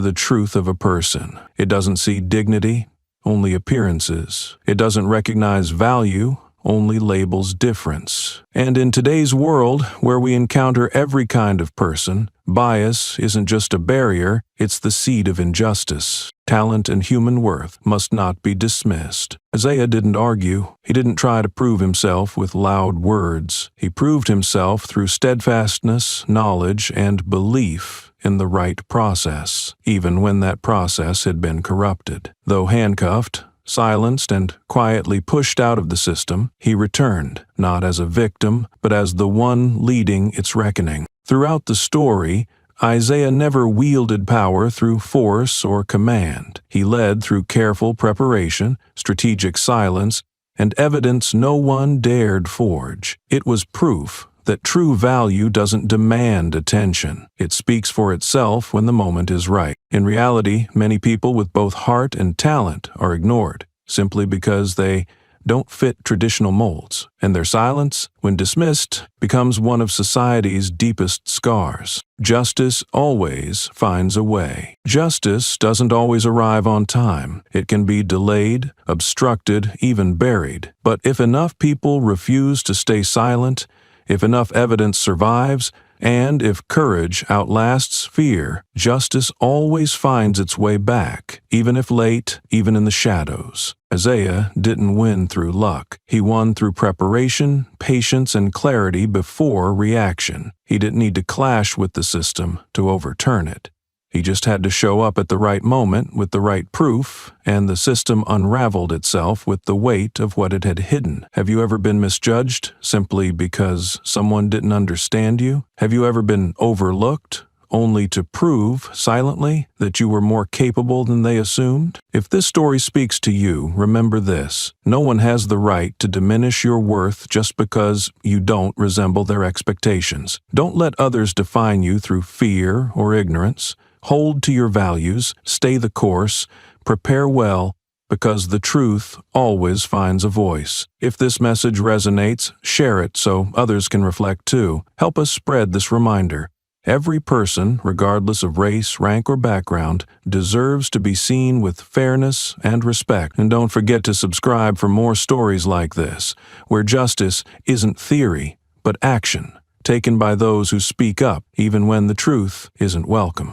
the truth of a person. It doesn't see dignity, only appearances. It doesn't recognize value, only labels difference. And in today's world, where we encounter every kind of person, bias isn't just a barrier, it's the seed of injustice. Talent and human worth must not be dismissed. Isaiah didn't argue. He didn't try to prove himself with loud words. He proved himself through steadfastness, knowledge, and belief in the right process, even when that process had been corrupted. Though handcuffed, silenced, and quietly pushed out of the system, he returned, not as a victim, but as the one leading its reckoning. Throughout the story, Isaiah never wielded power through force or command. He led through careful preparation, strategic silence, and evidence no one dared forge. It was proof that true value doesn't demand attention. It speaks for itself when the moment is right. In reality, many people with both heart and talent are ignored, simply because they don't fit traditional molds, and their silence, when dismissed, becomes one of society's deepest scars. Justice always finds a way. Justice doesn't always arrive on time. It can be delayed, obstructed, even buried. But if enough people refuse to stay silent, if enough evidence survives, and if courage outlasts fear, justice always finds its way back, even if late, even in the shadows. Isaiah didn't win through luck. He won through preparation, patience, and clarity before reaction. He didn't need to clash with the system to overturn it. He just had to show up at the right moment with the right proof, and the system unraveled itself with the weight of what it had hidden. Have you ever been misjudged simply because someone didn't understand you? Have you ever been overlooked only to prove, silently, that you were more capable than they assumed? If this story speaks to you, remember this: no one has the right to diminish your worth just because you don't resemble their expectations. Don't let others define you through fear or ignorance. Hold to your values, stay the course, prepare well, because the truth always finds a voice. If this message resonates, share it so others can reflect too. Help us spread this reminder. Every person, regardless of race, rank, or background, deserves to be seen with fairness and respect. And don't forget to subscribe for more stories like this, where justice isn't theory, but action, taken by those who speak up, even when the truth isn't welcome.